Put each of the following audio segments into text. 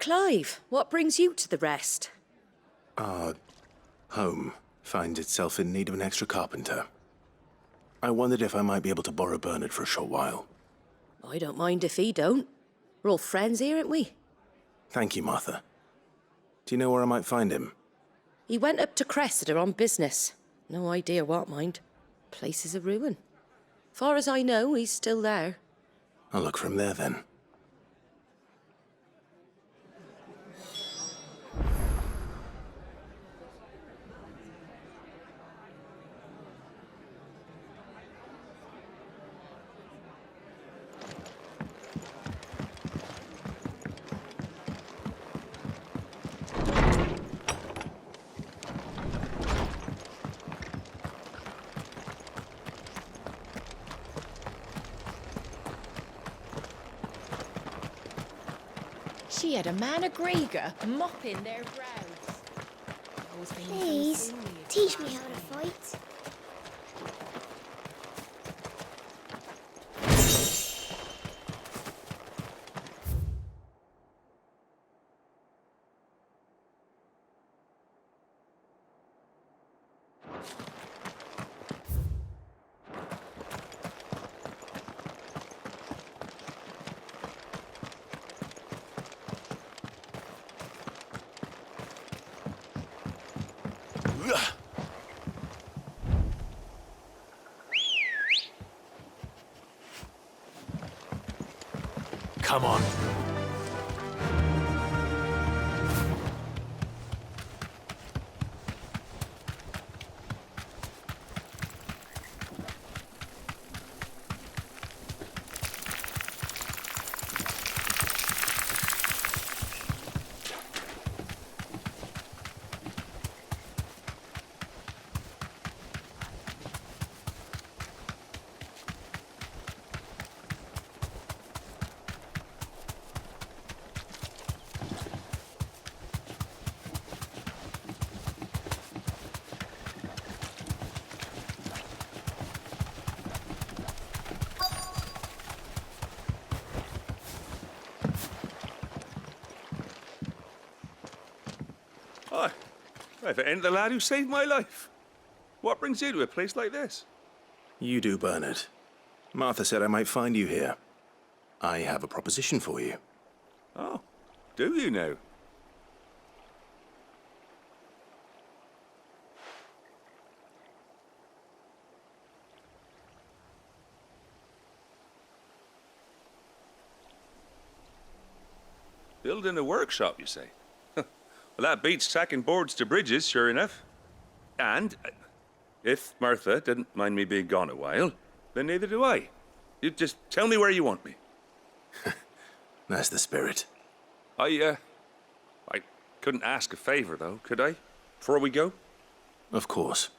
Clive, what brings you to the rest? Our home finds itself in need of an extra carpenter. I wondered if I might be able to borrow Bernard for a short while. I don't mind if he don't. We're all friends here, aren't we? Thank you, Martha. Do you know where I might find him? He went up to Cressida on business. No idea what, mind. Place is a ruin. Far as I know, he's still there. I'll look for him there, then. She had a man of Grieger mopping their grounds. Please, teach me how to fight. Come on. Hi. If it ain't the lad who saved my life. What brings you to a place like this? You do, Bernard. Martha said I might find you here. I have a proposition for you. Oh, do you now? Building a workshop, you say? Well, that beats tacking boards to bridges, sure enough. And if Martha didn't mind me being gone a while, then neither do I. You just tell me where you want me. That's the spirit. I couldn't ask a favor, though, could I? Before we go? Of course.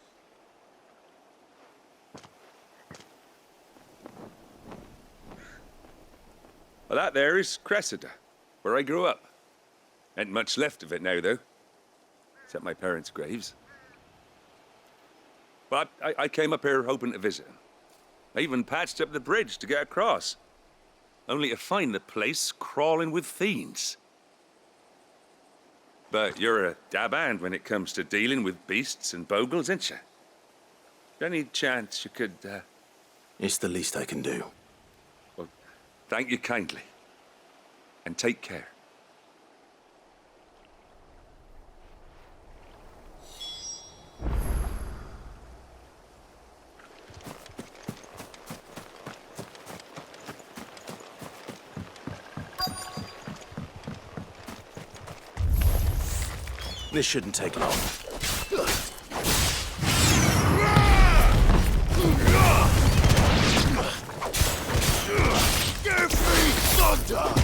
Well, that there is Cressida, where I grew up. Ain't much left of it now, though. Except my parents' graves. But I came up here hoping to visit him. I even patched up the bridge to get across. Only to find the place crawling with fiends. But you're a dab hand when it comes to dealing with beasts and bogles, ain't you? Any chance you could, It's the least I can do. Well, thank you kindly. And take care. This shouldn't take long. Give me thunder!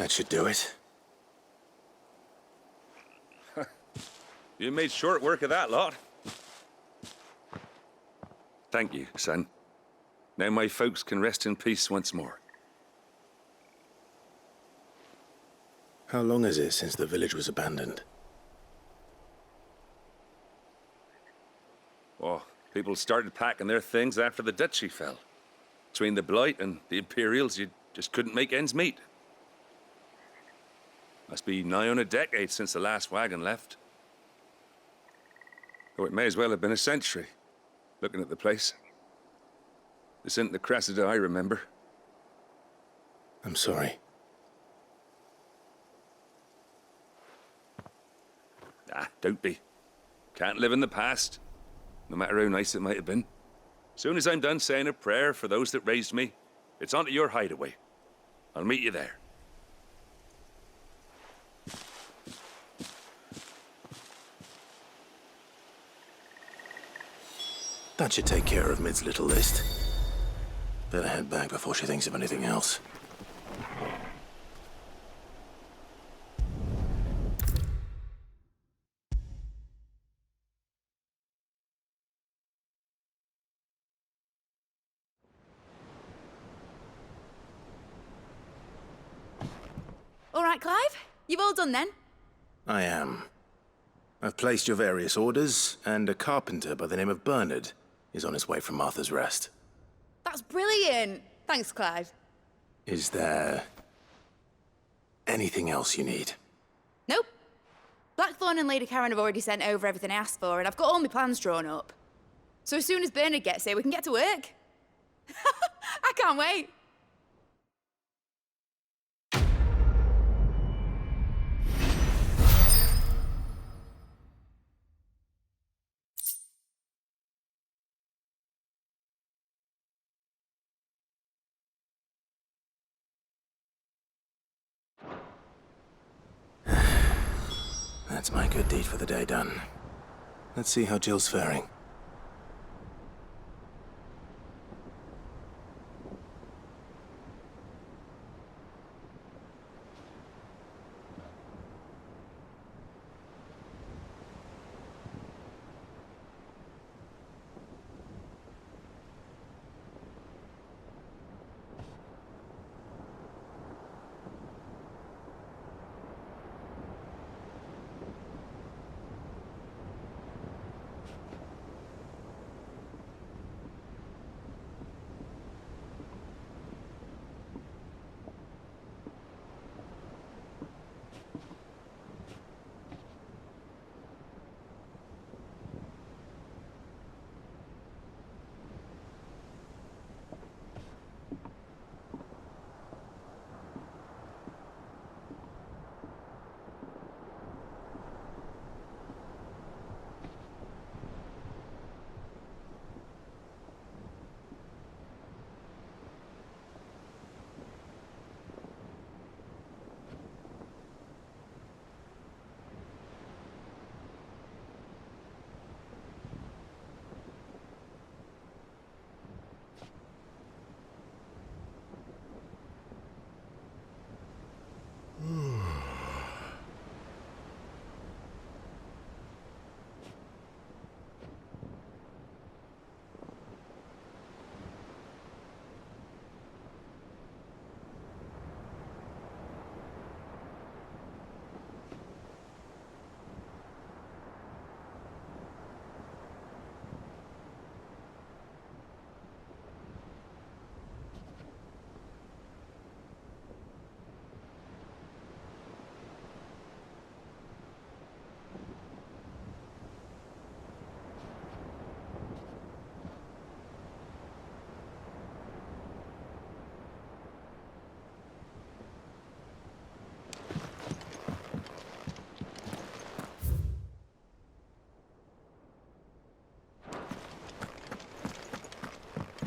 That should do it. You made short work of that lot. Thank you, son. Now my folks can rest in peace once more. How long is it since the village was abandoned? Oh, people started packing their things after the duchy fell. Between the Blight and the Imperials, you just couldn't make ends meet. Must be nigh on a decade since the last wagon left. Though it may as well have been a century, looking at the place. This isn't the Cressida I remember. I'm sorry. Ah, don't be. Can't live in the past, no matter how nice it might have been. Soon as I'm done saying a prayer for those that raised me, it's on to your hideaway. I'll meet you there. That should take care of Mid's little list. Better head back before she thinks of anything else. All right, Clive? You've all done then? I am. I've placed your various orders, and a carpenter by the name of Bernard is on his way from Martha's Rest. That's brilliant. Thanks, Clive. Is there anything else you need? Nope. Blackthorn and Lady Karen have already sent over everything I asked for, and I've got all my plans drawn up. So as soon as Bernard gets here, we can get to work. I can't wait. That's my good deed for the day done. Let's see how Jill's faring.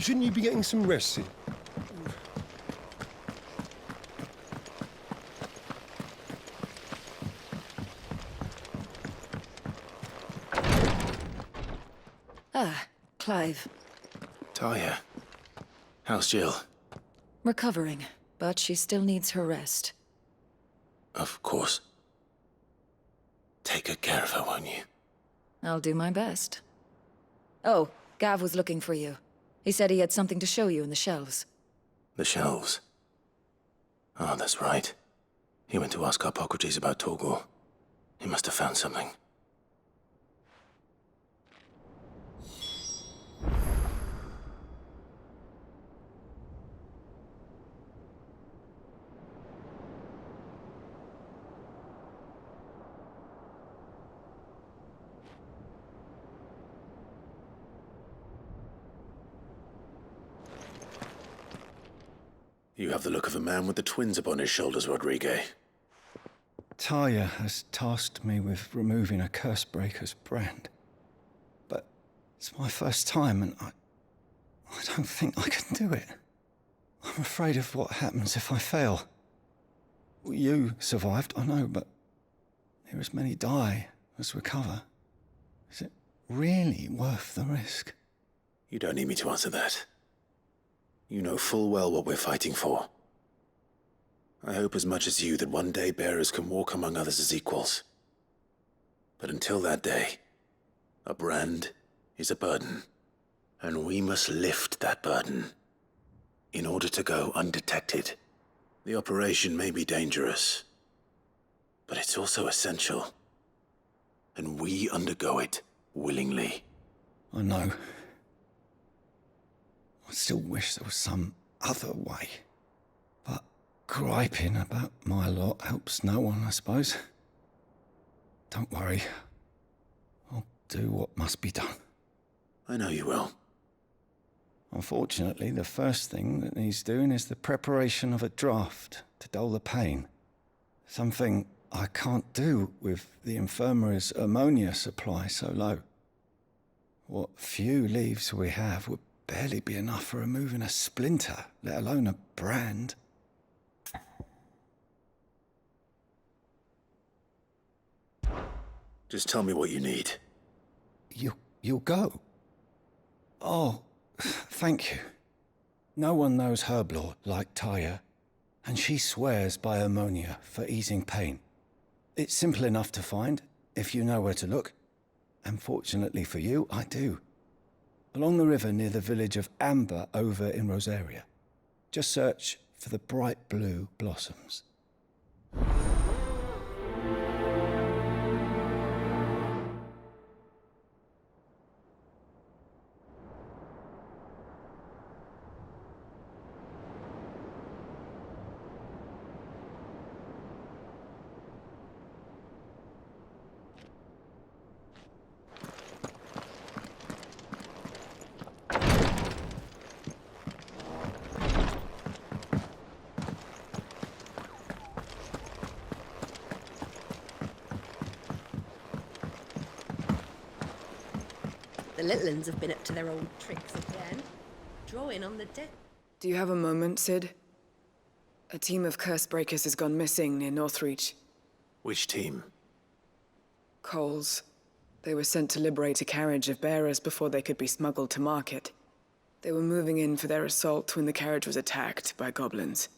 Shouldn't you be getting some rest soon? Ah, Clive. Talia, how's Jill? Recovering, but she still needs her rest. Of course. Take good care of her, won't you? I'll do my best. Oh, Gav was looking for you. He said he had something to show you in the shelves. The shelves. Oh, that's right. He went to ask Harpocrates about Torgal. He must have found something. You have the look of a man with the twins upon his shoulders, Rodrigue. Talia has tasked me with removing a Cursebreaker's brand. But it's my first time, and I don't think I can do it. I'm afraid of what happens if I fail. You survived, I know, but near as many die as recover. Is it really worth the risk? You don't need me to answer that. You know full well what we're fighting for. I hope as much as you that one day bearers can walk among others as equals. But until that day, a brand is a burden, and we must lift that burden in order to go undetected. The operation may be dangerous, but it's also essential, and we undergo it willingly. I know. I still wish there was some other way. But griping about my lot helps no one, I suppose. Don't worry. I'll do what must be done. I know you will. Unfortunately, the first thing that needs doing is the preparation of a draft to dull the pain. Something I can't do with the infirmary's ammonia supply so low. What few leaves we have would barely be enough for removing a splinter, let alone a brand. Just tell me what you need. You'll go? Oh, thank you. No one knows Herblore like Talia, and she swears by ammonia for easing pain. It's simple enough to find, if you know where to look. And fortunately for you, I do. Along the river near the village of Amber over in Rosaria. Just search for the bright blue blossoms. The little uns have been up to their old tricks again. Drawing on the deck. Do you have a moment, Sid? A team of Cursebreakers has gone missing near Northreach. Which team? Coles. They were sent to liberate a carriage of bearers before they could be smuggled to market. They were moving in for their assault when the carriage was attacked by goblins.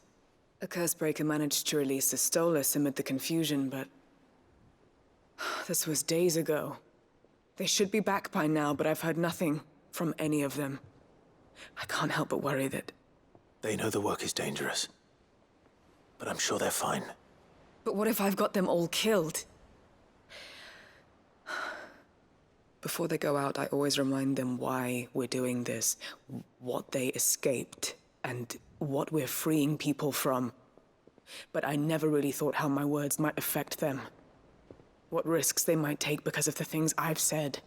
A Cursebreaker managed to release a Stolas amid the confusion, but... this was days ago. They should be back by now, but I've heard nothing from any of them. I can't help but worry that... They know the work is dangerous. But I'm sure they're fine. But what if I've got them all killed? Before they go out, I always remind them why we're doing this, what they escaped, and what we're freeing people from. But I never really thought how my words might affect them. What risks they might take because of the things I've said.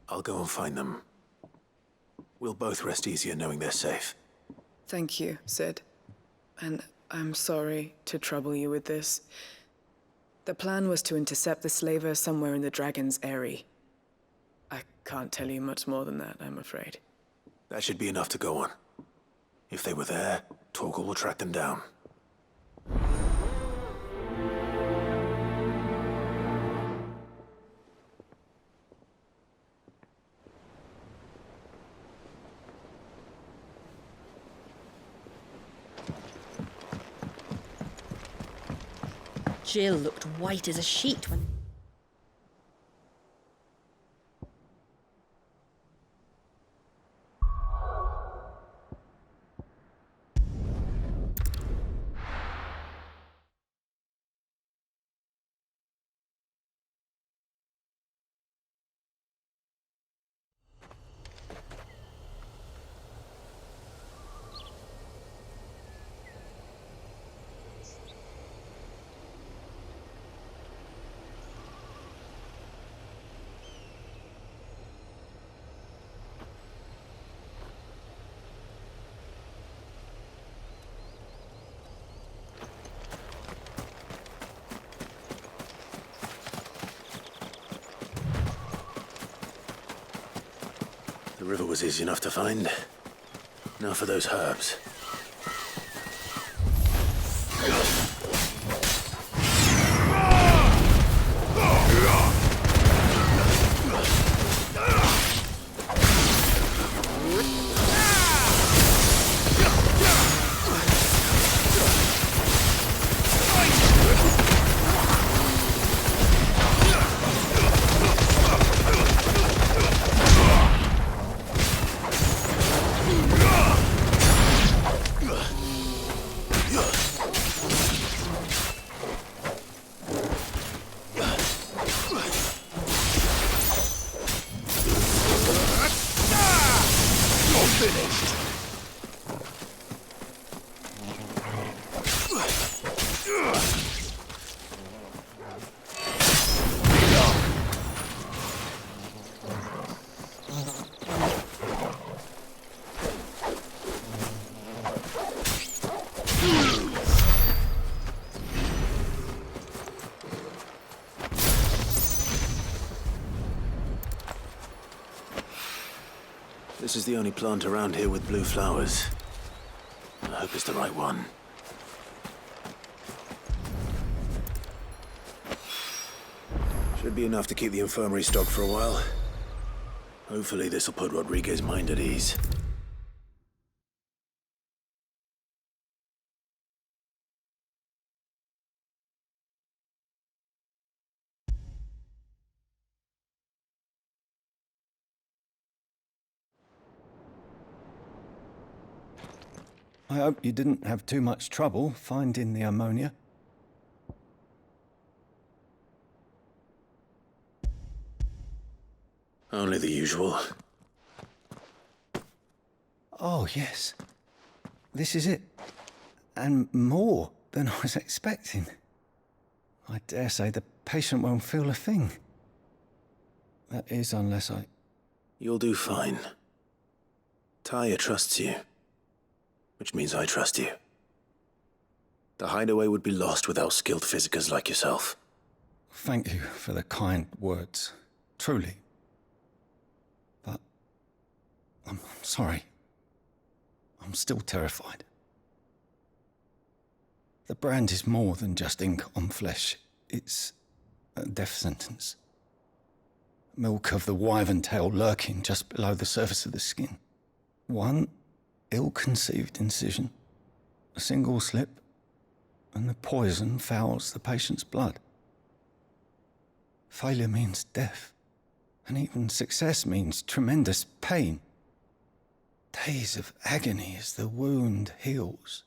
I'll go and find them. We'll both rest easier knowing they're safe. Thank you, Sid. And I'm sorry to trouble you with this. The plan was to intercept the slaver somewhere in the Dragon's Eyrie. I can't tell you much more than that, I'm afraid. That should be enough to go on. If they were there, Torgal will track them down. Jill looked white as a sheet when... The river was easy enough to find. Now for those herbs. This is the only plant around here with blue flowers. I hope it's the right one. Should be enough to keep the infirmary stocked for a while. Hopefully this will put Rodriguez's mind at ease. I hope you didn't have too much trouble finding the ammonia. Only the usual. Oh, yes. This is it. And more than I was expecting. I dare say the patient won't feel a thing. That is, unless I... You'll do fine. Taya trusts you. Which means I trust you. The hideaway would be lost without skilled physicers like yourself. Thank you for the kind words. Truly. But... I'm sorry. I'm still terrified. The brand is more than just ink on flesh. It's a death sentence. Milk of the wyvern tail lurking just below the surface of the skin. One ill-conceived incision, a single slip, and the poison fouls the patient's blood. Failure means death, and even success means tremendous pain. Days of agony as the wound heals.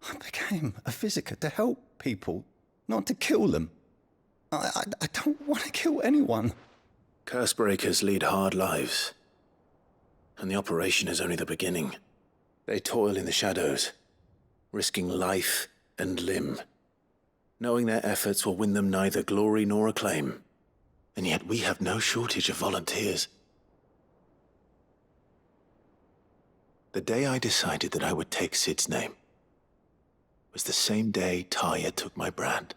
I became a physiker to help people, not to kill them. I don't want to kill anyone. Cursebreakers lead hard lives, and the operation is only the beginning. They toil in the shadows, risking life and limb, knowing their efforts will win them neither glory nor acclaim. And yet we have no shortage of volunteers. The day I decided that I would take Sid's name was the same day Taya took my brand.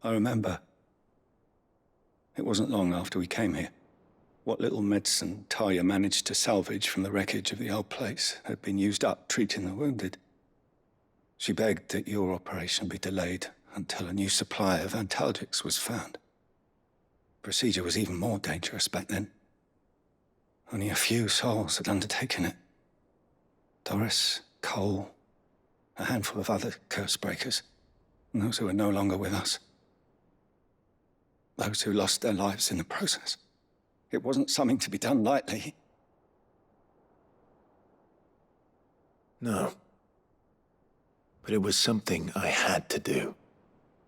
I remember. It wasn't long after we came here. What little medicine Taya managed to salvage from the wreckage of the old place had been used up treating the wounded. She begged that your operation be delayed until a new supply of antalgics was found. Procedure was even more dangerous back then. Only a few souls had undertaken it. Doris, Cole, a handful of other curse breakers. and those who are no longer with us. Those who lost their lives in the process. It wasn't something to be done lightly. No. But it was something I had to do,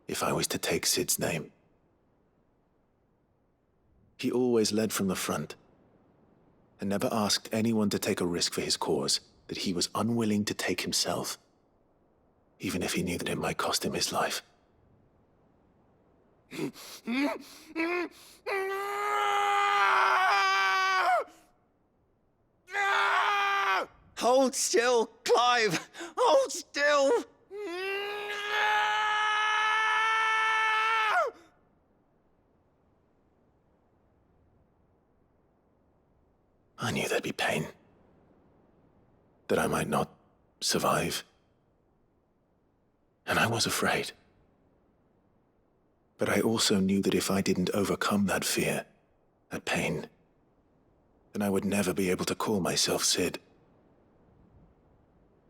if I was to take Sid's name. He always led from the front, and never asked anyone to take a risk for his cause that he was unwilling to take himself, even if he knew that it might cost him his life. Hold still, Clive! Hold still! I knew there'd be pain. That I might not survive. And I was afraid. But I also knew that if I didn't overcome that fear, that pain, then I would never be able to call myself Sid.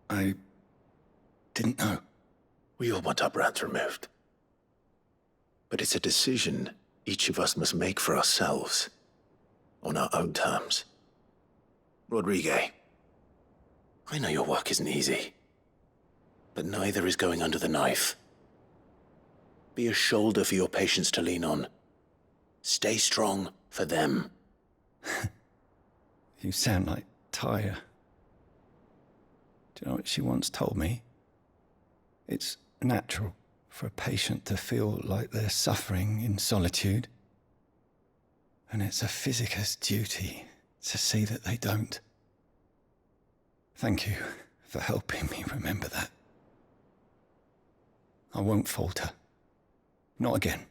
I didn't know. We all want our brands removed. But it's a decision each of us must make for ourselves, on our own terms. Rodrigue, I know your work isn't easy, but neither is going under the knife. Be a shoulder for your patients to lean on. Stay strong for them. You sound like Tyre. Do you know what she once told me? It's natural for a patient to feel like they're suffering in solitude. And it's a physicist's duty to see that they don't. Thank you for helping me remember that. I won't falter. Not again.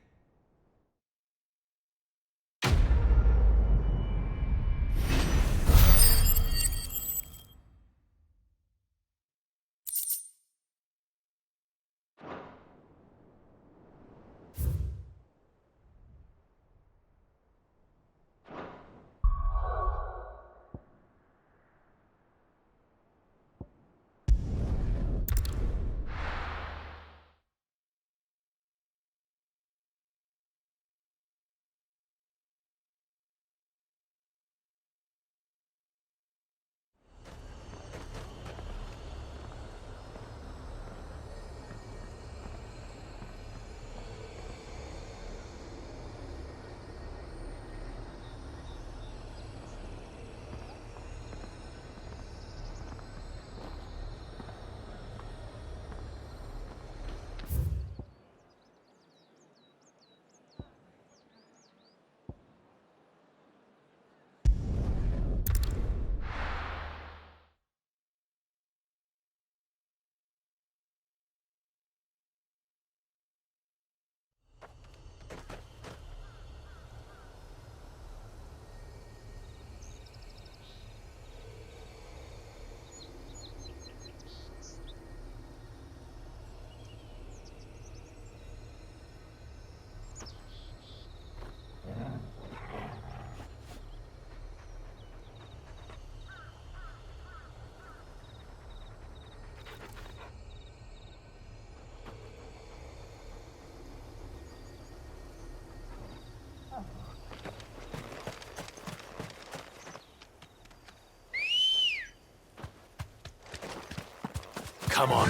Come on.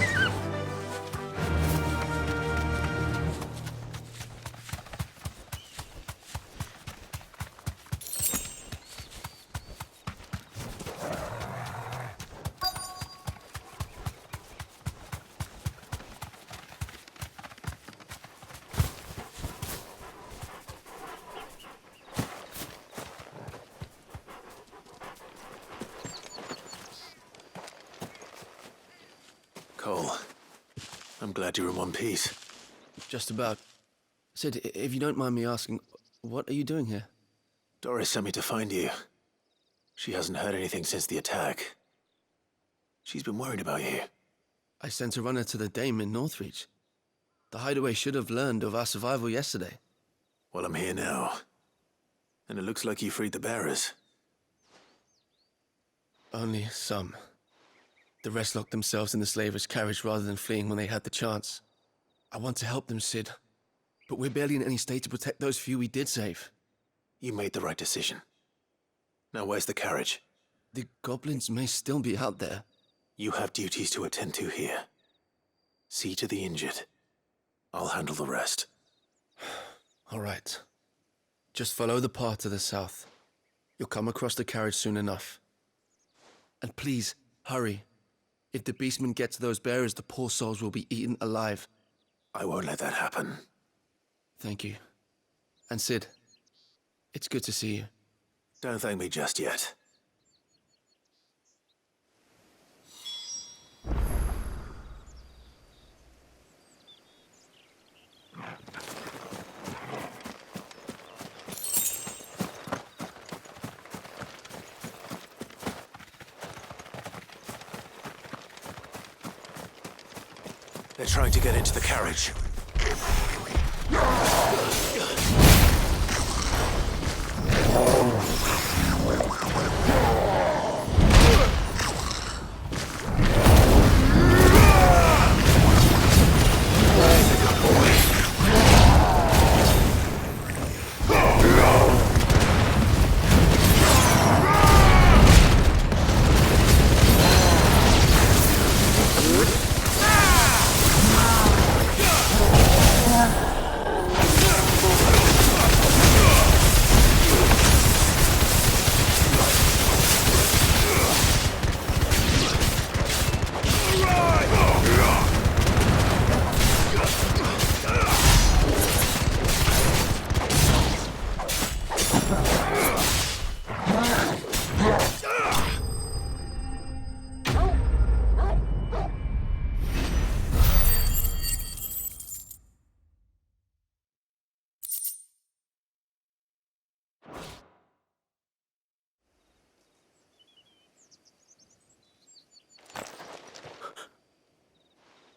Cole, I'm glad you're in one piece. Just about. Sid, if you don't mind me asking, what are you doing here? Doris sent me to find you. She hasn't heard anything since the attack. She's been worried about you. I sent a runner to the Dame in Northreach. The Hideaway should have learned of our survival yesterday. Well, I'm here now. And it looks like you freed the bearers. Only some. The rest locked themselves in the slaver's carriage rather than fleeing when they had the chance. I want to help them, Cid. But we're barely in any state to protect those few we did save. You made the right decision. Now where's the carriage? The goblins may still be out there. You have duties to attend to here. See to the injured. I'll handle the rest. All right. Just follow the path to the south. You'll come across the carriage soon enough. And please, hurry. If the beastmen get to those bearers, the poor souls will be eaten alive. I won't let that happen. Thank you. And Cid, it's good to see you. Don't thank me just yet. They're trying to get into the carriage.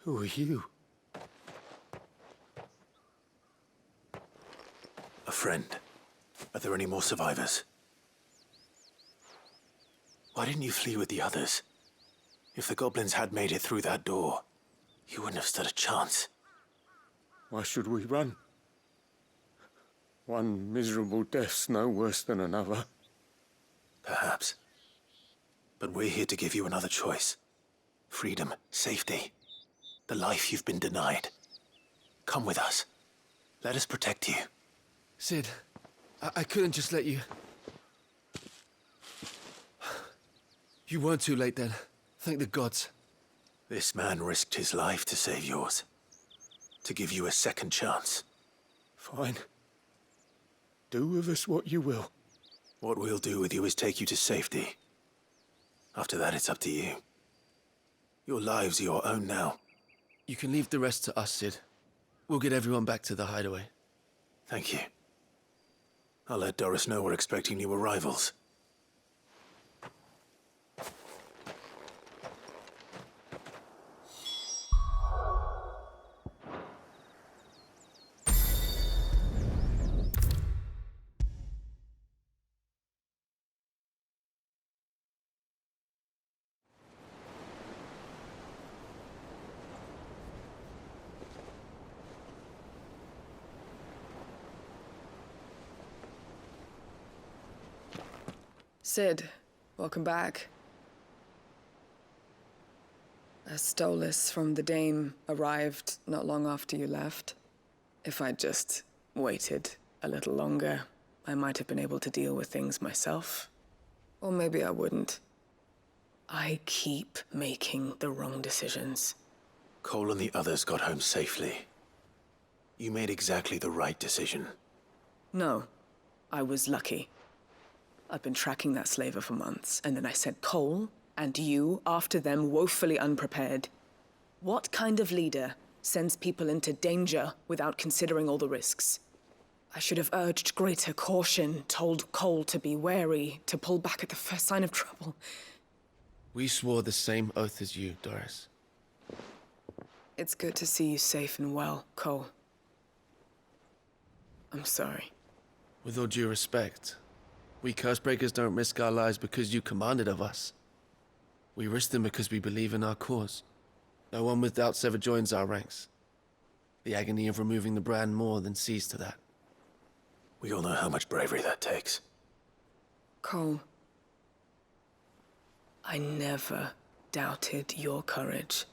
Who are you? A friend. Are there any more survivors? Why didn't you flee with the others? If the goblins had made it through that door, you wouldn't have stood a chance. Why should we run? One miserable death's no worse than another. Perhaps. But we're here to give you another choice. Freedom, safety, the life you've been denied. Come with us. Let us protect you. Cid, I couldn't just let you... You weren't too late then. Thank the gods. This man risked his life to save yours. To give you a second chance. Fine. Do with us what you will. What we'll do with you is take you to safety. After that, it's up to you. Your lives are your own now. You can leave the rest to us, Cid. We'll get everyone back to the hideaway. Thank you. I'll let Doris know we're expecting new arrivals. Cid, welcome back. A Stolas from the Dame arrived not long after you left. If I'd just waited a little longer, I might have been able to deal with things myself. Or maybe I wouldn't. I keep making the wrong decisions. Cole and the others got home safely. You made exactly the right decision. No, I was lucky. I've been tracking that slaver for months, and then I sent Cole and you after them woefully unprepared. What kind of leader sends people into danger without considering all the risks? I should have urged greater caution, told Cole to be wary, to pull back at the first sign of trouble. We swore the same oath as you, Doris. It's good to see you safe and well, Cole. I'm sorry. With all due respect, we Cursebreakers don't risk our lives because you commanded of us. We risk them because we believe in our cause. No one with doubt ever joins our ranks. The agony of removing the brand more than sees to that. We all know how much bravery that takes. Cole, I never doubted your courage.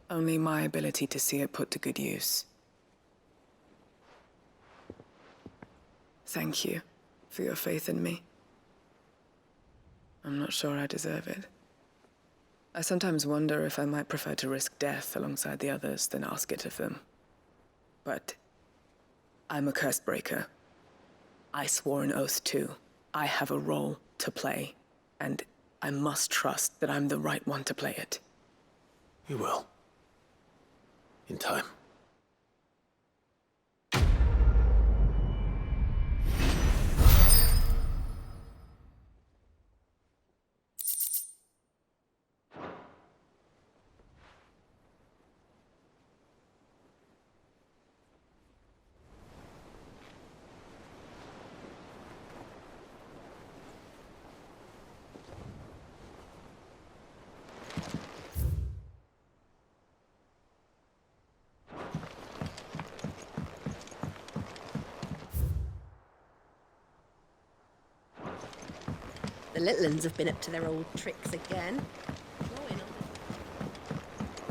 Only my ability to see it put to good use. Thank you for your faith in me. I'm not sure I deserve it. I sometimes wonder if I might prefer to risk death alongside the others than ask it of them. But I'm a curse breaker. I swore an oath too. I have a role to play, and I must trust that I'm the right one to play it. You will. In time. The little uns have been up to their old tricks again.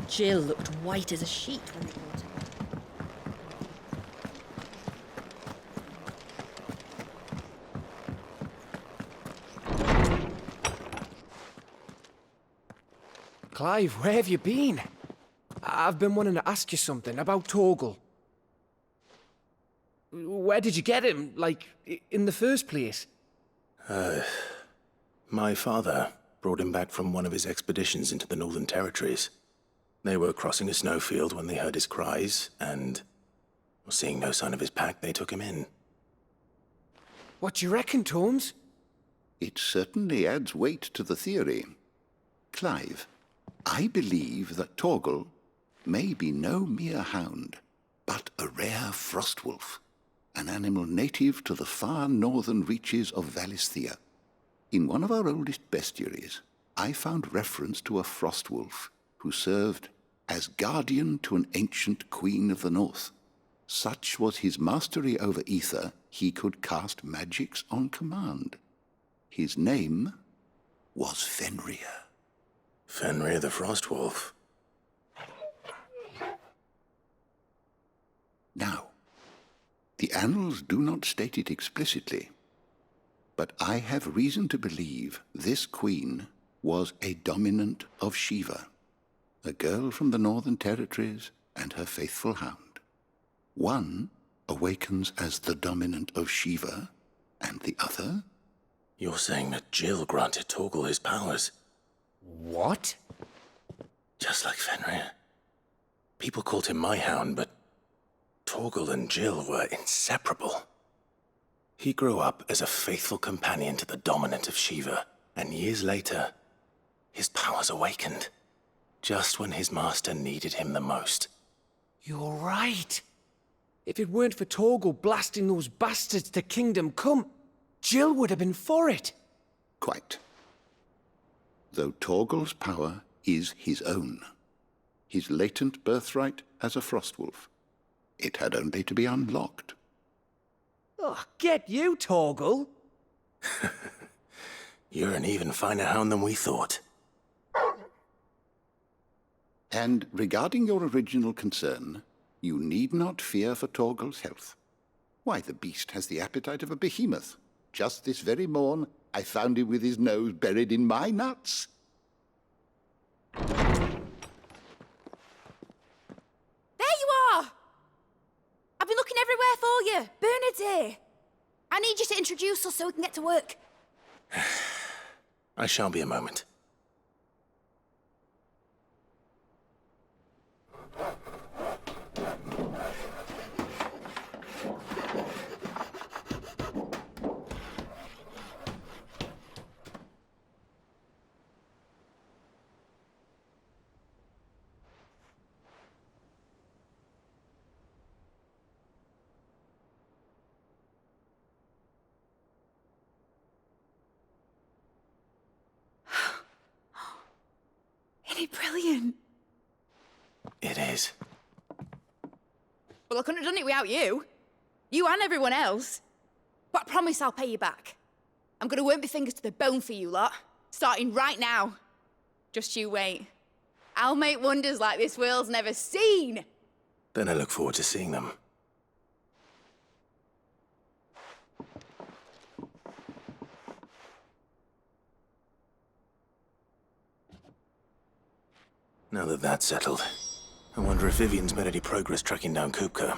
Jill looked white as a sheet when they brought her. Clive, where have you been? I've been wanting to ask you something about Torgal. Where did you get him, like, in the first place? My father brought him back from one of his expeditions into the Northern Territories. They were crossing a snowfield when they heard his cries, and seeing no sign of his pack, they took him in. What do you reckon, Torms? It certainly adds weight to the theory. Clive, I believe that Torgal may be no mere hound, but a rare frostwolf, an animal native to the far northern reaches of Valisthea. In one of our oldest bestiaries, I found reference to a frostwolf who served as guardian to an ancient queen of the north. Such was his mastery over ether, he could cast magics on command. His name was Fenrir. Fenrir the Frostwolf. Now, the annals do not state it explicitly, but I have reason to believe this queen was a dominant of Shiva, a girl from the Northern Territories and her faithful hound. One awakens as the dominant of Shiva, and the other? You're saying that Jill granted Torgal his powers? What? Just like Fenrir. People called him my hound, but Torgal and Jill were inseparable. He grew up as a faithful companion to the dominant of Shiva, and years later, his powers awakened, just when his master needed him the most. You're right. If it weren't for Torgal blasting those bastards to Kingdom Come, Jill would have been for it. Quite. Though Torgal's power is his own, his latent birthright as a Frostwolf. It had only to be unlocked. Oh, get you, Torgal! You're an even finer hound than we thought. And regarding your original concern, you need not fear for Torgal's health. Why, the beast has the appetite of a behemoth. Just this very morn, I found him with his nose buried in my nuts. There you are! I've been looking everywhere for you. Bernard's here. I need you to introduce us so we can get to work. I shan't be a moment. Isn't it brilliant? It is. Well, I couldn't have done it without you. You and everyone else. But I promise I'll pay you back. I'm gonna work my fingers to the bone for you lot, starting right now. Just you wait. I'll make wonders like this world's never seen. Then I look forward to seeing them. Now that that's settled, I wonder if Vivian's made any progress tracking down Kupka.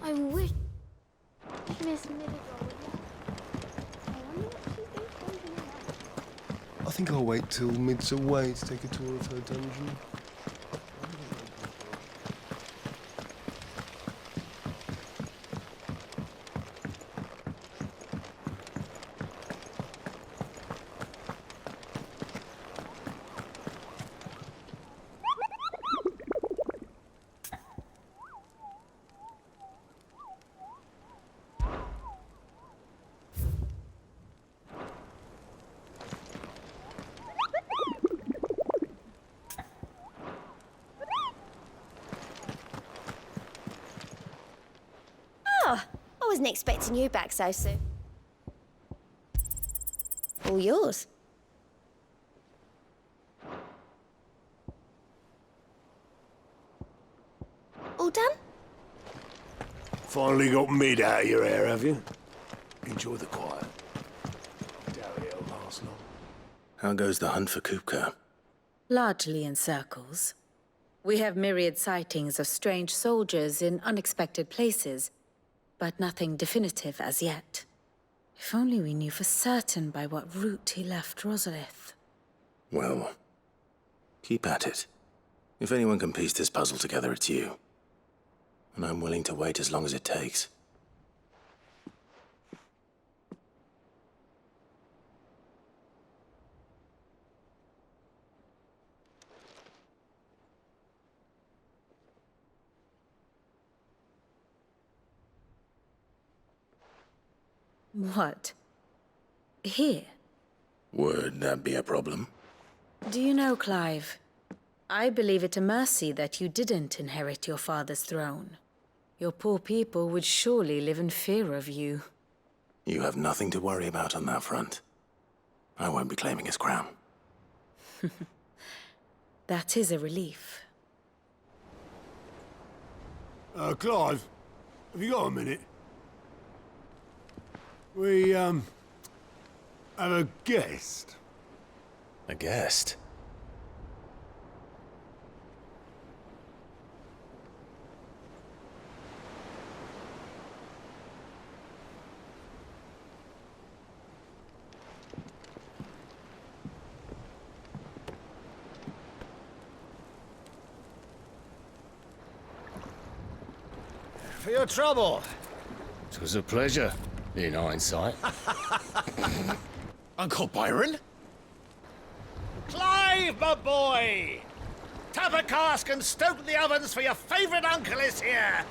I wish Miss Minigal would help. I wonder what she thinks I'm gonna have. I think I'll wait till Mid's away to take a tour of her dungeon. I wasn't expecting you back so soon. All yours. All done? Finally got Mid out of your hair, have you? Enjoy the quiet. Doubt it'll last long. How goes the hunt for Kupka? Largely in circles. We have myriad sightings of strange soldiers in unexpected places, but nothing definitive as yet. If only we knew for certain by what route he left Rosalith. Well, keep at it. If anyone can piece this puzzle together, it's you. And I'm willing to wait as long as it takes. What? Here? Would that be a problem? Do you know, Clive? I believe it a mercy that you didn't inherit your father's throne. Your poor people would surely live in fear of you. You have nothing to worry about on that front. I won't be claiming his crown. That is a relief. Clive, have you got a minute? We, have a guest. A guest? For your trouble. 'Twas a pleasure, in hindsight. Uncle Byron? Clive, my boy! Tap a cask and stoke the ovens, for your favourite uncle is here!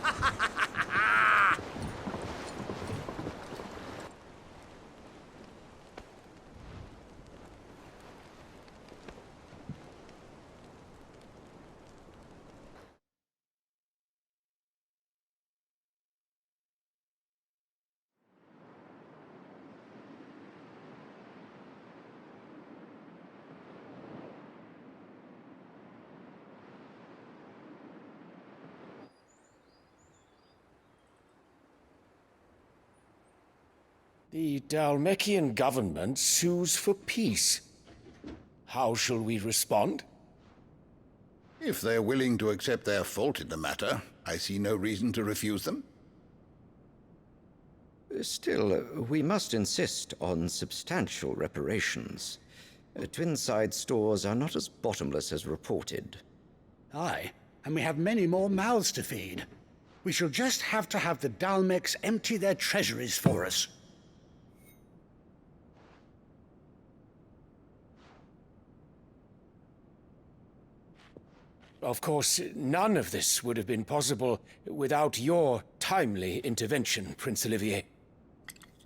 The Dalmekian government sues for peace. How shall we respond? If they're willing to accept their fault in the matter, I see no reason to refuse them. Still, we must insist on substantial reparations. Twinside stores are not as bottomless as reported. Aye, and we have many more mouths to feed. We shall just have to have the Dalmecs empty their treasuries for us. Of course, none of this would have been possible without your timely intervention, Prince Olivier.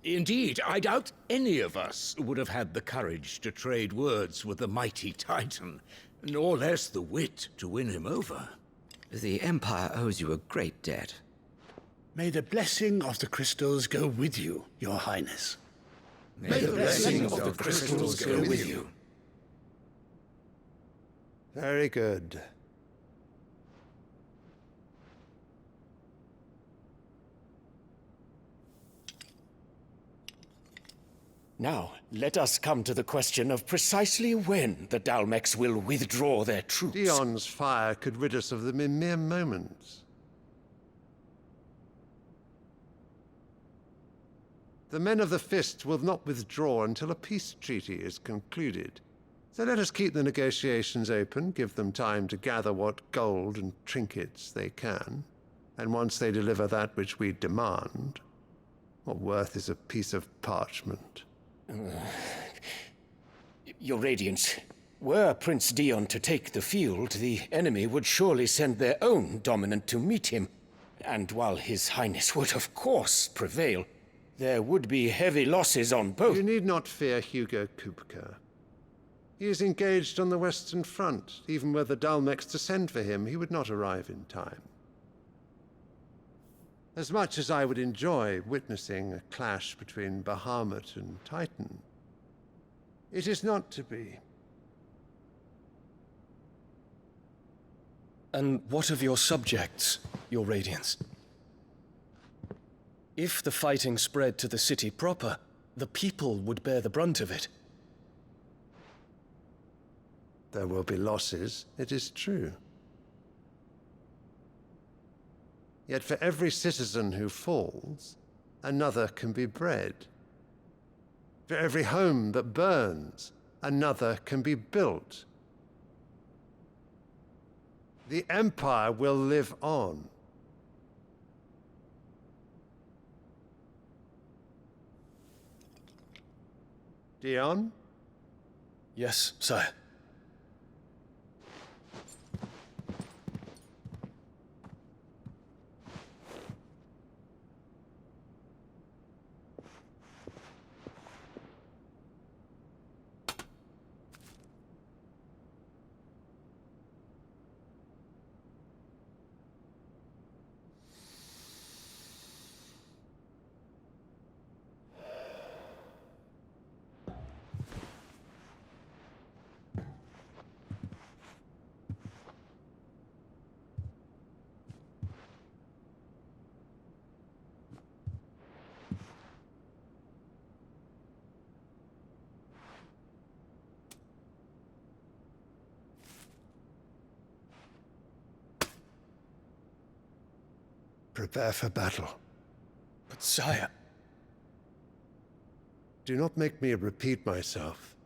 Indeed, I doubt any of us would have had the courage to trade words with the mighty Titan, nor less the wit to win him over. The Empire owes you a great debt. May the blessing of the crystals go with you, Your Highness. May the blessing of the crystals go with you. Very good. Now, let us come to the question of precisely when the Dalmex will withdraw their troops. Dion's fire could rid us of them in mere moments. The men of the Fist will not withdraw until a peace treaty is concluded. So let us keep the negotiations open, give them time to gather what gold and trinkets they can, and once they deliver that which we demand, what worth is a piece of parchment? Your Radiance, were Prince Dion to take the field, the enemy would surely send their own dominant to meet him. And while His Highness would of course prevail, there would be heavy losses on both. You need not fear Hugo Kupka. He is engaged on the Western Front. Even were the Dalmex to send for him, he would not arrive in time. As much as I would enjoy witnessing a clash between Bahamut and Titan, it is not to be. And what of your subjects, Your Radiance? If the fighting spread to the city proper, the people would bear the brunt of it. There will be losses, it is true. Yet for every citizen who falls, another can be bred. For every home that burns, another can be built. The Empire will live on. Dion? Yes, sire. Prepare for battle. But sire... Do not make me repeat myself.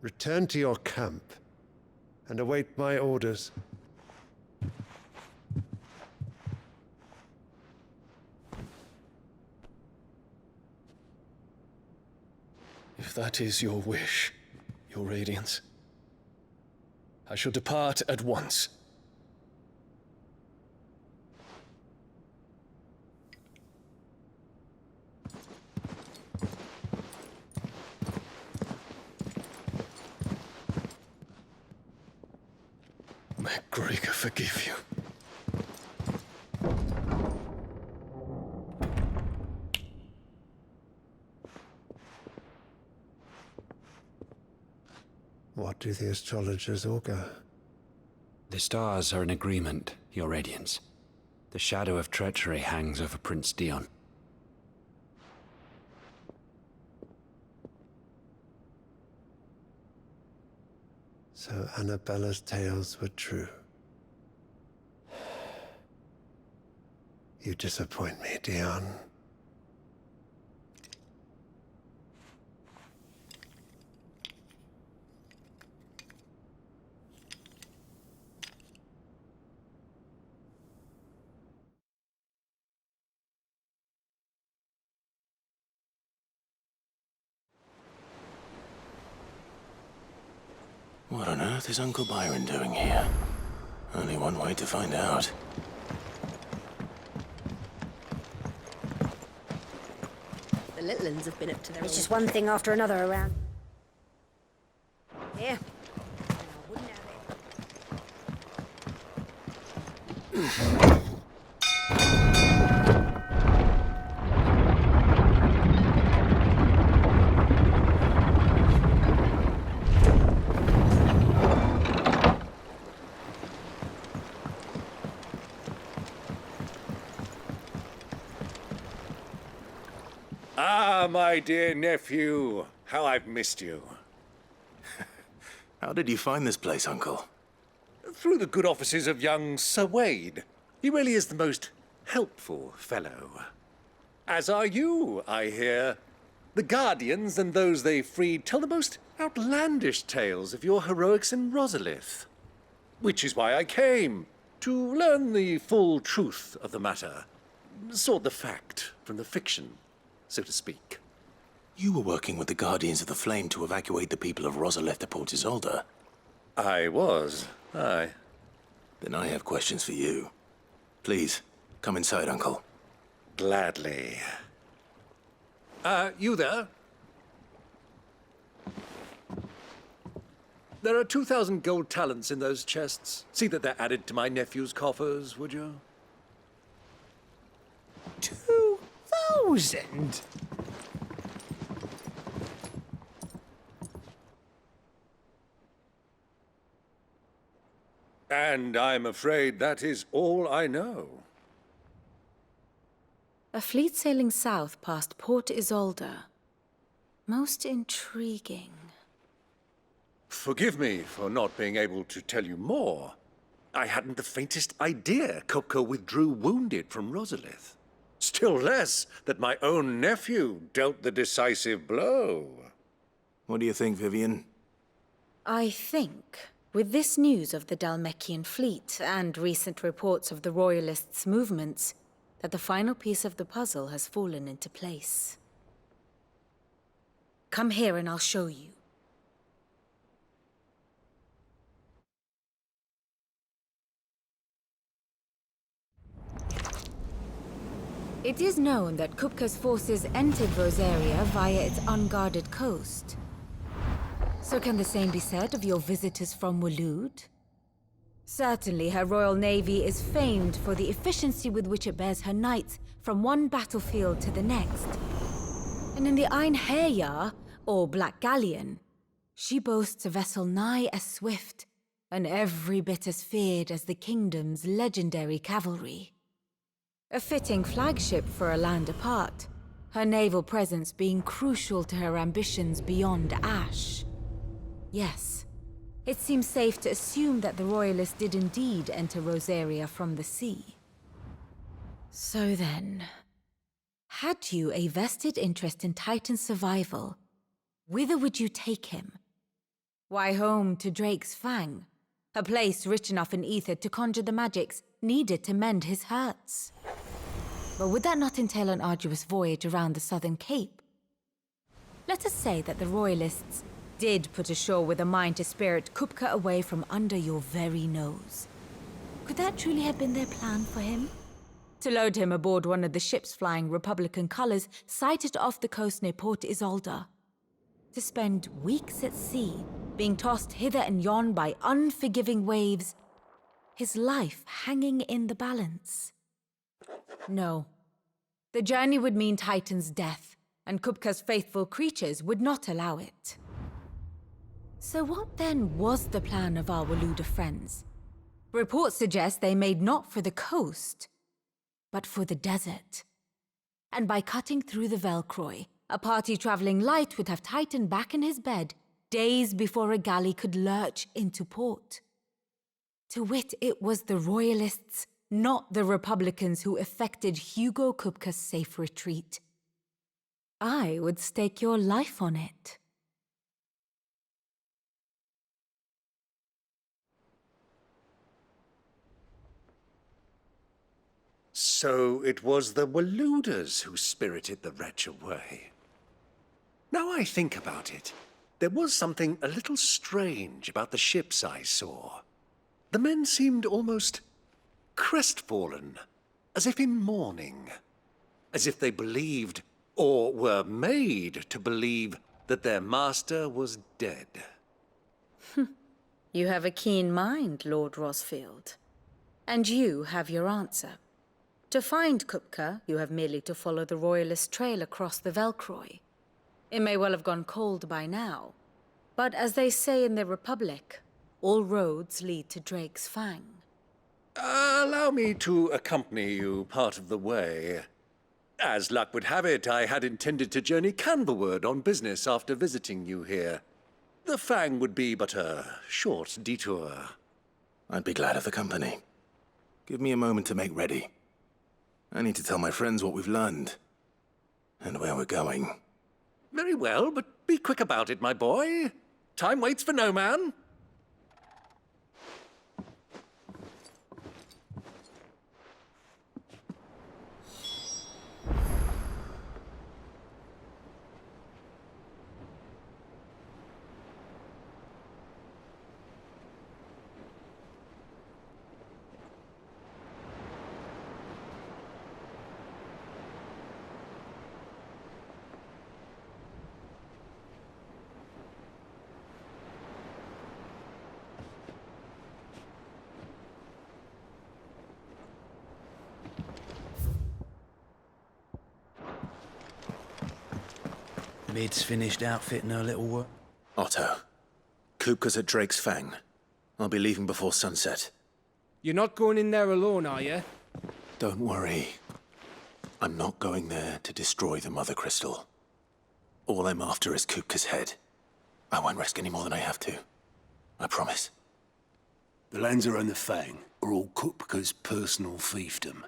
Return to your camp and await my orders. If that is your wish, Your Radiance, I shall depart at once. May Gregor forgive you. What do the astrologers augur? The stars are in agreement, Your Radiance. The shadow of treachery hangs over Prince Dion. So Annabella's tales were true. You disappoint me, Dion. What on earth is Uncle Byron doing here? Only one way to find out. The little uns have been up to their It's just one thing after another around. Here. Ah, my dear nephew. How I've missed you. How did you find this place, Uncle? Through the good offices of young Sir Wade. He really is the most helpful fellow. As are you, I hear. The Guardians and those they freed tell the most outlandish tales of your heroics in Rosalith. Which is why I came, to learn the full truth of the matter. Sort the fact from the fiction, so to speak. You were working with the Guardians of the Flame to evacuate the people of Rosalith to Port Isolde. I was, aye. Then I have questions for you. Please, come inside, Uncle. Gladly. You there? There are 2,000 gold talents in those chests. See that they're added to my nephew's coffers, would you? 2,000? And I'm afraid that is all I know. A fleet sailing south past Port Isolde. Most intriguing. Forgive me for not being able to tell you more. I hadn't the faintest idea Kupka withdrew wounded from Rosalith. Still less that my own nephew dealt the decisive blow. What do you think, Vivian? I think, with this news of the Dhalmekian fleet and recent reports of the Royalists' movements, that the final piece of the puzzle has fallen into place. Come here and I'll show you. It is known that Kupka's forces entered Rosaria via its unguarded coast. So can the same be said of your visitors from Waloed? Certainly her royal navy is famed for the efficiency with which it bears her knights from one battlefield to the next. And in the Einherjar, or Black Galleon, she boasts a vessel nigh as swift and every bit as feared as the kingdom's legendary cavalry. A fitting flagship for a land apart, her naval presence being crucial to her ambitions beyond Ash. Yes, it seems safe to assume that the Royalists did indeed enter Rosaria from the sea. So then, had you a vested interest in Titan's survival, whither would you take him? Why, home to Drake's Fang, a place rich enough in ether to conjure the magics needed to mend his hurts. But would that not entail an arduous voyage around the southern cape? Let us say that the Royalists did put ashore with a mind to spirit Kupka away from under your very nose. Could that truly have been their plan for him? To load him aboard one of the ships flying Republican colors sighted off the coast near Port Isolde. To spend weeks at sea, being tossed hither and yon by unforgiving waves, his life hanging in the balance. No. The journey would mean Titan's death, and Kupka's faithful creatures would not allow it. So what then was the plan of our Waloed friends? Reports suggest they made not for the coast, but for the desert. And by cutting through the Velcroy, a party traveling light would have Titan back in his bed days before a galley could lurch into port. To wit, it was the Royalists, not the Republicans, who effected Hugo Kupka's safe retreat. I would stake your life on it. So it was the Waloeders who spirited the wretch away. Now I think about it, there was something a little strange about the ships I saw. the men seemed almost crestfallen, as if in mourning, as if they believed, or were made to believe, that their master was dead. You have a keen mind, Lord Rosfield. And you have your answer. To find Kupka, you have merely to follow the Royalist trail across the Velcroy. It may well have gone cold by now, but as they say in the Republic, all roads lead to Drake's Fang. Allow me to accompany you part of the way. As luck would have it, I had intended to journey Canverward on business after visiting you here. The Fang would be but a short detour. I'd be glad of the company. Give me a moment to make ready. I need to tell my friends what we've learned and where we're going. Very well, but be quick about it, my boy. Time waits for no man. Mid's finished outfitting her little work. Otto, Kupka's at Drake's Fang. I'll be leaving before sunset. You're not going in there alone, are you? Don't worry. I'm not going there to destroy the Mother Crystal. All I'm after is Kupka's head. I won't risk any more than I have to. I promise. The Lanza and the Fang are all Kupka's personal fiefdom.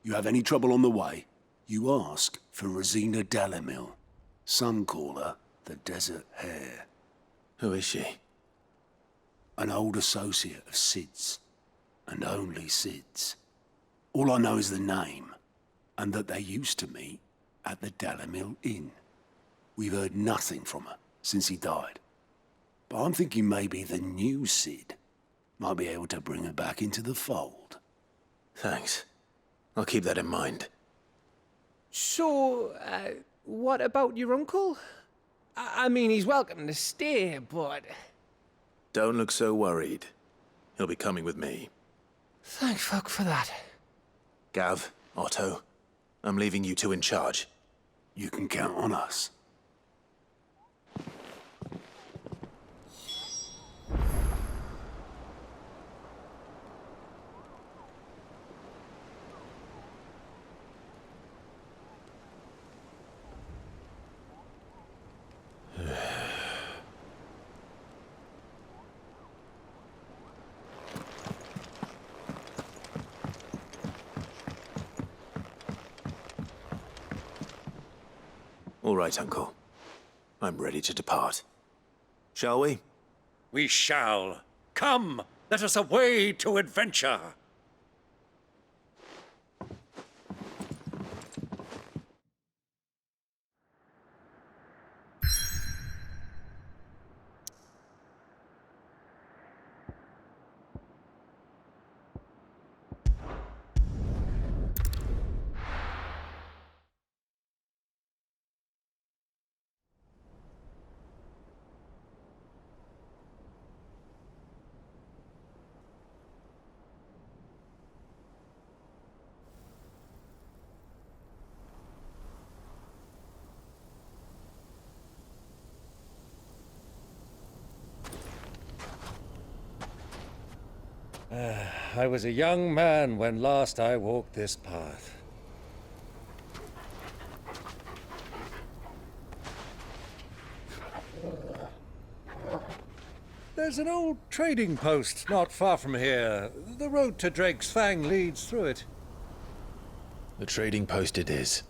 You have any trouble on the way, you ask for Rosina Dalamil. Some call her the Desert Hare. Who is she? An old associate of Sid's, and only Sid's. All I know is the name, and that they used to meet at the Dalamil Inn. We've heard nothing from her since he died. But I'm thinking maybe the new Sid might be able to bring her back into the fold. Thanks. I'll keep that in mind. So, what about your uncle? I mean, he's welcome to stay, but... Don't look so worried. He'll be coming with me. Thank fuck for that. Gav, Otto, I'm leaving you two in charge. You can count on us. All right, Uncle. I'm ready to depart. Shall we? We shall. Come, let us away to adventure. I was a young man when last I walked this path. There's an old trading post not far from here. The road to Drake's Fang leads through it. The trading post it is.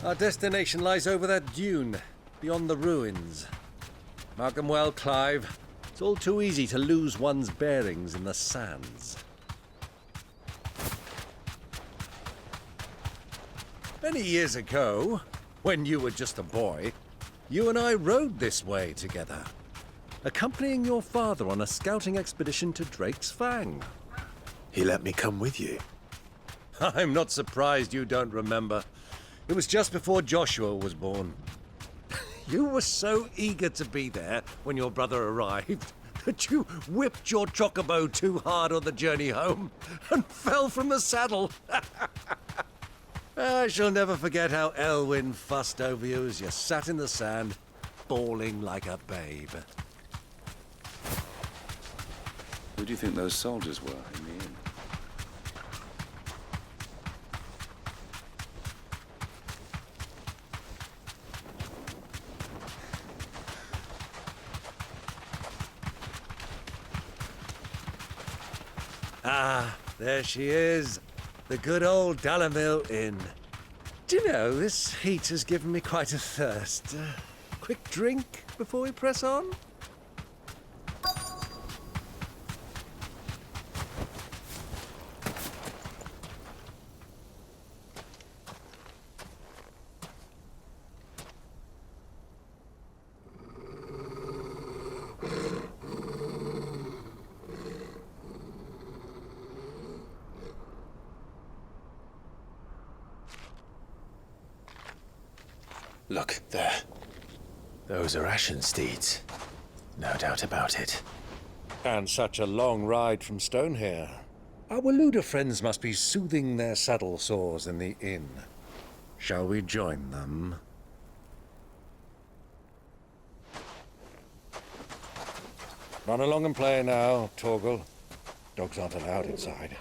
Our destination lies over that dune, beyond the ruins. Mark 'em well, Clive. It's all too easy to lose one's bearings in the sands. Many years ago, when you were just a boy, you and I rode this way together, accompanying your father on a scouting expedition to Drake's Fang. He let me come with you. I'm not surprised you don't remember. It was just before Joshua was born. You were so eager to be there when your brother arrived that you whipped your chocobo too hard on the journey home and fell from the saddle. I shall never forget how Elwyn fussed over you as you sat in the sand, bawling like a babe. Who do you think those soldiers were in the inn? Ah, there she is. The good old Dalamil Inn. Do you know, this heat has given me quite a thirst. Quick drink before we press on? Look, there. Those are Ashen steeds. No doubt about it. And such a long ride from Stonehair. Our Waluda friends must be soothing their saddle sores in the inn. Shall we join them? Run along and play now, Torgal. Dogs aren't allowed inside.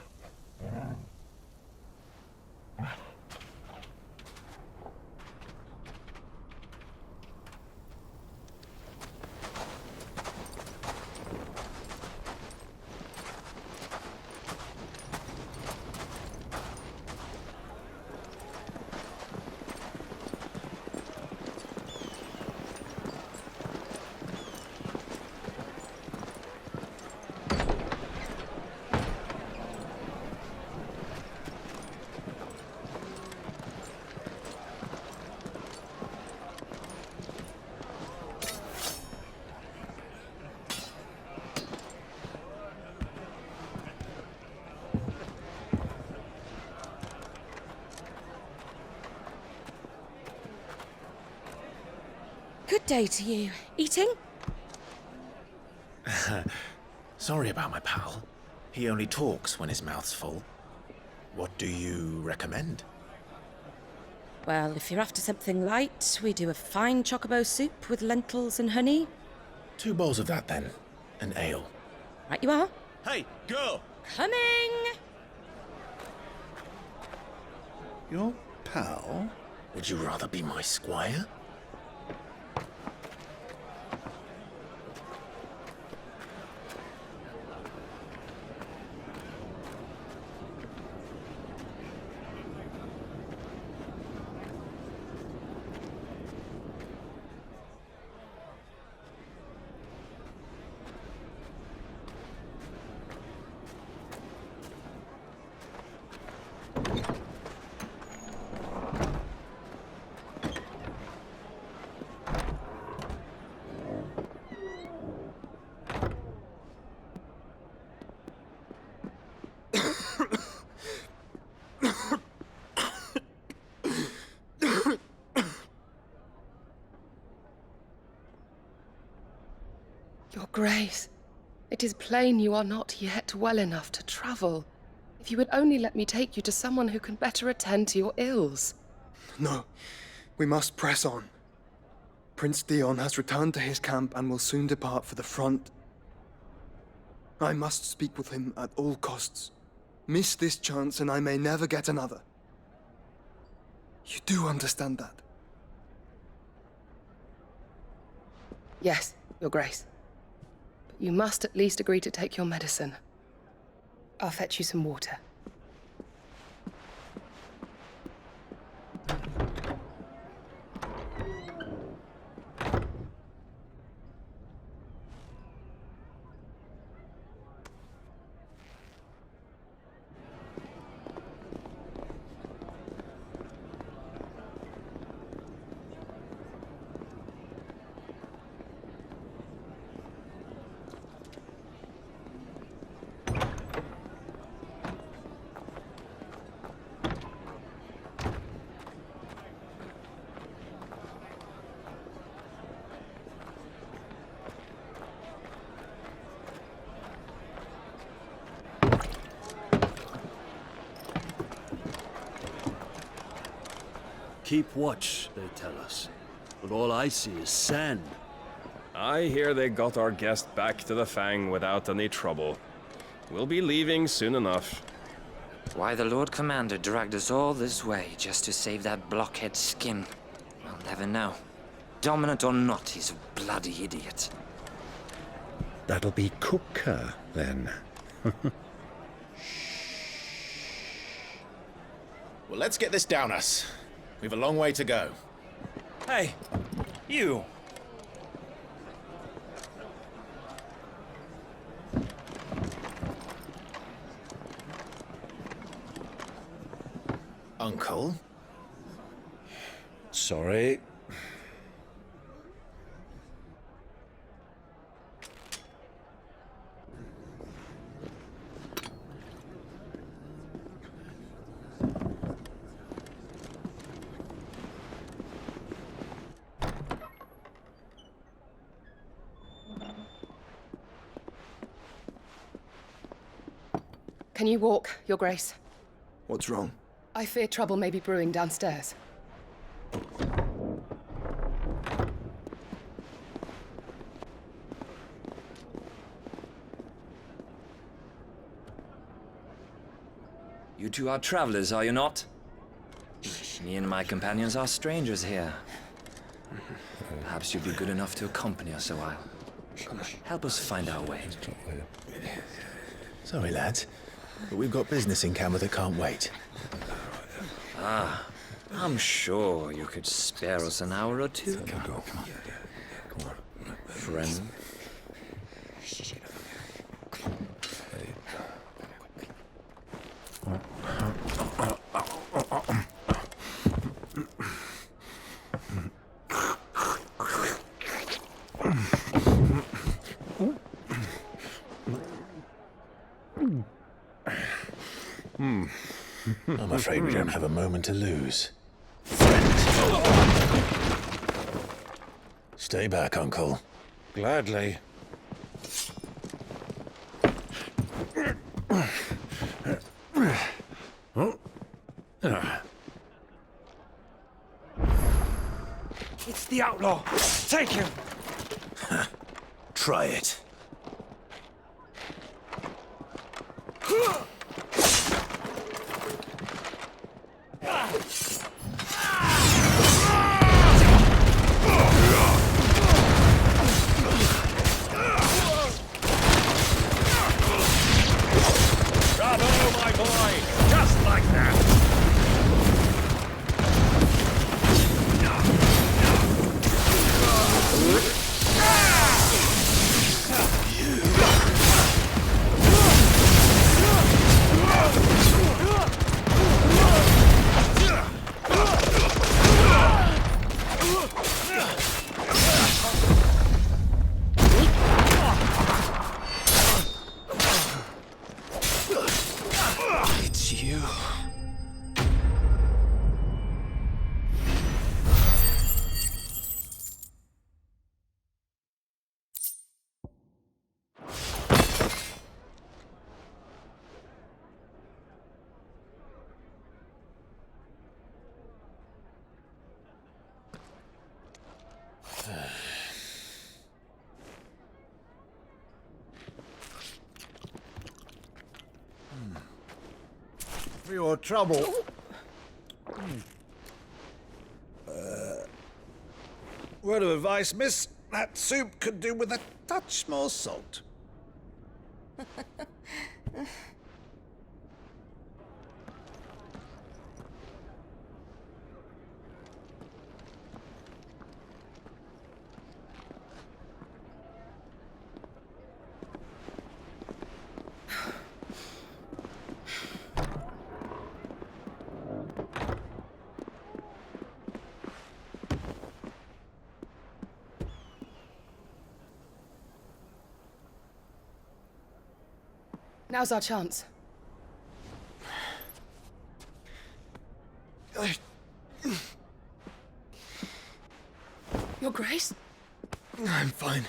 Good day to you. Eating? Sorry about my pal. He only talks when his mouth's full. What do you recommend? Well, if you're after something light, we do a fine chocobo soup with lentils and honey. 2 bowls of that, then. An ale. Right you are. Hey, girl! Coming! Your pal? Would you rather be my squire? Your Grace, it is plain you are not yet well enough to travel. If you would only let me take you to someone who can better attend to your ills. No, we must press on. Prince Dion has returned to his camp and will soon depart for the front. I must speak with him at all costs. Miss this chance and I may never get another. You do understand that? Yes, Your Grace. But you must at least agree to take your medicine. I'll fetch you some water. Keep watch, they tell us. But all I see is sand. I hear they got our guest back to the Fang without any trouble. We'll be leaving soon enough. Why the Lord Commander dragged us all this way just to save that blockhead's skin, I'll never know. Dominant or not, he's a bloody idiot. That'll be Cooker, then. Well, let's get this down us. We've a long way to go. Hey, you! Uncle? Sorry. Can you walk, Your Grace? What's wrong? I fear trouble may be brewing downstairs. You two are travelers, are you not? Me and my companions are strangers here. Perhaps you'd be good enough to accompany us a while. Help us find our way. Sorry, lads, but we've got business in Camber that can't wait. Ah, I'm sure you could spare us an hour or two. Friend. I'm afraid we don't have a moment to lose. Stay back, Uncle. Gladly. It's the outlaw! Take him! Try it. Bravo, my boy! Just like that! It's you. For your trouble. Word of advice, miss. That soup could do with a touch more salt. Now's our chance. Your Grace? I'm fine.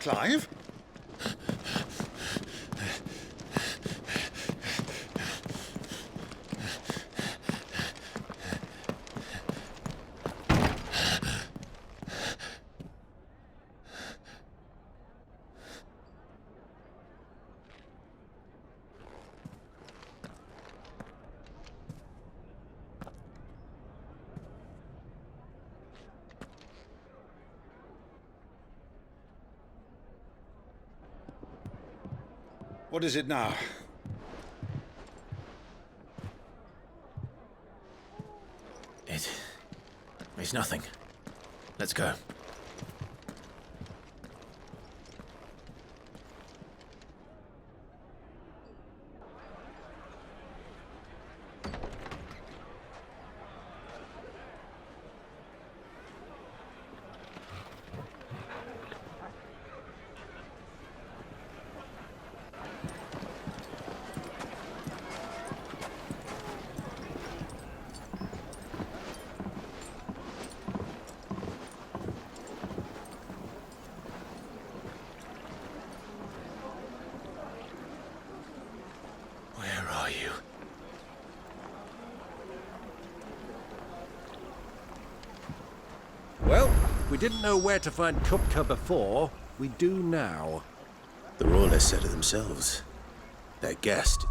Clive? What is it now? It's nothing. Let's go. Where are you? Well, we didn't know where to find Kupka before. We do now. The Rawless said it themselves. Their guest.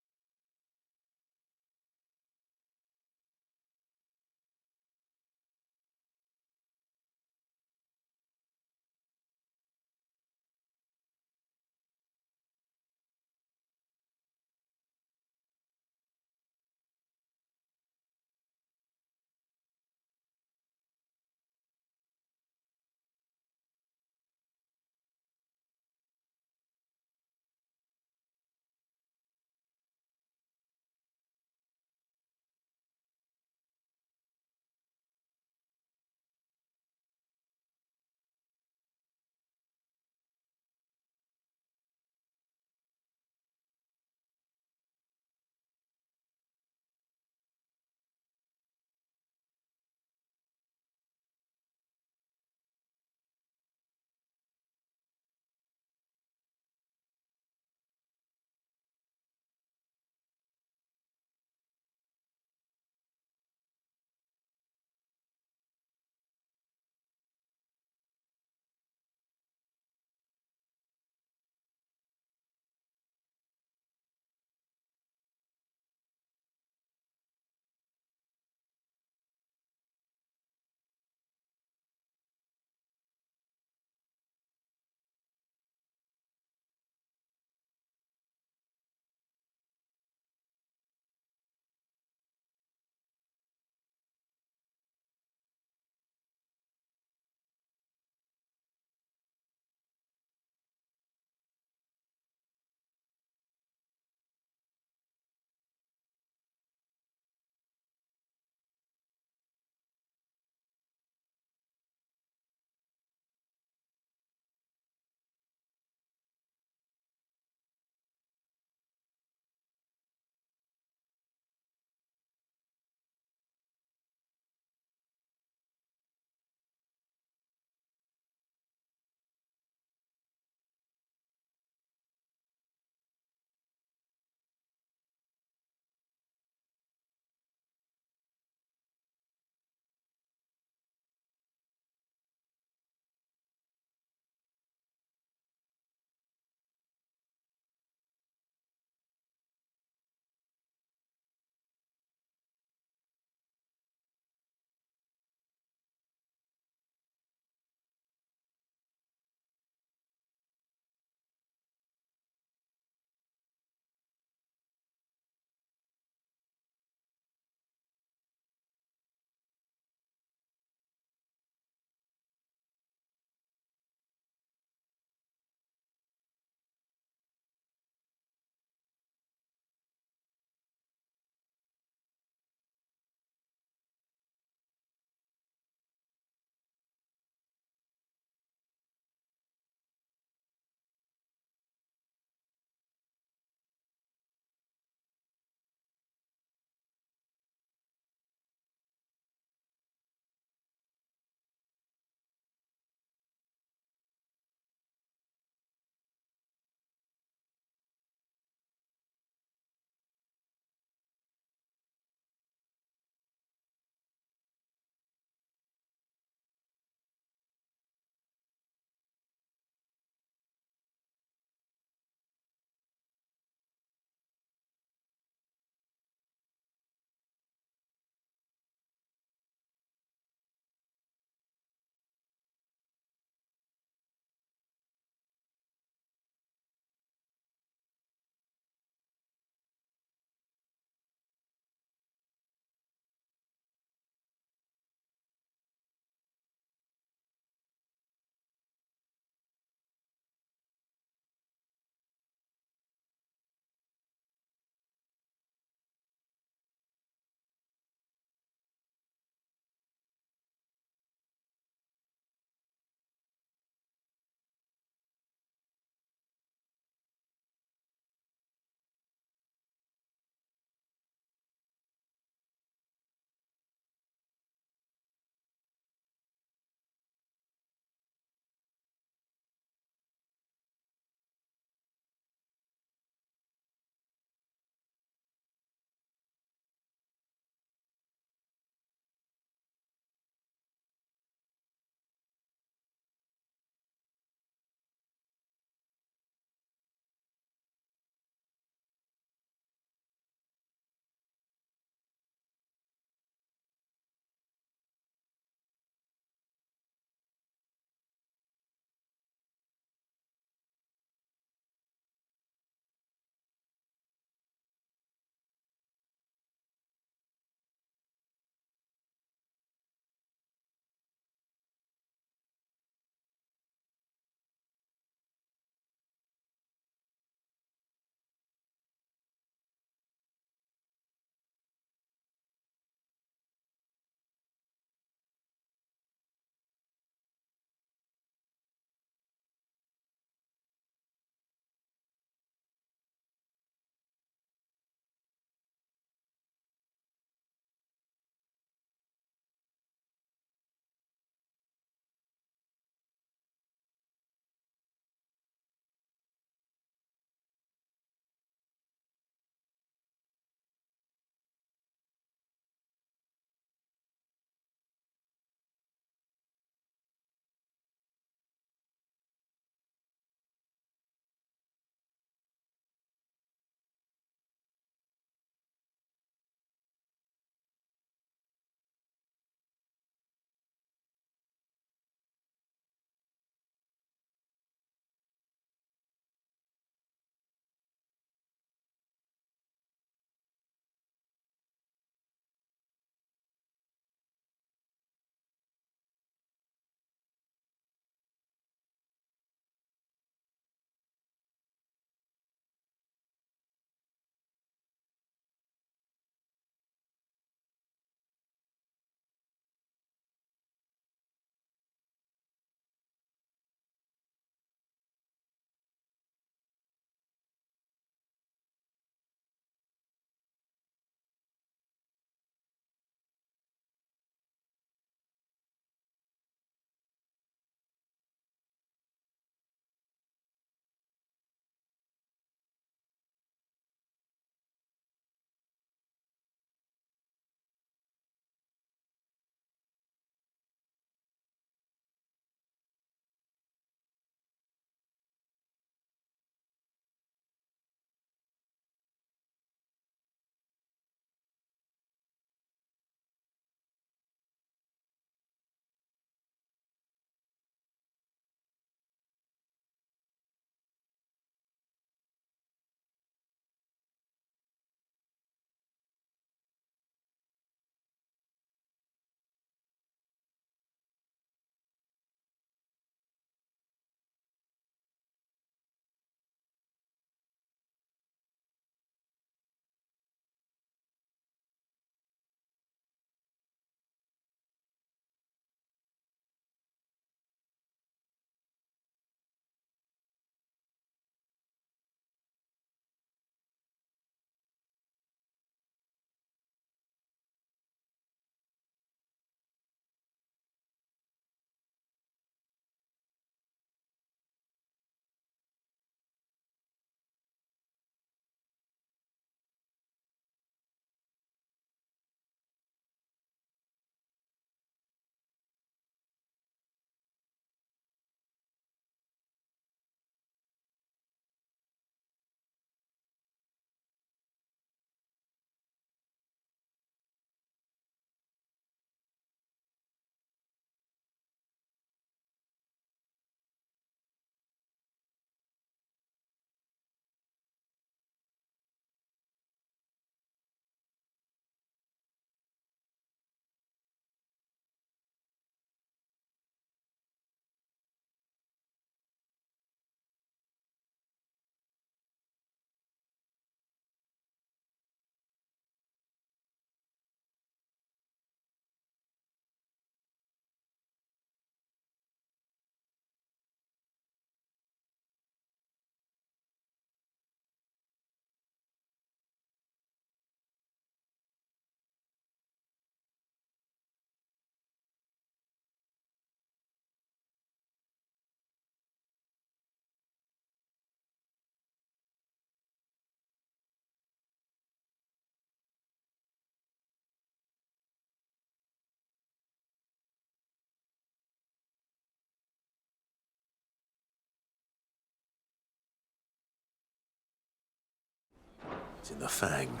It's in the Fang.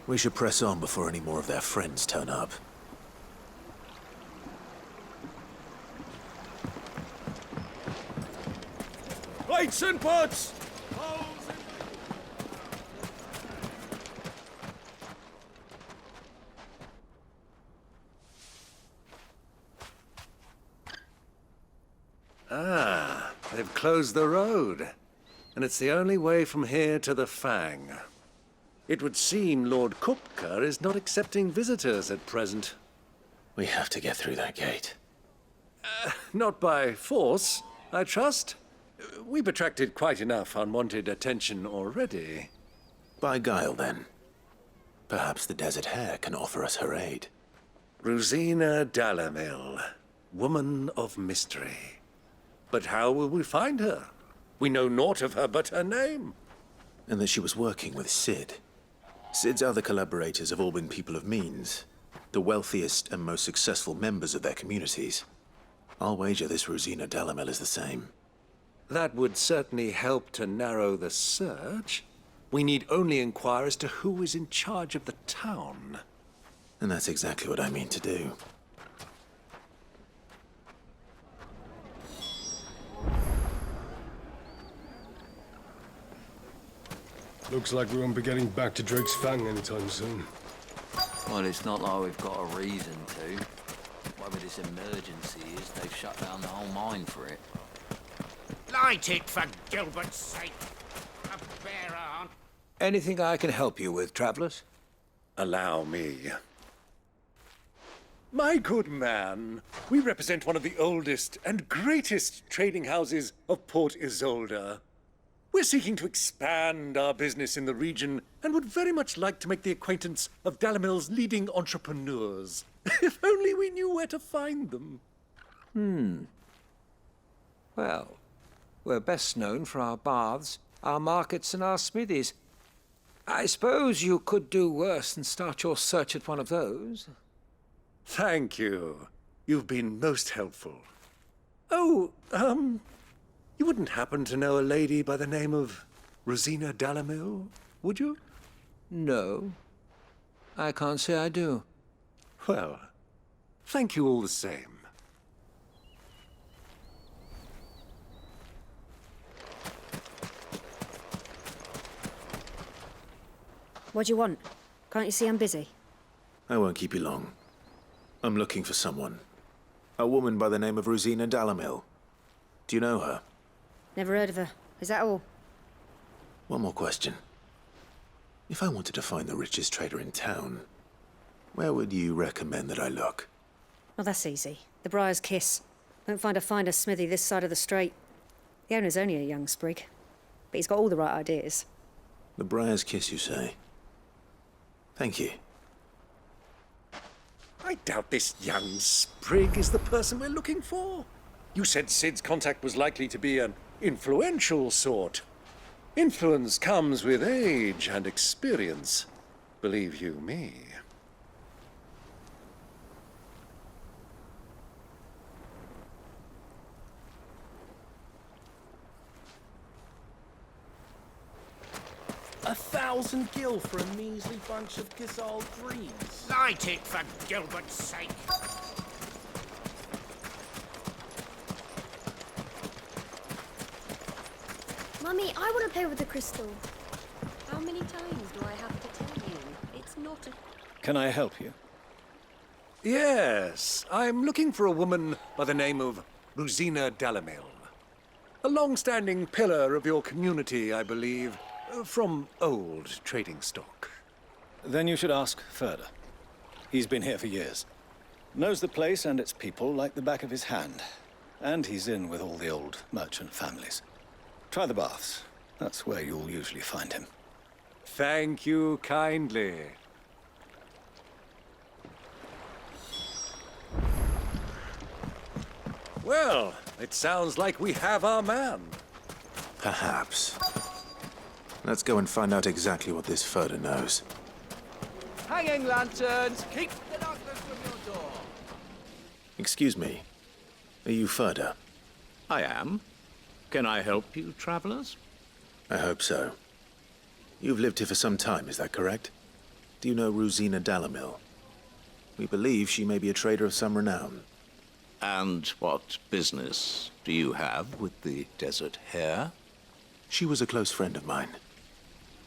We should press on before any more of their friends turn up. Lights and pots! Ah, they've closed the road. And it's the only way from here to the Fang. It would seem Lord Kupka is not accepting visitors at present. We have to get through that gate. Not by force, I trust. We've attracted quite enough unwanted attention already. By guile, then. Perhaps the Desert Hare can offer us her aid. Rosina Dalamil, woman of mystery. But how will we find her? We know naught of her but her name. And that she was working with Cid. Cid's other collaborators have all been people of means, the wealthiest and most successful members of their communities. I'll wager this Rosina Dalamil is the same. That would certainly help to narrow the search. We need only inquire as to who is in charge of the town. And that's exactly what I mean to do. Looks like we won't be getting back to Drake's Fang anytime soon. Well, it's not like we've got a reason to. Whatever this emergency is, they've shut down the whole mine for it. Light it, for Gilbert's sake. A bearer on. Anything I can help you with, travelers? Allow me. My good man, we represent one of the oldest and greatest trading houses of Port Isolde. We're seeking to expand our business in the region and would very much like to make the acquaintance of Dalamil's leading entrepreneurs. If only we knew where to find them. Well, we're best known for our baths, our markets, and our smithies. I suppose you could do worse than start your search at one of those. Thank you. You've been most helpful. Oh, you wouldn't happen to know a lady by the name of Rosina Dalamil, would you? No. I can't say I do. Well, thank you all the same. What do you want? Can't you see I'm busy? I won't keep you long. I'm looking for someone. A woman by the name of Rosina Dalamil. Do you know her? Never heard of her. Is that all? One more question. If I wanted to find the richest trader in town, where would you recommend that I look? Well, that's easy. The Briar's Kiss. Won't find a finer smithy this side of the strait. The owner's only a young sprig, but he's got all the right ideas. The Briar's Kiss, you say? Thank you. I doubt this young sprig is the person we're looking for. You said Cid's contact was likely to be an influential sort. Influence comes with age and experience, believe you me. $1,000 gil for a measly bunch of Gizal dreams. Light it, for Gilbert's sake. Mummy, I want to play with the crystal. How many times do I have to tell you? It's not a... Can I help you? Yes, I'm looking for a woman by the name of Rosina Dalamil. A long-standing pillar of your community, I believe, from old trading stock. Then you should ask Ferda. He's been here for years. Knows the place and its people like the back of his hand. And he's in with all the old merchant families. Try the baths. That's where you'll usually find him. Thank you kindly. Well, it sounds like we have our man. Perhaps. Let's go and find out exactly what this Ferda knows. Hanging lanterns, keep the darkness from your door. Excuse me. Are you Ferda? I am. Can I help you, travelers? I hope so. You've lived here for some time, is that correct? Do you know Rosina Dalamil? We believe she may be a trader of some renown. And what business do you have with the Desert Hare? She was a close friend of mine.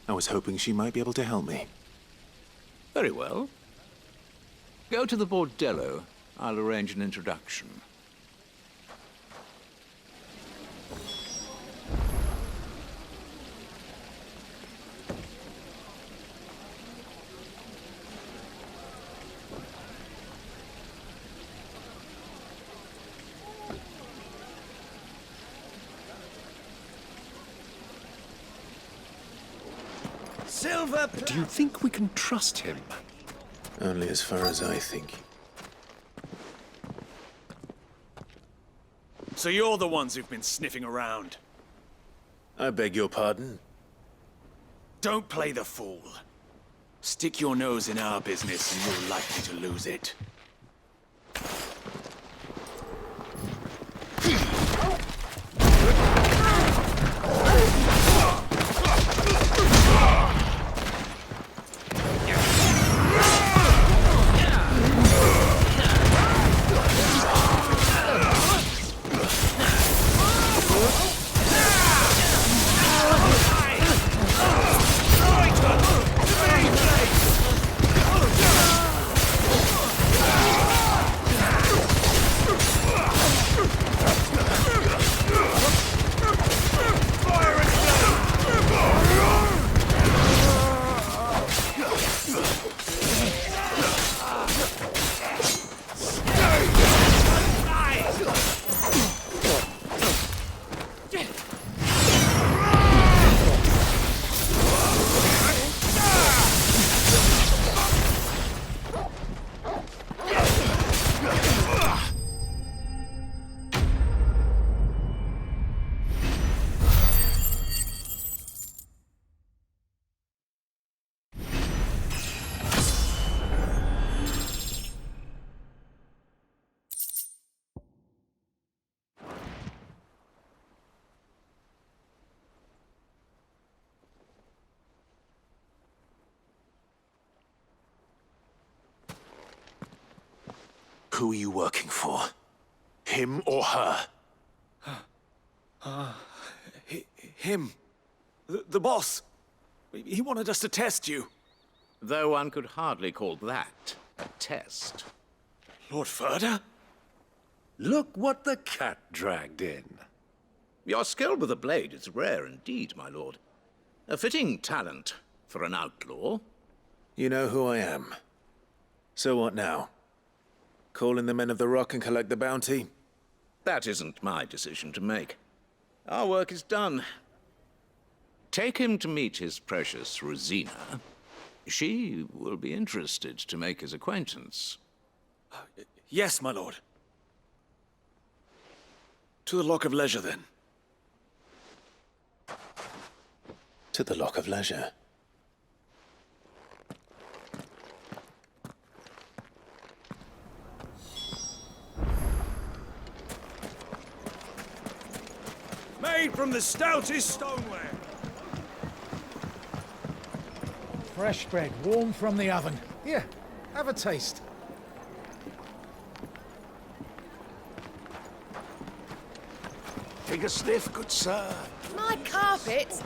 I was hoping she might be able to help me. Very well. Go to the Bordello. I'll arrange an introduction. Silver! Do you think we can trust him? Only as far as I think. So you're the ones who've been sniffing around? I beg your pardon? Don't play the fool. Stick your nose in our business and you're likely to lose it. Who are you working for? Him or her? Him. The boss. He wanted us to test you. Though one could hardly call that a test. Lord Ferda? Look what the cat dragged in. Your skill with a blade is rare indeed, my lord. A fitting talent for an outlaw. You know who I am. So what now? Call in the Men of the Rock and collect the bounty? That isn't my decision to make. Our work is done. Take him to meet his precious Rosina. She will be interested to make his acquaintance. Yes, my lord. To the Lock of Leisure, then. To the Lock of Leisure. Made from the stoutest stoneware. Fresh bread, warm from the oven. Here, have a taste. Take a sniff, good sir. My carpet!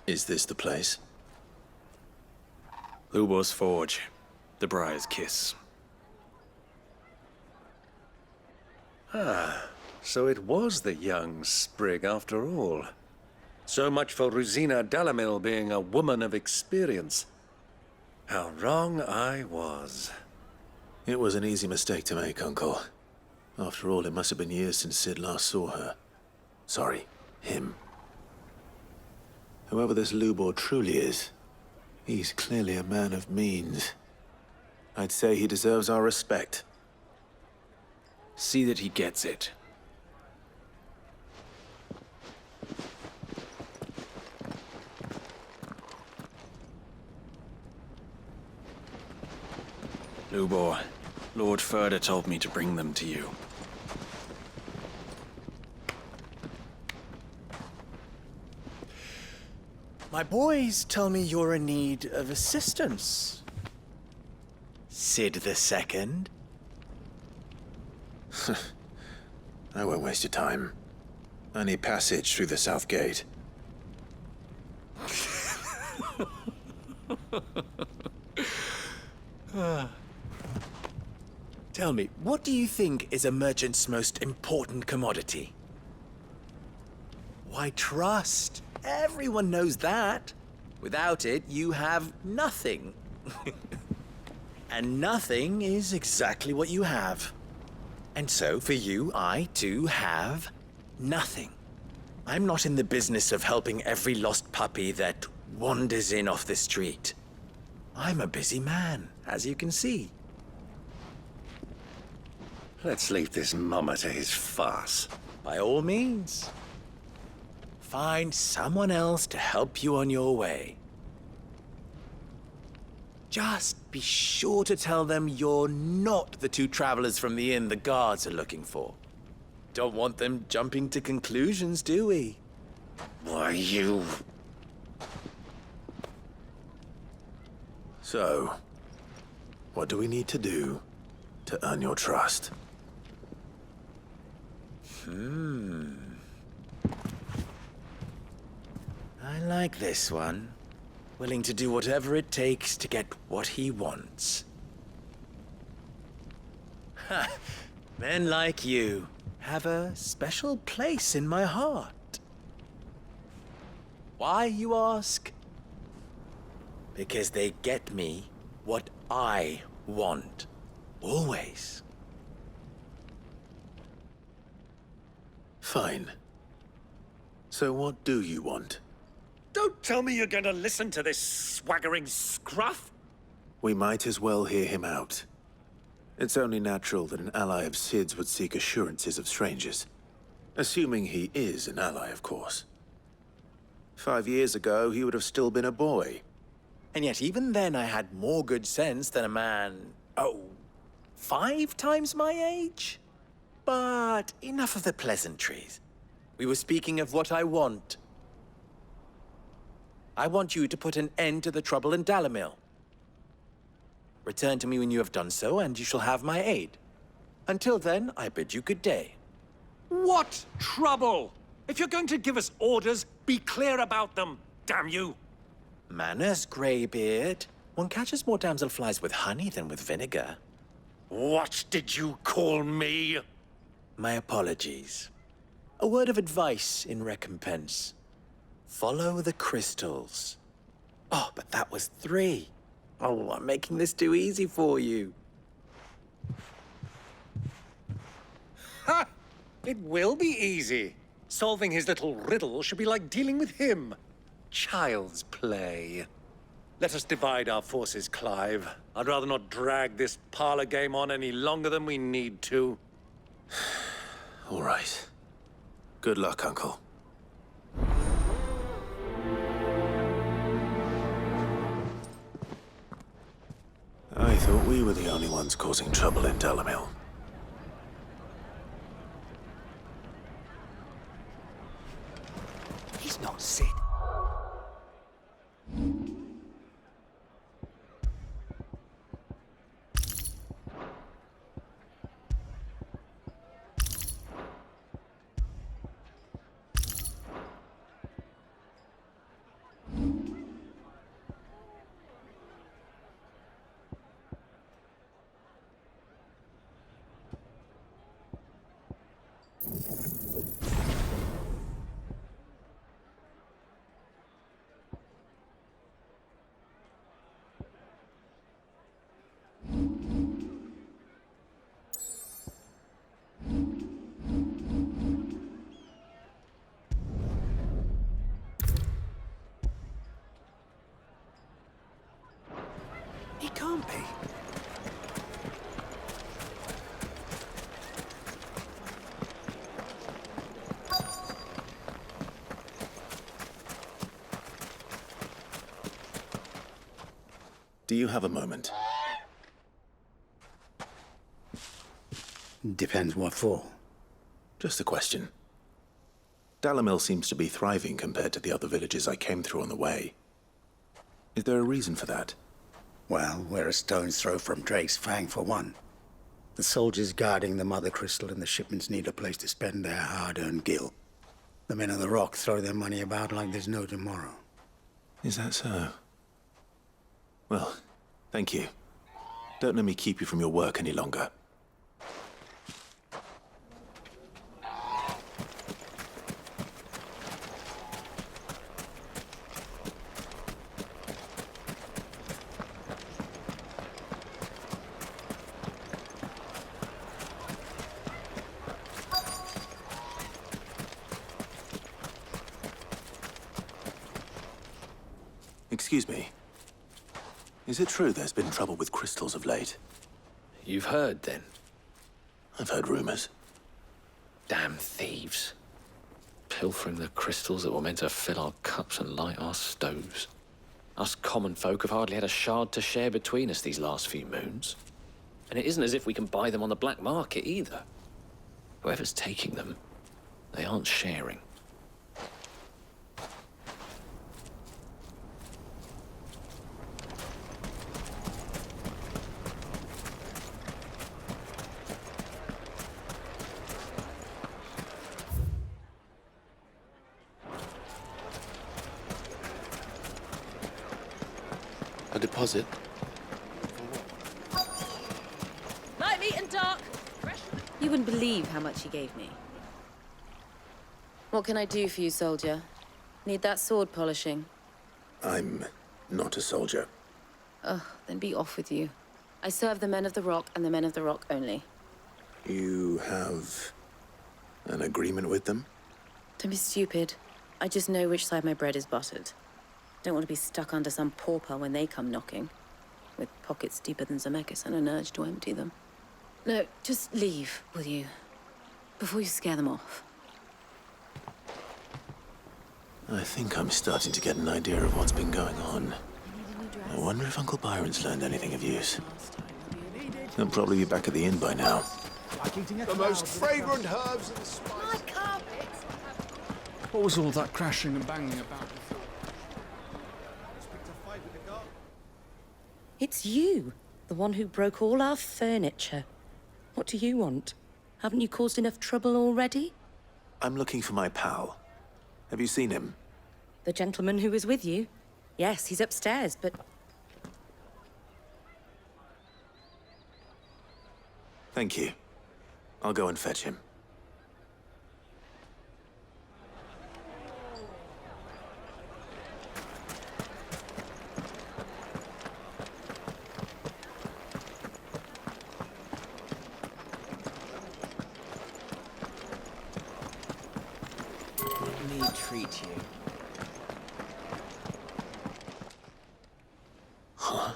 Is this the place? Lubor's Forge. The Briar's Kiss. Ah, so it was the young sprig after all. So much for Rosina Dalamil being a woman of experience. How wrong I was. It was an easy mistake to make, Uncle. After all, it must have been years since Sid last saw her. Sorry, him. Whoever this Lubor truly is, he's clearly a man of means. I'd say he deserves our respect. See that he gets it. Lubor, Lord Ferda told me to bring them to you. My boys tell me you're in need of assistance. Sid the Second. I won't waste your time. I need passage through the south gate. Tell me, what do you think is a merchant's most important commodity? Why, trust. Everyone knows that. Without it, you have nothing. And nothing is exactly what you have. And so, for you, I, too, have nothing. I'm not in the business of helping every lost puppy that wanders in off the street. I'm a busy man, as you can see. Let's leave this mummer to his farce. By all means. Find someone else to help you on your way. Just be sure to tell them you're not the two travelers from the inn the guards are looking for. Don't want them jumping to conclusions, do we? Why, you... So, what do we need to do to earn your trust? I like this one. Willing to do whatever it takes to get what he wants. Ha! Men like you have a special place in my heart. Why, you ask? Because they get me what I want. Always. Fine. So what do you want? Don't tell me you're going to listen to this swaggering scruff! We might as well hear him out. It's only natural that an ally of Sid's would seek assurances of strangers. Assuming he is an ally, of course. 5 years ago, he would have still been a boy. And yet even then I had more good sense than a man, 5 times my age? But enough of the pleasantries. We were speaking of what I want. I want you to put an end to the trouble in Dalimil. Return to me when you have done so, and you shall have my aid. Until then, I bid you good day. What trouble? If you're going to give us orders, be clear about them, damn you! Manners, Greybeard. One catches more damselflies with honey than with vinegar. What did you call me? My apologies. A word of advice in recompense. Follow the crystals. Oh, but that was 3. Oh, I'm making this too easy for you. Ha! It will be easy. Solving his little riddle should be like dealing with him. Child's play. Let us divide our forces, Clive. I'd rather not drag this parlor game on any longer than we need to. All right. Good luck, Uncle. I thought we were the only ones causing trouble in Dalimil. He's not Sid. He can't be. Do you have a moment? Depends what for. Just a question. Dalamil seems to be thriving compared to the other villages I came through on the way. Is there a reason for that? Well, we're a stone's throw from Drake's Fang, for one. The soldiers guarding the Mother Crystal and the shipments need a place to spend their hard-earned gil. The men of the Rock throw their money about like there's no tomorrow. Is that so? Well, thank you. Don't let me keep you from your work any longer. Excuse me. Is it true there's been trouble with crystals of late? You've heard, then? I've heard rumors. Damn thieves. Pilfering the crystals that were meant to fill our cups and light our stoves. Us common folk have hardly had a shard to share between us these last few moons. And it isn't as if we can buy them on the black market, either. Whoever's taking them, they aren't sharing. A deposit? Light, meat and dark. You wouldn't believe how much he gave me. What can I do for you, soldier? Need that sword polishing? I'm not a soldier. Ugh, then be off with you. I serve the men of the Rock and the men of the Rock only. You have an agreement with them? Don't be stupid. I just know which side my bread is buttered. Don't want to be stuck under some pauper when they come knocking, with pockets deeper than Zemeckis and an urge to empty them. No, just leave, will you? Before you scare them off. I think I'm starting to get an idea of what's been going on. I wonder if Uncle Byron's learned anything of use. He'll probably be back at the inn by now. The most fragrant herbs and spices. My carpet! What was all that crashing and banging about? It's you, the one who broke all our furniture. What do you want? Haven't you caused enough trouble already? I'm looking for my pal. Have you seen him? The gentleman who was with you? Yes, he's upstairs, but... Thank you. I'll go and fetch him. Let me treat you. Huh?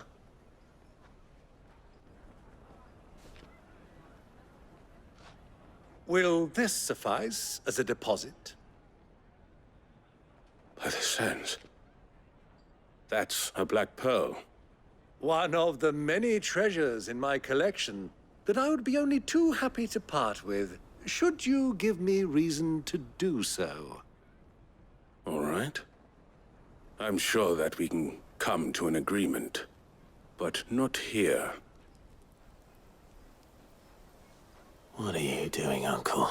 Will this suffice as a deposit? By the sands. That's a black pearl. One of the many treasures in my collection that I would be only too happy to part with, should you give me reason to do so. All right. I'm sure that we can come to an agreement, but not here. What are you doing, Uncle?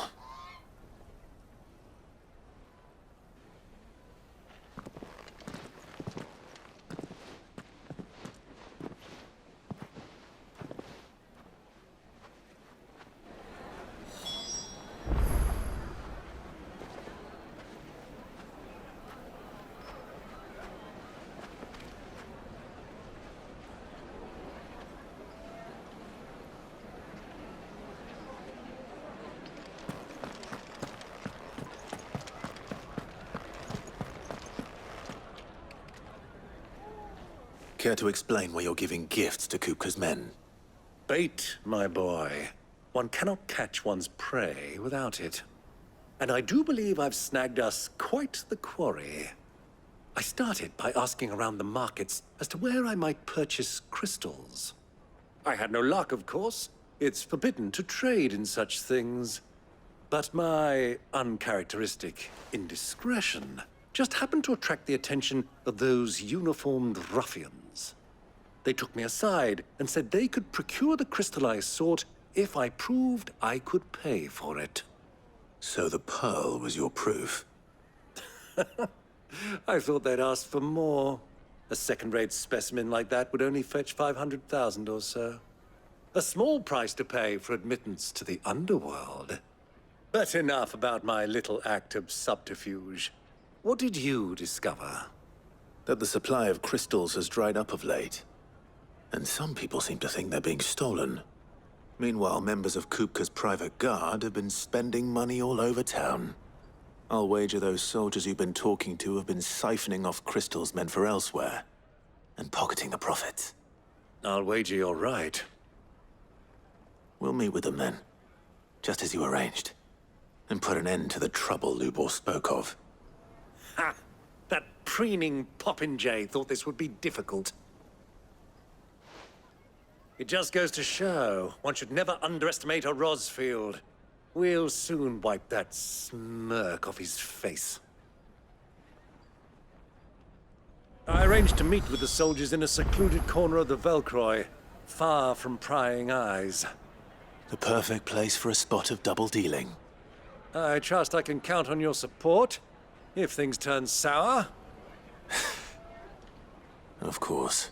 Care to explain why you're giving gifts to Kupka's men? Bait, my boy. One cannot catch one's prey without it. And I do believe I've snagged us quite the quarry. I started by asking around the markets as to where I might purchase crystals. I had no luck, of course. It's forbidden to trade in such things. But my uncharacteristic indiscretion just happened to attract the attention of those uniformed ruffians. They took me aside and said they could procure the crystal I sought if I proved I could pay for it. So the pearl was your proof? I thought they'd ask for more. A second-rate specimen like that would only fetch 500,000 or so. A small price to pay for admittance to the underworld. But enough about my little act of subterfuge. What did you discover? That the supply of crystals has dried up of late. And some people seem to think they're being stolen. Meanwhile, members of Kupka's private guard have been spending money all over town. I'll wager those soldiers you've been talking to have been siphoning off crystals meant for elsewhere, and pocketing the profits. I'll wager you're right. We'll meet with them then, just as you arranged, and put an end to the trouble Lubor spoke of. Ha! That preening popinjay thought this would be difficult. It just goes to show one should never underestimate a Rosfield. We'll soon wipe that smirk off his face. I arranged to meet with the soldiers in a secluded corner of the Velcroy, far from prying eyes. The perfect place for a spot of double dealing. I trust I can count on your support, if things turn sour. Of course.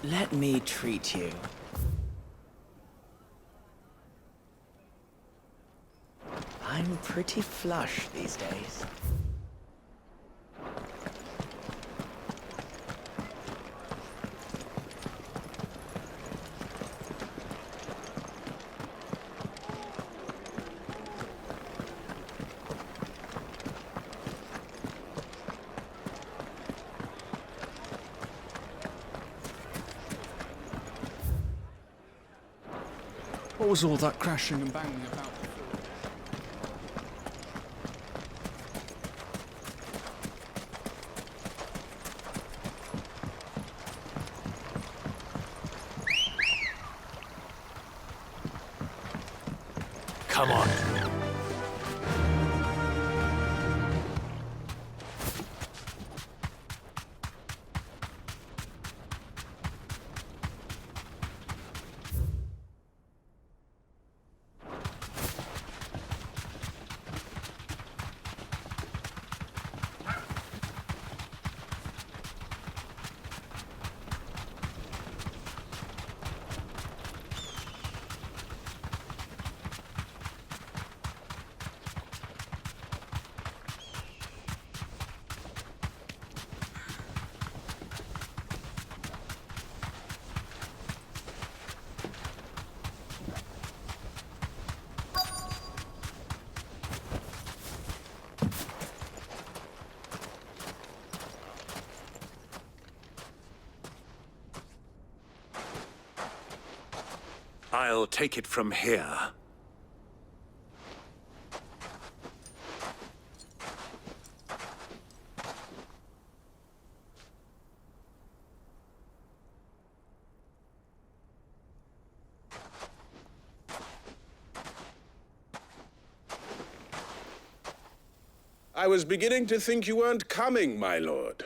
Let me treat you. I'm pretty flush these days. What was all that crashing and banging about? Come on. I'll take it from here. I was beginning to think you weren't coming, my lord.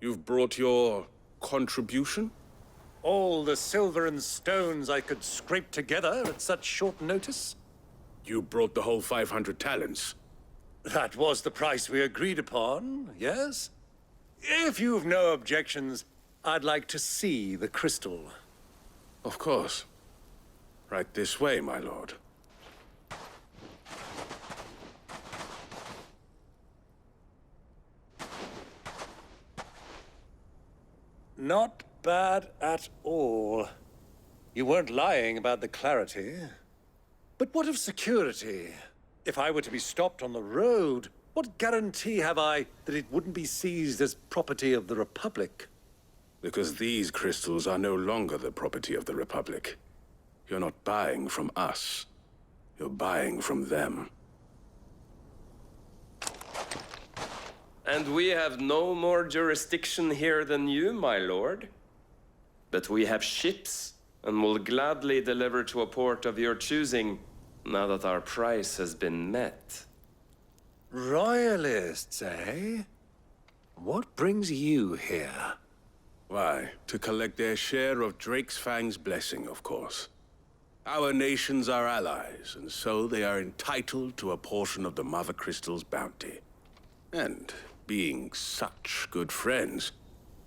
You've brought your contribution? All the silver and stones I could scrape together at such short notice? You brought the whole 500 talents. That was the price we agreed upon, yes? If you've no objections, I'd like to see the crystal. Of course. Right this way, my lord. Not bad at all. You weren't lying about the clarity. But what of security? If I were to be stopped on the road, what guarantee have I that it wouldn't be seized as property of the Republic? Because these crystals are no longer the property of the Republic. You're not buying from us. You're buying from them. And we have no more jurisdiction here than you, my lord. But we have ships, and will gladly deliver to a port of your choosing, now that our price has been met. Royalists, eh? What brings you here? Why, to collect their share of Drake's Fang's blessing, of course. Our nations are allies, and so they are entitled to a portion of the Mother Crystal's bounty. And, being such good friends,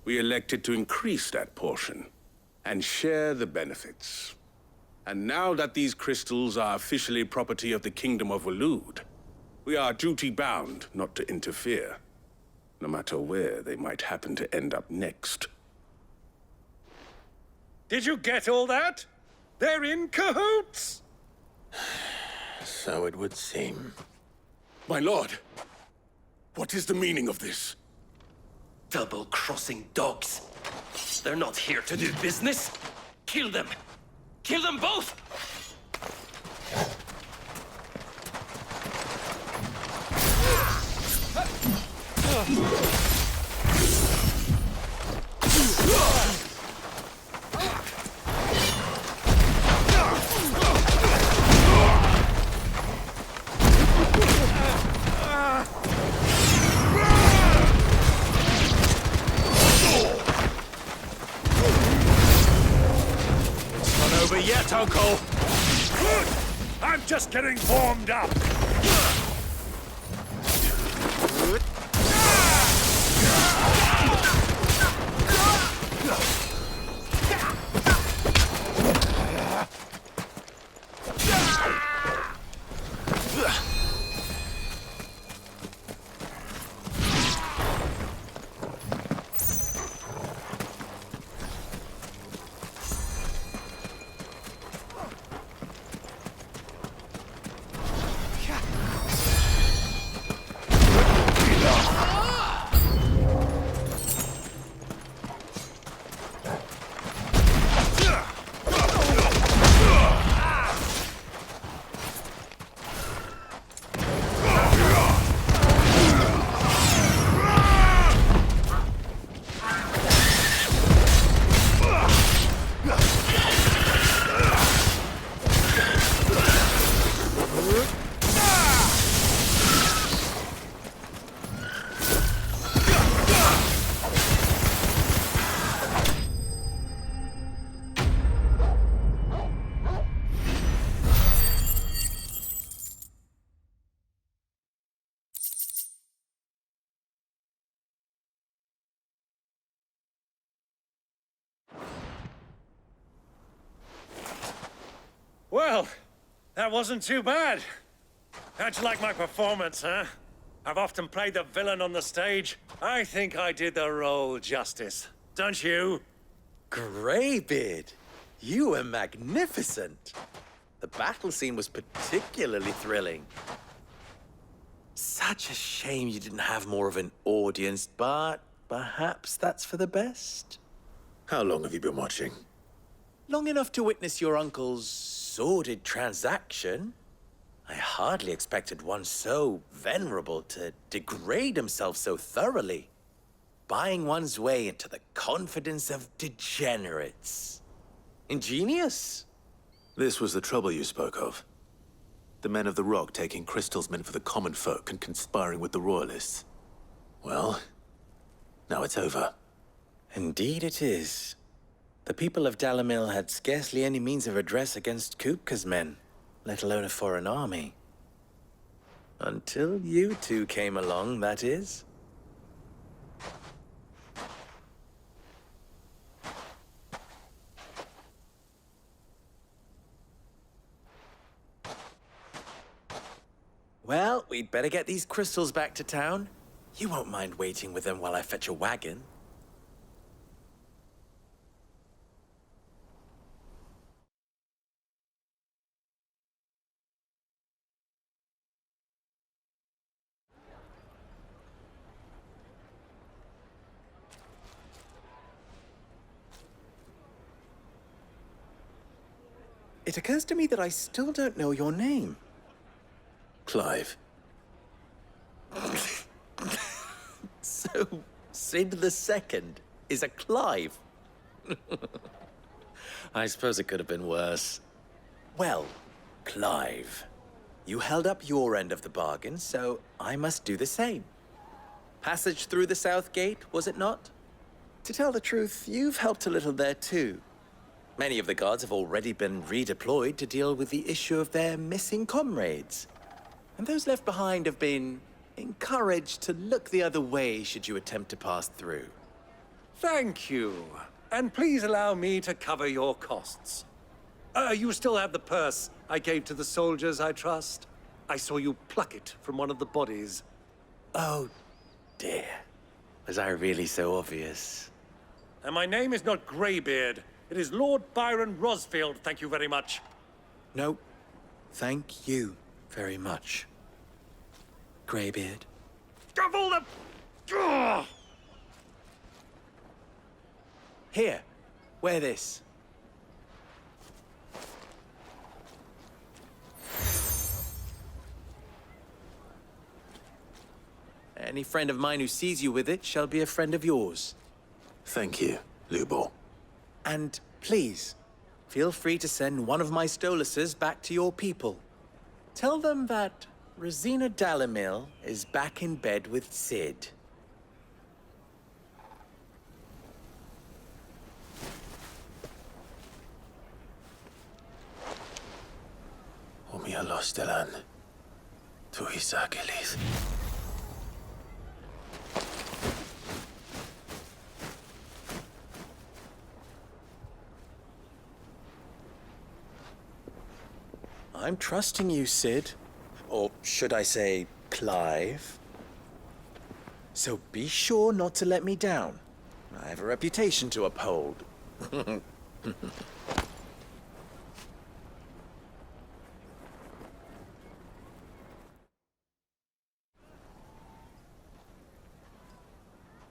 we elected to increase that portion and share the benefits. And now that these crystals are officially property of the Kingdom of Waloed, we are duty-bound not to interfere, no matter where they might happen to end up next. Did you get all that? They're in cahoots! So it would seem. My lord, what is the meaning of this? Double-crossing dogs. They're not here to do business. Kill them. Kill them both! Over yet, Uncle! Good! I'm just getting warmed up! Well, that wasn't too bad. How'd you like my performance, huh? I've often played the villain on the stage. I think I did the role justice. Don't you? Greybeard, you were magnificent. The battle scene was particularly thrilling. Such a shame you didn't have more of an audience, but perhaps that's for the best. How long have you been watching? Long enough to witness your uncle's sordid transaction. I hardly expected one so venerable to degrade himself so thoroughly. Buying one's way into the confidence of degenerates. Ingenious. This was the trouble you spoke of. The men of the Rock taking crystals meant for the common folk and conspiring with the Royalists. Well, now it's over. Indeed it is. The people of Dalimil had scarcely any means of redress against Kupka's men, let alone a foreign army. Until you two came along, that is. Well, we'd better get these crystals back to town. You won't mind waiting with them while I fetch a wagon. It occurs to me that I still don't know your name. Clive. So, Sid the Second is a Clive? I suppose it could have been worse. Well, Clive, you held up your end of the bargain, so I must do the same. Passage through the South Gate, was it not? To tell the truth, you've helped a little there too. Many of the guards have already been redeployed to deal with the issue of their missing comrades. And those left behind have been encouraged to look the other way should you attempt to pass through. Thank you. And please allow me to cover your costs. You still have the purse I gave to the soldiers, I trust? I saw you pluck it from one of the bodies. Oh, dear. Was I really so obvious? And my name is not Greybeard. It is Lord Byron Rosfield, thank you very much. No, thank you very much, Greybeard. Double the... Ugh! Here, wear this. Any friend of mine who sees you with it shall be a friend of yours. Thank you, Lubor. And please, feel free to send one of my Stoluses back to your people. Tell them that Rosina Dalimil is back in bed with Sid. Umia Lostelan. Tu Isagelis. I'm trusting you, Sid. Or should I say, Clive? So be sure not to let me down. I have a reputation to uphold.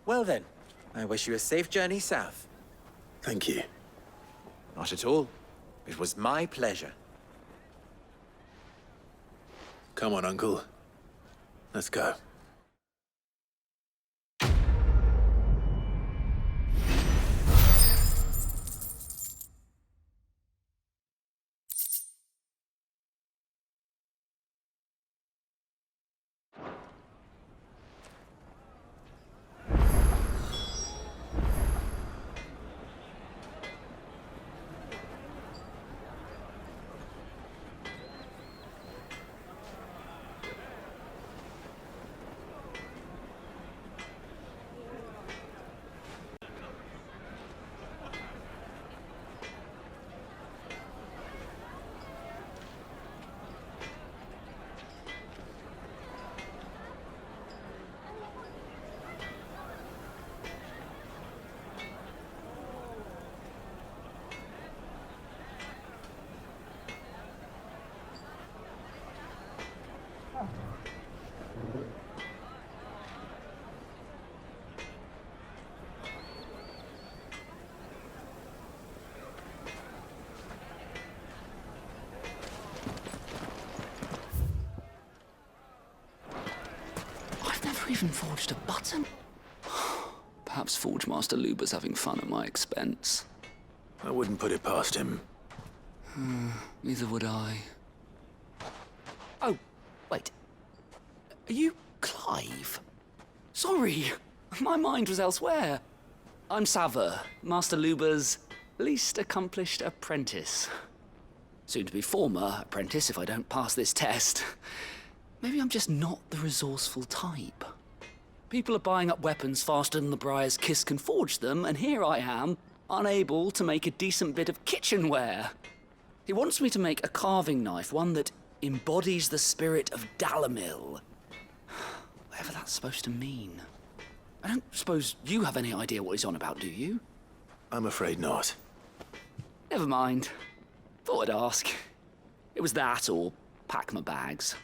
Well then, I wish you a safe journey south. Thank you. Not at all. It was my pleasure. Come on, Uncle. Let's go. Even forged a button? Perhaps Forge Master Luber's having fun at my expense. I wouldn't put it past him. Neither would I. Oh, wait. Are you Clive? Sorry, my mind was elsewhere. I'm Saver, Master Luber's least accomplished apprentice. Soon to be former apprentice if I don't pass this test. Maybe I'm just not the resourceful type. People are buying up weapons faster than the Briar's Kiss can forge them, and here I am, unable to make a decent bit of kitchenware. He wants me to make a carving knife, one that embodies the spirit of Dalamil. Whatever that's supposed to mean. I don't suppose you have any idea what he's on about, do you? I'm afraid not. Never mind. Thought I'd ask. It was that or pack my bags.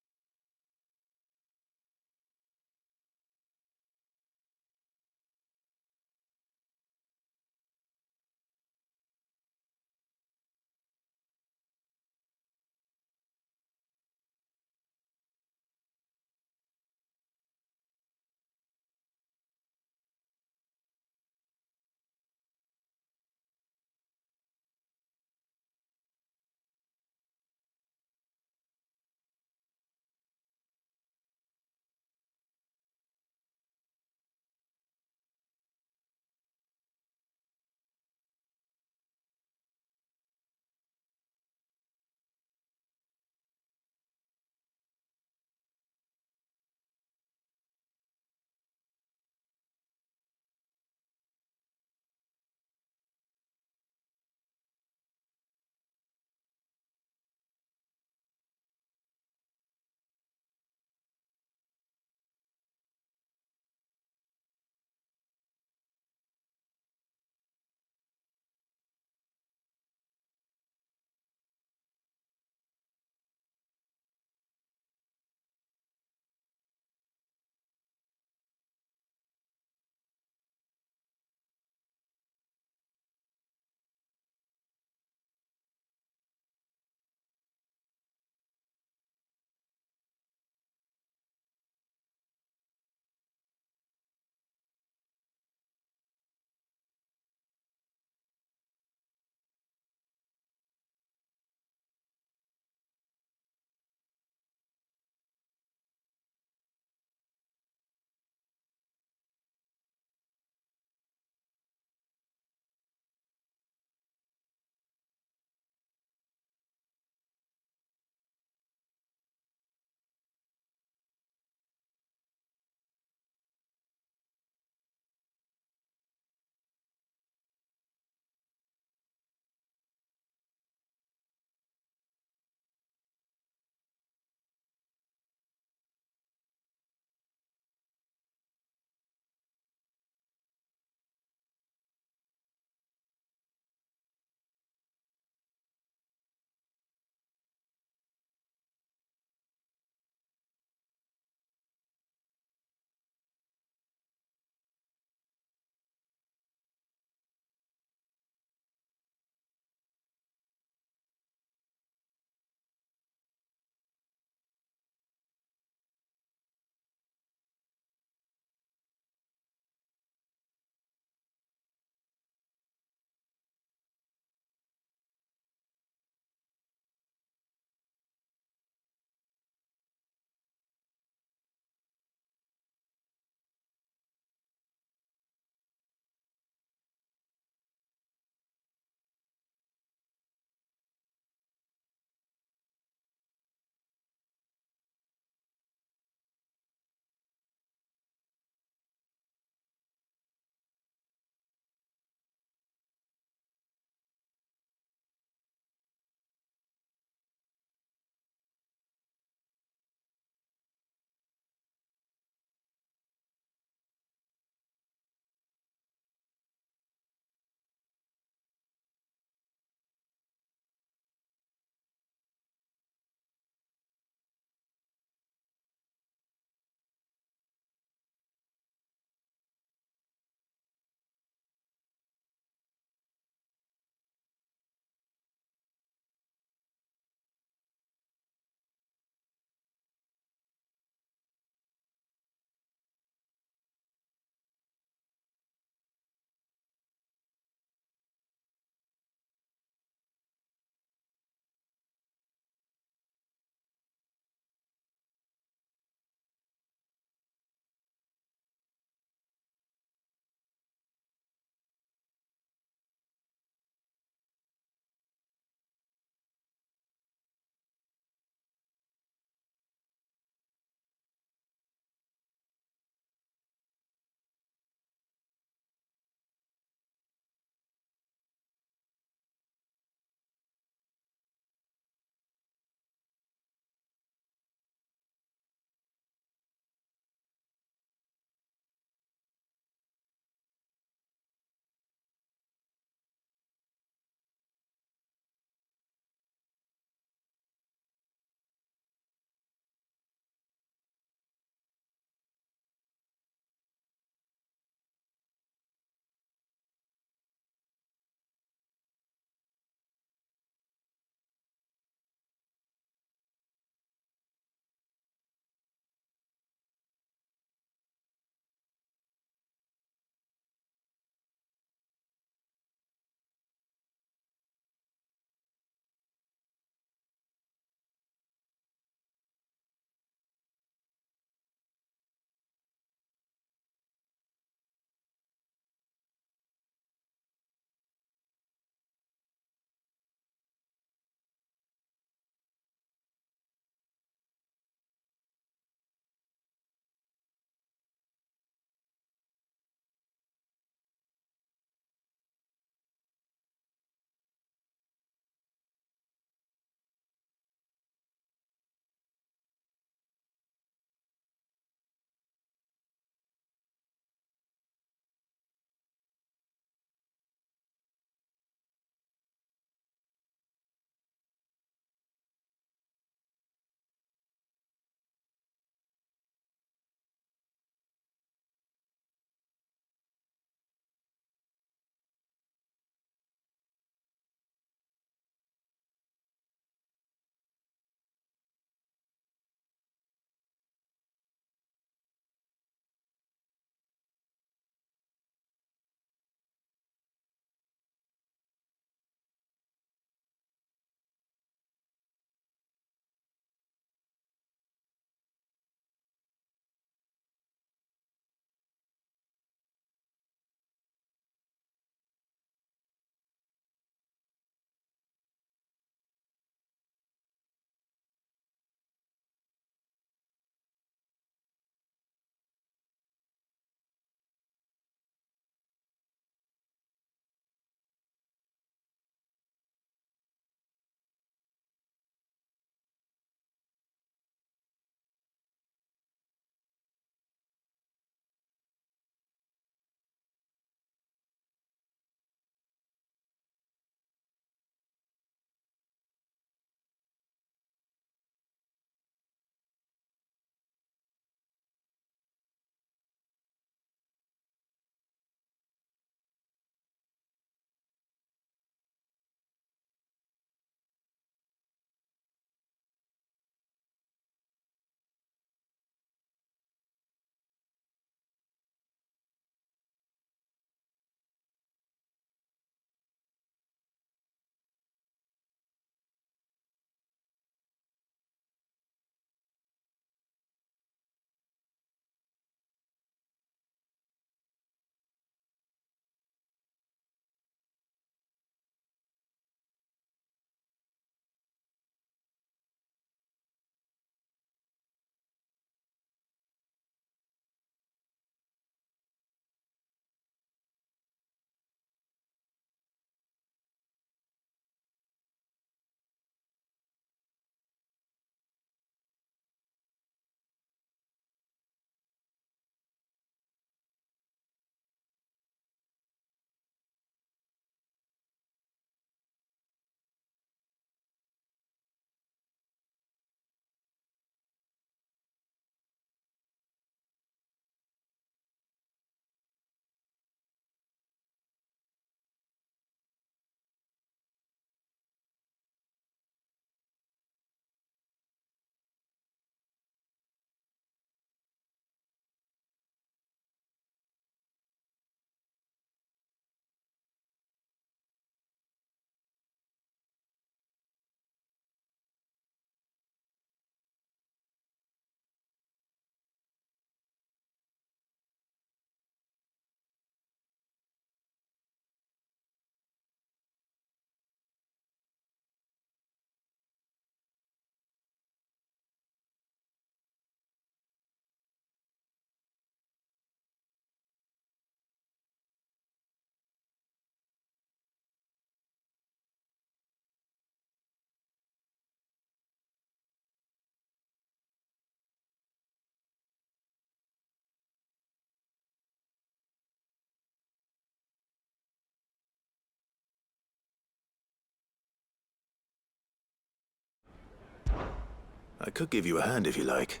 I could give you a hand if you like.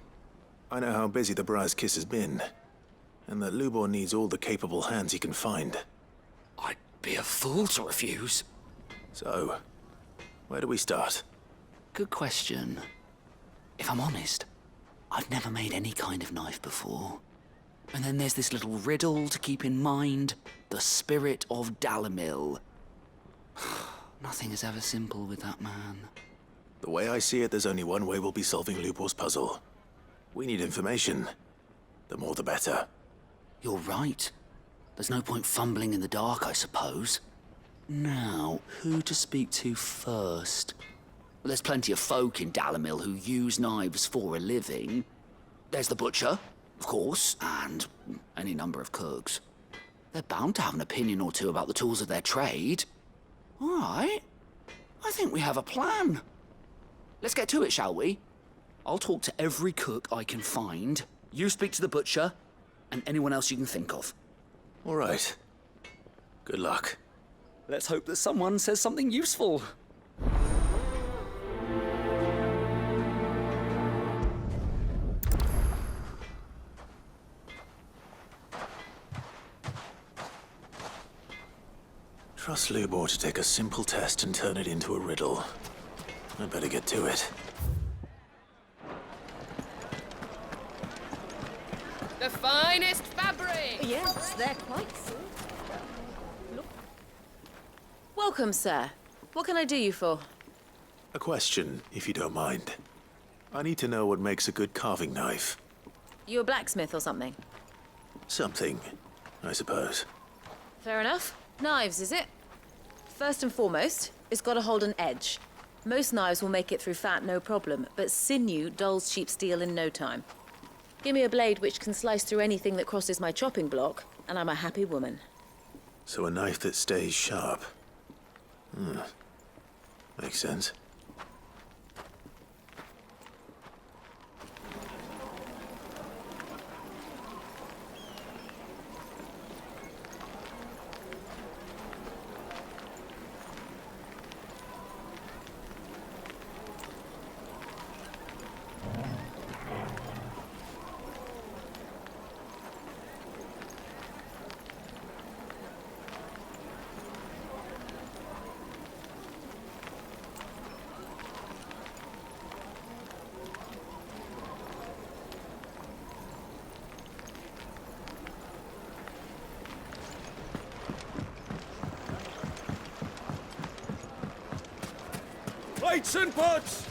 I know how busy the Briar's Kiss has been, and that Lubor needs all the capable hands he can find. I'd be a fool to refuse. So, where do we start? Good question. If I'm honest, I've never made any kind of knife before. And then there's this little riddle to keep in mind. The spirit of Dalimil. Nothing is ever simple with that man. The way I see it, there's only one way we'll be solving Lubor's puzzle. We need information. The more the better. You're right. There's no point fumbling in the dark, I suppose. Now, who to speak to first? Well, there's plenty of folk in Dalimil who use knives for a living. There's the butcher, of course, and any number of cooks. They're bound to have an opinion or two about the tools of their trade. All right. I think we have a plan. Let's get to it, shall we? I'll talk to every cook I can find. You speak to the butcher, and anyone else you can think of. All right. Good luck. Let's hope that someone says something useful. Trust Lubor to take a simple test and turn it into a riddle. I'd better get to it. The finest fabric! Yes, they're quite soft. Welcome, sir. What can I do you for? A question, if you don't mind. I need to know what makes a good carving knife. You a blacksmith or something? Something, I suppose. Fair enough. Knives, is it? First and foremost, it's got to hold an edge. Most knives will make it through fat, no problem, but sinew dulls cheap steel in no time. Give me a blade which can slice through anything that crosses my chopping block, and I'm a happy woman. So a knife that stays sharp. Makes sense. Plates and pots!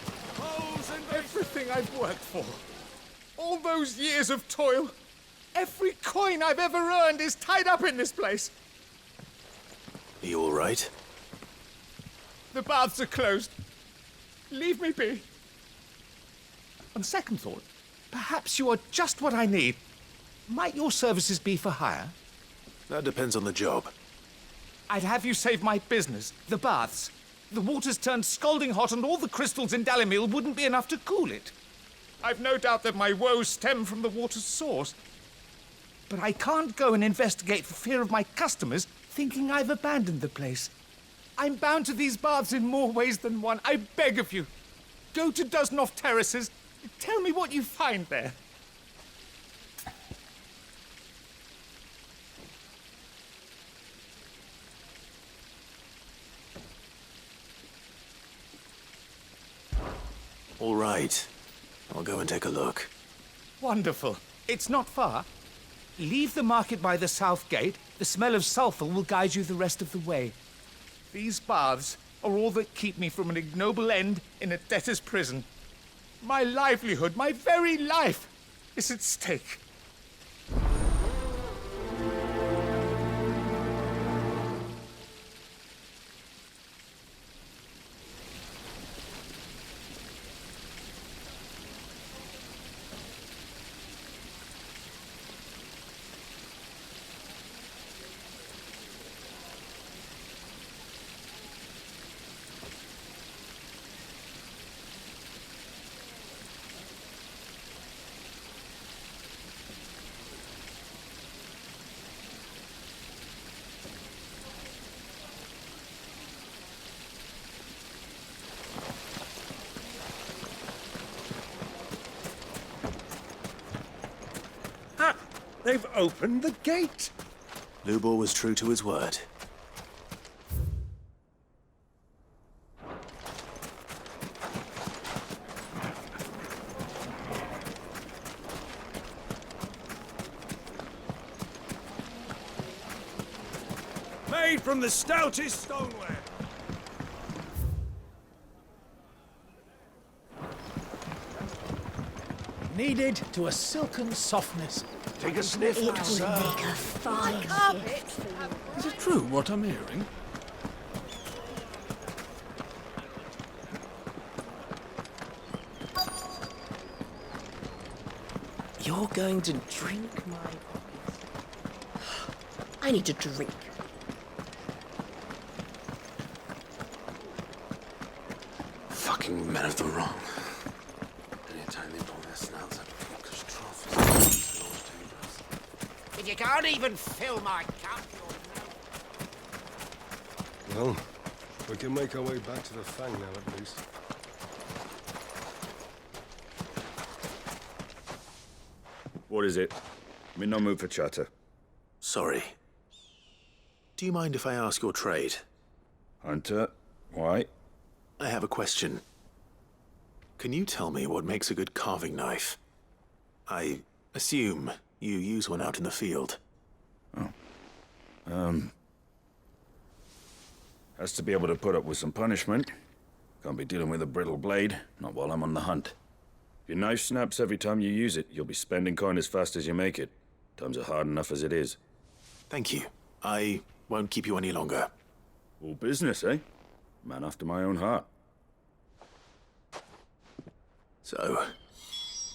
Everything I've worked for. All those years of toil. Every coin I've ever earned is tied up in this place. Are you all right? The baths are closed. Leave me be. On second thought, perhaps you are just what I need. Might your services be for hire? That depends on the job. I'd have you save my business, the baths. The water's turned scalding hot and all the crystals in Dalimil wouldn't be enough to cool it. I've no doubt that my woes stem from the water's source. But I can't go and investigate for fear of my customers thinking I've abandoned the place. I'm bound to these baths in more ways than one. I beg of you. Go to Dusnov Terraces. Tell me what you find there. All right. I'll go and take a look. Wonderful. It's not far. Leave the market by the south gate. The smell of sulphur will guide you the rest of the way. These baths are all that keep me from an ignoble end in a debtor's prison. My livelihood, my very life, is at stake. They've opened the gate! Lubor was true to his word. Made from the stoutest stoneware. Kneaded to a silken softness. Take a sniff, It would sir. make a fine gift. Is it true what I'm hearing? You're going to drink my pockets. I need to drink. Fucking men of the wrong. Anytime they pull their snouts up fuckers' trophies. If you can't even fill my cup, Well, we can make our way back to the Fang now, at least. What is it? I'm in no mood for chatter. Sorry. Do you mind if I ask your trade? Hunter, why? I have a question. Can you tell me what makes a good carving knife? I assume you use one out in the field. Has to be able to put up with some punishment. Can't be dealing with a brittle blade, not while I'm on the hunt. If your knife snaps every time you use it, you'll be spending coin as fast as you make it. Times are hard enough as it is. Thank you. I won't keep you any longer. All business, eh? Man after my own heart. So,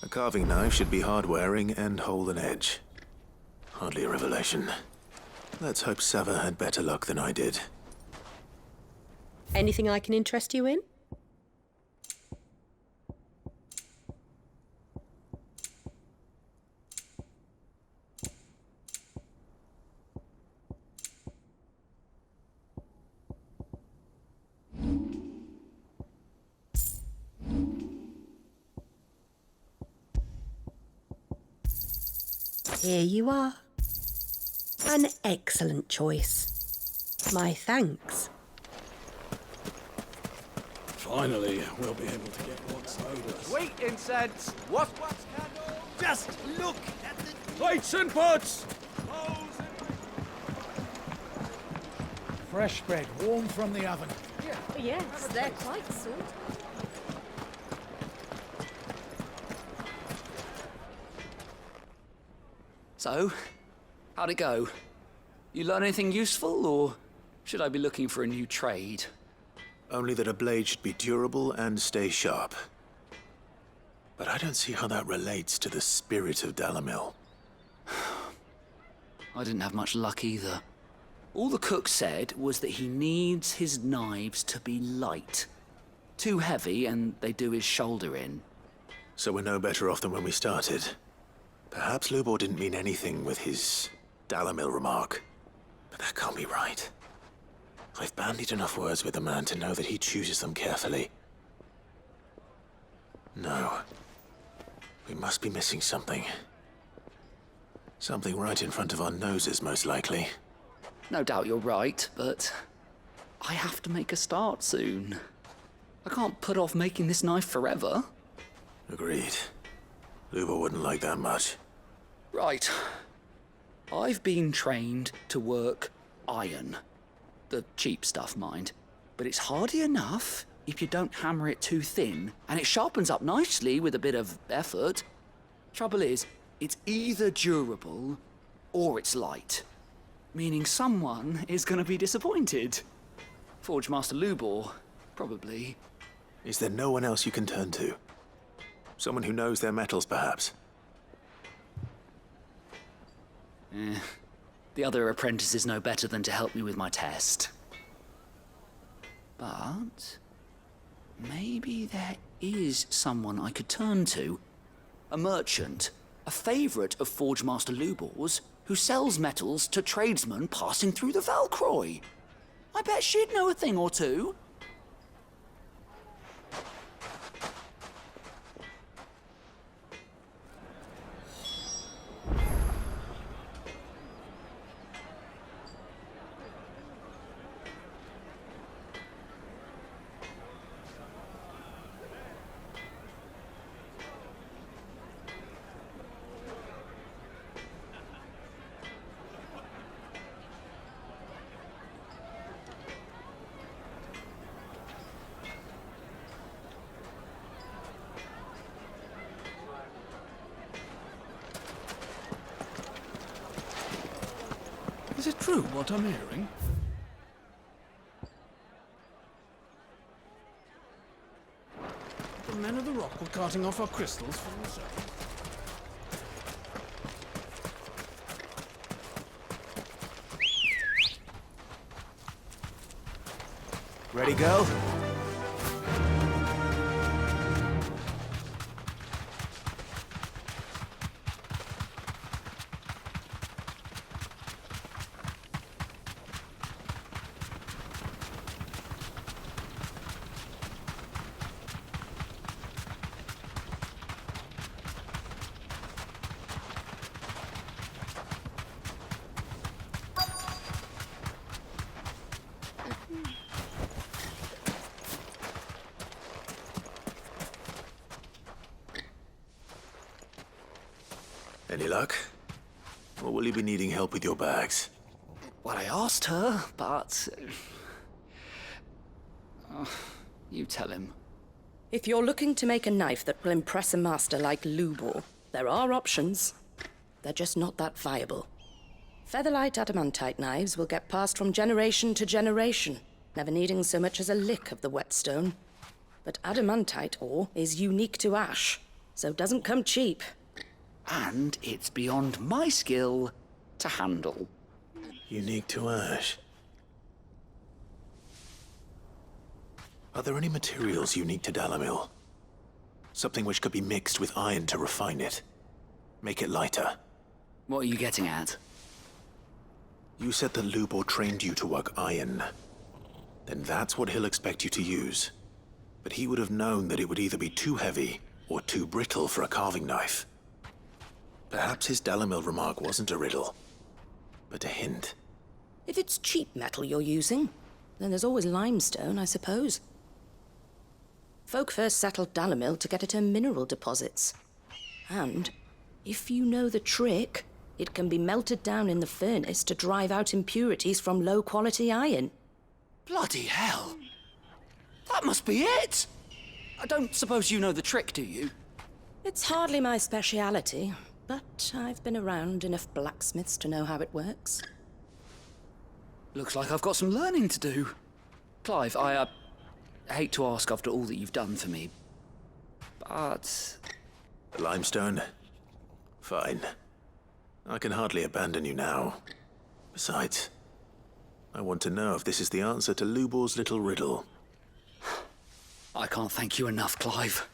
a carving knife should be hard-wearing and hold an edge. Hardly a revelation. Let's hope Sava had better luck than I did. Anything I can interest you in? Here you are. An excellent choice. My thanks. Finally, we'll be able to get what's owed us. Sweet incense. What's candle? Just look at the plates and pots. fresh bread, warm from the oven. Yes, they're quite salty. So, how'd it go? You learn anything useful, or should I be looking for a new trade? Only that a blade should be durable and stay sharp. But I don't see how that relates to the spirit of Dalamil. I didn't have much luck either. All the cook said was that he needs his knives to be light. Too heavy and they do his shoulder in. So we're no better off than when we started. Perhaps Lubor didn't mean anything with his Dalamil remark. But that can't be right. I've bandied enough words with the man to know that he chooses them carefully. No. We must be missing something. Something right in front of our noses, most likely. No doubt you're right, but I have to make a start soon. I can't put off making this knife forever. Agreed. Lubor wouldn't like that much. Right. I've been trained to work iron. The cheap stuff, mind. But it's hardy enough if you don't hammer it too thin, and it sharpens up nicely with a bit of effort. Trouble is, it's either durable or it's light. Meaning someone is going to be disappointed. Forge Master Lubor, probably. Is there no one else you can turn to? Someone who knows their metals, perhaps? The other apprentices know better than to help me with my test. But maybe there is someone I could turn to. A merchant, a favourite of Forge Master Lubor's, who sells metals to tradesmen passing through the Valcroy. I bet she'd know a thing or two. Is it true what I'm hearing? The men of the rock were carting off our crystals for themselves. Ready, go? Any luck? Or will you be needing help with your bags? Well, I asked her, but... you tell him. If you're looking to make a knife that will impress a master like Lubor, there are options. They're just not that viable. Featherlight adamantite knives will get passed from generation to generation, never needing so much as a lick of the whetstone. But adamantite ore is unique to ash, so it doesn't come cheap. And it's beyond my skill to handle. Unique to ash. Are there any materials unique to Dalimil? Something which could be mixed with iron to refine it. Make it lighter. What are you getting at? You said that Lubor trained you to work iron. Then that's what he'll expect you to use. But he would have known that it would either be too heavy or too brittle for a carving knife. Perhaps his Dalimil remark wasn't a riddle, but a hint. If it's cheap metal you're using, then there's always limestone, I suppose. Folk first settled Dalimil to get at her mineral deposits. And, if you know the trick, it can be melted down in the furnace to drive out impurities from low-quality iron. Bloody hell! That must be it! I don't suppose you know the trick, do you? It's hardly my speciality, but I've been around enough blacksmiths to know how it works. Looks like I've got some learning to do. Clive, I hate to ask after all that you've done for me, but... The limestone? Fine. I can hardly abandon you now. Besides, I want to know if this is the answer to Lubor's little riddle. I can't thank you enough, Clive.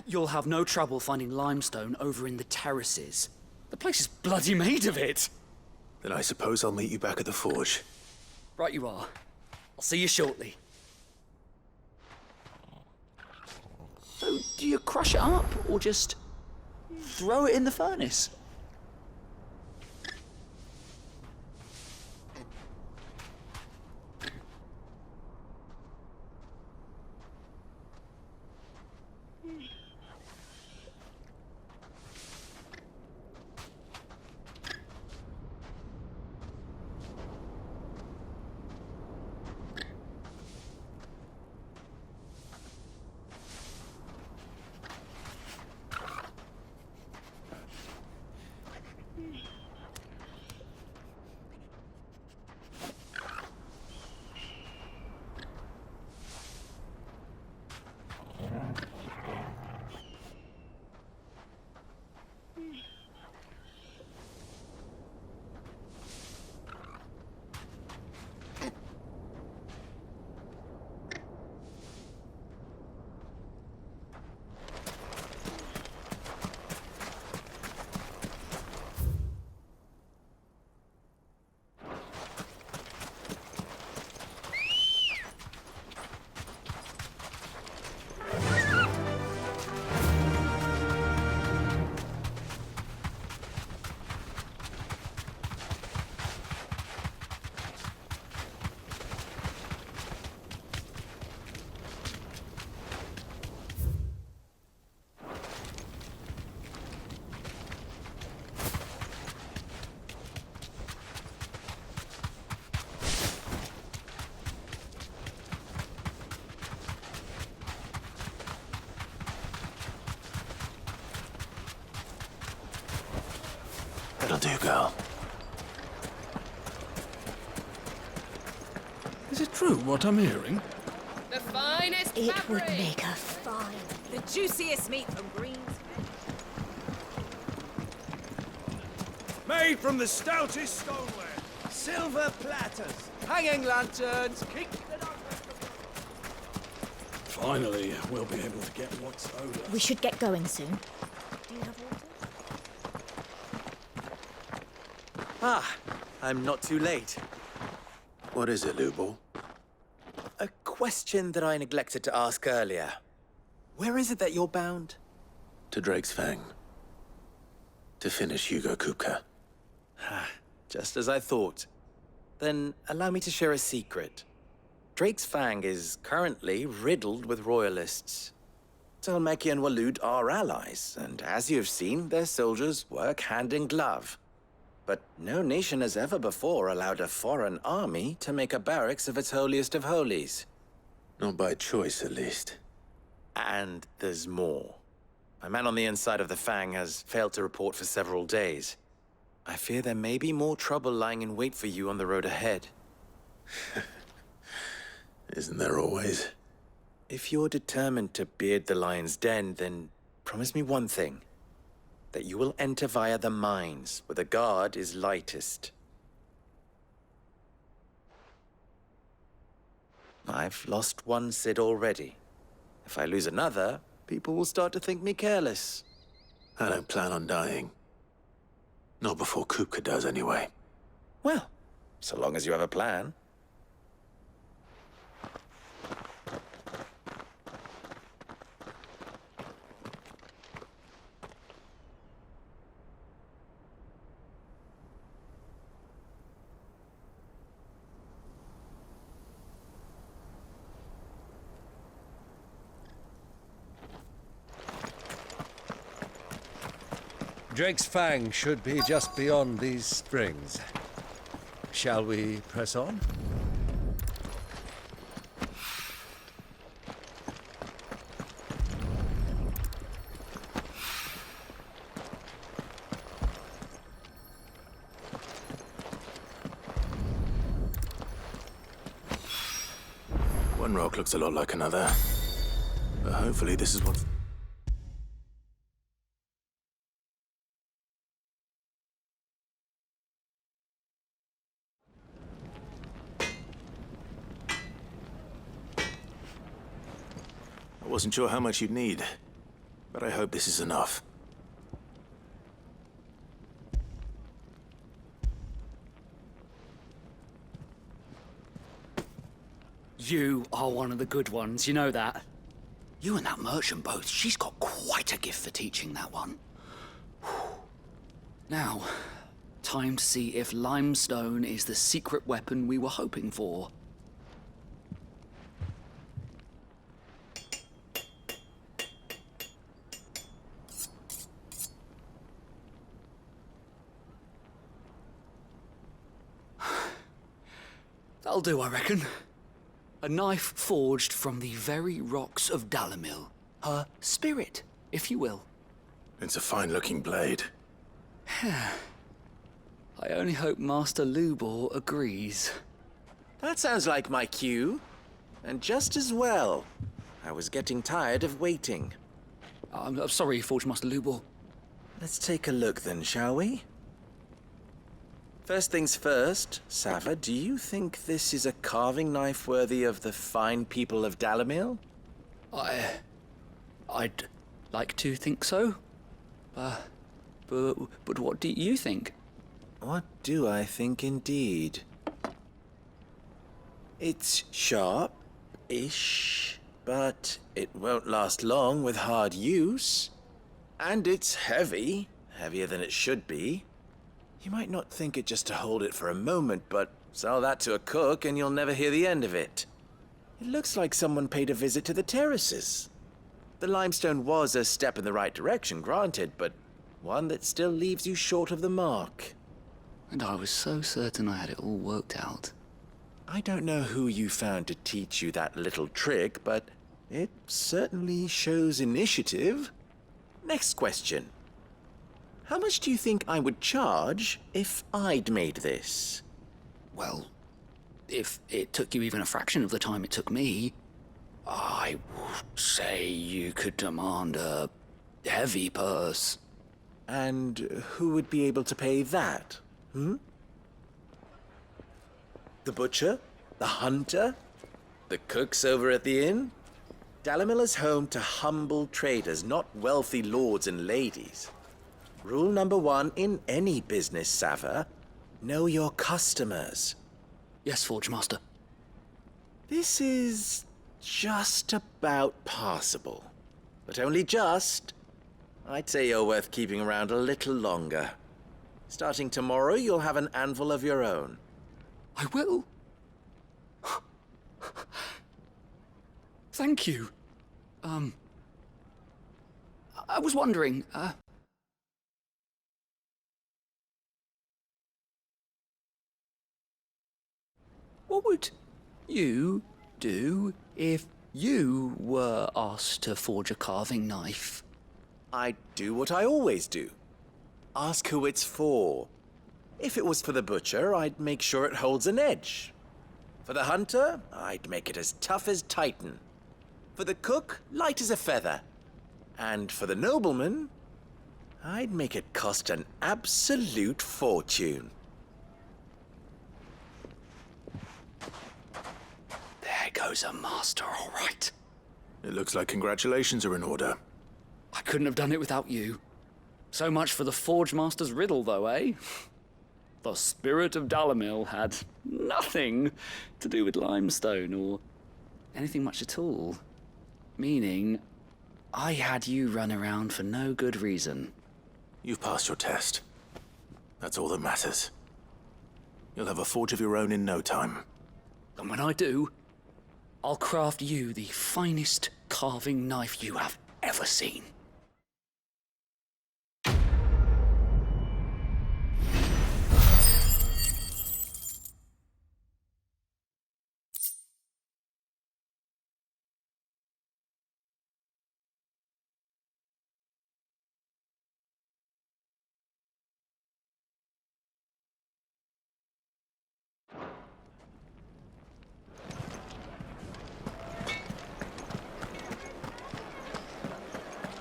You'll have no trouble finding limestone over in the terraces. The place is bloody made of it. Then I suppose I'll meet you back at the forge. Right you are. I'll see you shortly. So, do you crush it up, or just throw it in the furnace? That'll do, girl. Is it true what I'm hearing? The finest It fabric. would make a fine. The juiciest meat from Greens. Made from the stoutest stoneware. Silver platters. Hanging lanterns. Keep the darkness. Finally, we'll be able to get what's owed us. We should get going soon. Do you have water? Ah, I'm not too late. What is it, Lubor? A question that I neglected to ask earlier. Where is it that you're bound? To Drake's Fang. To finish Hugo Kupka. Just as I thought. Then allow me to share a secret. Drake's Fang is currently riddled with royalists. Talmeki and Walud are allies, and as you've seen, their soldiers work hand in glove. But no nation has ever before allowed a foreign army to make a barracks of its holiest of holies. Not by choice, at least. And there's more. A man on the inside of the Fang has failed to report for several days. I fear there may be more trouble lying in wait for you on the road ahead. Isn't there always? If you're determined to beard the lion's den, then promise me one thing. That you will enter via the mines, where the guard is lightest. I've lost one Cid already. If I lose another, people will start to think me careless. I don't plan on dying. Not before Kupka does, anyway. Well, so long as you have a plan. Drake's Fang should be just beyond these springs. Shall we press on? One rock looks a lot like another. But hopefully this is what... I wasn't sure how much you'd need, but I hope this is enough. You are one of the good ones, you know that. You and that merchant both, she's got quite a gift for teaching that one. Now, time to see if limestone is the secret weapon we were hoping for. That'll do, I reckon. A knife forged from the very rocks of Dalimil. Her spirit, if you will. It's a fine-looking blade. I only hope Master Lubor agrees. That sounds like my cue. And just as well. I was getting tired of waiting. I'm sorry, Forge Master Lubor. Let's take a look then, shall we? First things first, Sava, do you think this is a carving knife worthy of the fine people of Dalimil? I'd like to think so. But what do you think? What do I think indeed? It's sharp-ish, but it won't last long with hard use. And it's heavy, heavier than it should be. You might not think it just to hold it for a moment, but sell that to a cook and you'll never hear the end of it. It looks like someone paid a visit to the terraces. The limestone was a step in the right direction, granted, but one that still leaves you short of the mark. And I was so certain I had it all worked out. I don't know who you found to teach you that little trick, but it certainly shows initiative. Next question. How much do you think I would charge if I'd made this? Well, if it took you even a fraction of the time it took me, I would say you could demand a heavy purse. And who would be able to pay that? The butcher? The hunter? The cooks over at the inn? Dalimil is home to humble traders, not wealthy lords and ladies. Rule number 1 in any business, Sava: know your customers. Yes, Forge Master. This is just about passable. But only just. I'd say you're worth keeping around a little longer. Starting tomorrow, you'll have an anvil of your own. I will. Thank you. I was wondering, what would you do if you were asked to forge a carving knife? I'd do what I always do. Ask who it's for. If it was for the butcher, I'd make sure it holds an edge. For the hunter, I'd make it as tough as Titan. For the cook, light as a feather. And for the nobleman, I'd make it cost an absolute fortune. There goes a master, all right. It looks like congratulations are in order. I couldn't have done it without you. So much for the Forge Master's riddle, though, eh? The spirit of Dalimil had nothing to do with limestone or anything much at all. Meaning, I had you run around for no good reason. You've passed your test. That's all that matters. You'll have a forge of your own in no time. And when I do, I'll craft you the finest carving knife you have ever seen.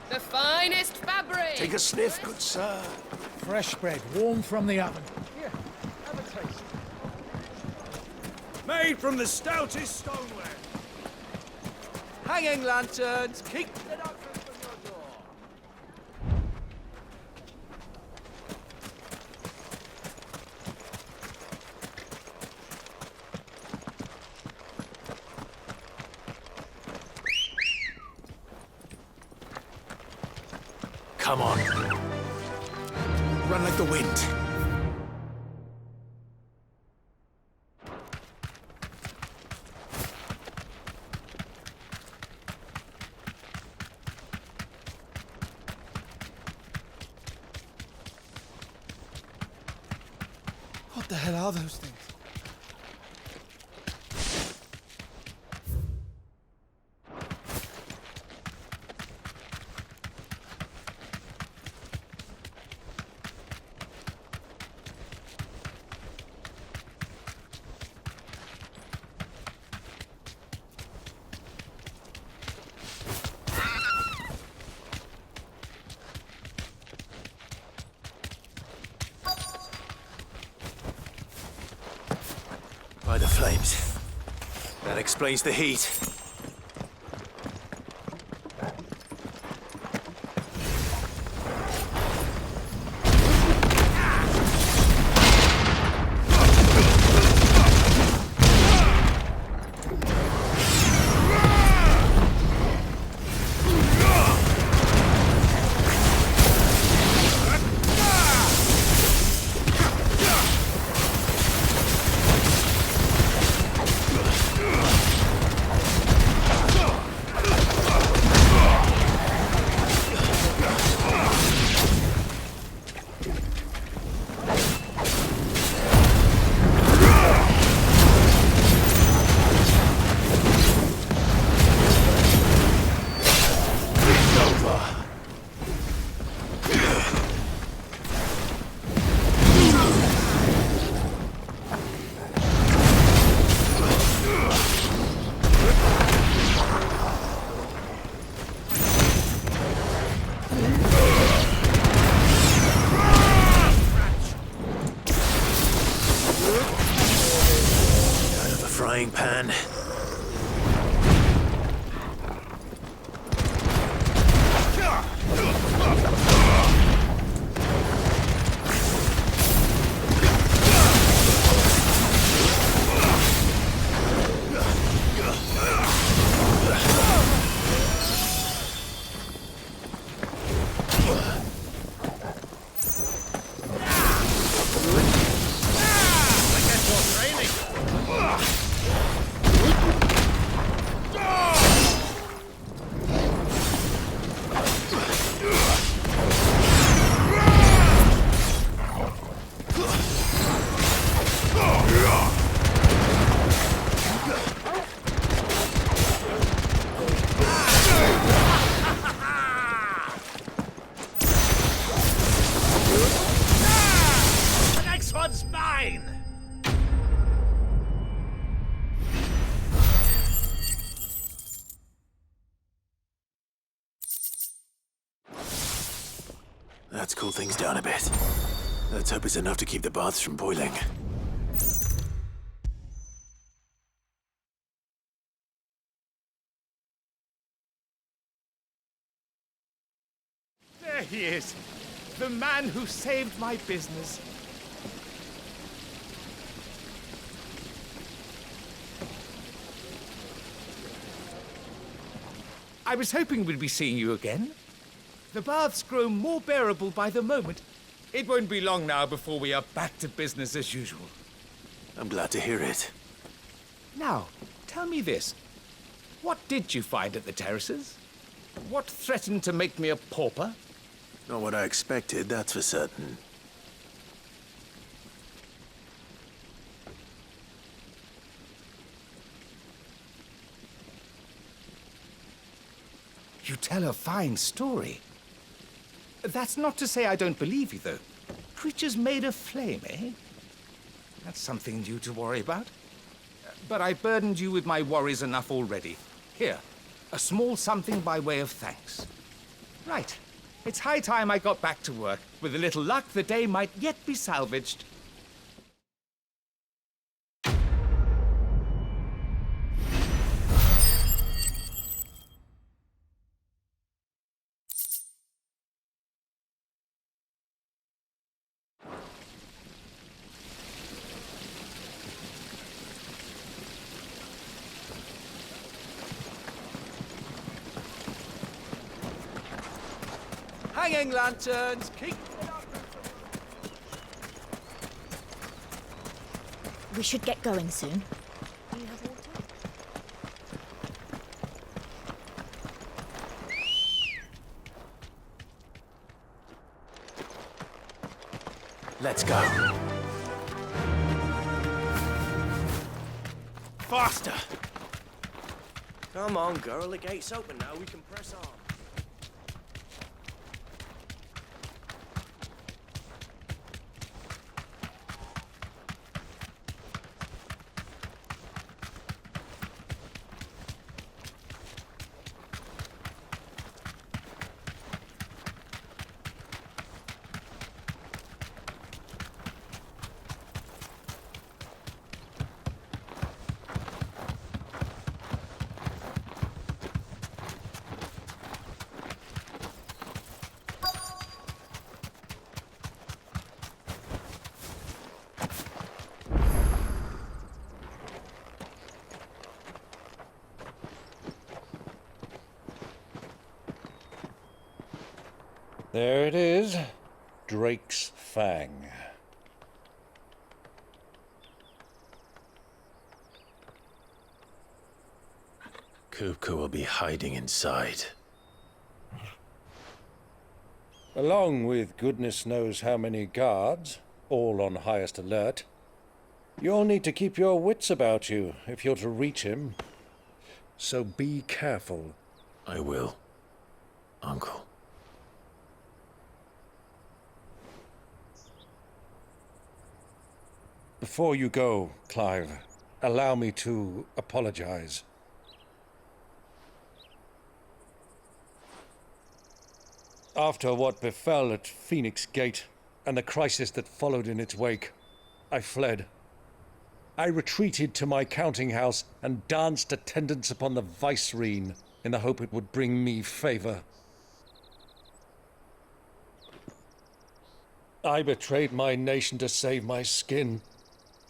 The finest fabric! Take a sniff, good sir. Fresh bread, warm from the oven. Here, have a taste. Made from the stoutest stoneware. Hanging lanterns, keep the darkness from your door. Come on. Run like the wind. What the hell are those things? By the flames. That explains the heat. man. The next one's mine! Let's cool things down a bit. Let's hope it's enough to keep the baths from boiling. There he is. The man who saved my business. I was hoping we'd be seeing you again. The baths grow more bearable by the moment. It won't be long now before we are back to business as usual. I'm glad to hear it. Now, tell me this. What did you find at the terraces? What threatened to make me a pauper? Not what I expected, that's for certain. You tell a fine story. That's not to say I don't believe you, though. Creatures made of flame, eh? That's something new to worry about. But I burdened you with my worries enough already. Here, a small something by way of thanks. Right. It's high time I got back to work. With a little luck, the day might yet be salvaged. Hanging lanterns, keep... We should get going soon. Let's go. Faster! Come on, girl. The gate's open now. We can press on. There it is. Drake's Fang. Kupka will be hiding inside. Along with goodness knows how many guards, all on highest alert. You'll need to keep your wits about you if you're to reach him. So be careful. I will, Uncle. Before you go, Clive, allow me to apologize. After what befell at Phoenix Gate and the crisis that followed in its wake, I fled. I retreated to my counting house and danced attendance upon the vicereine in the hope it would bring me favor. I betrayed my nation to save my skin,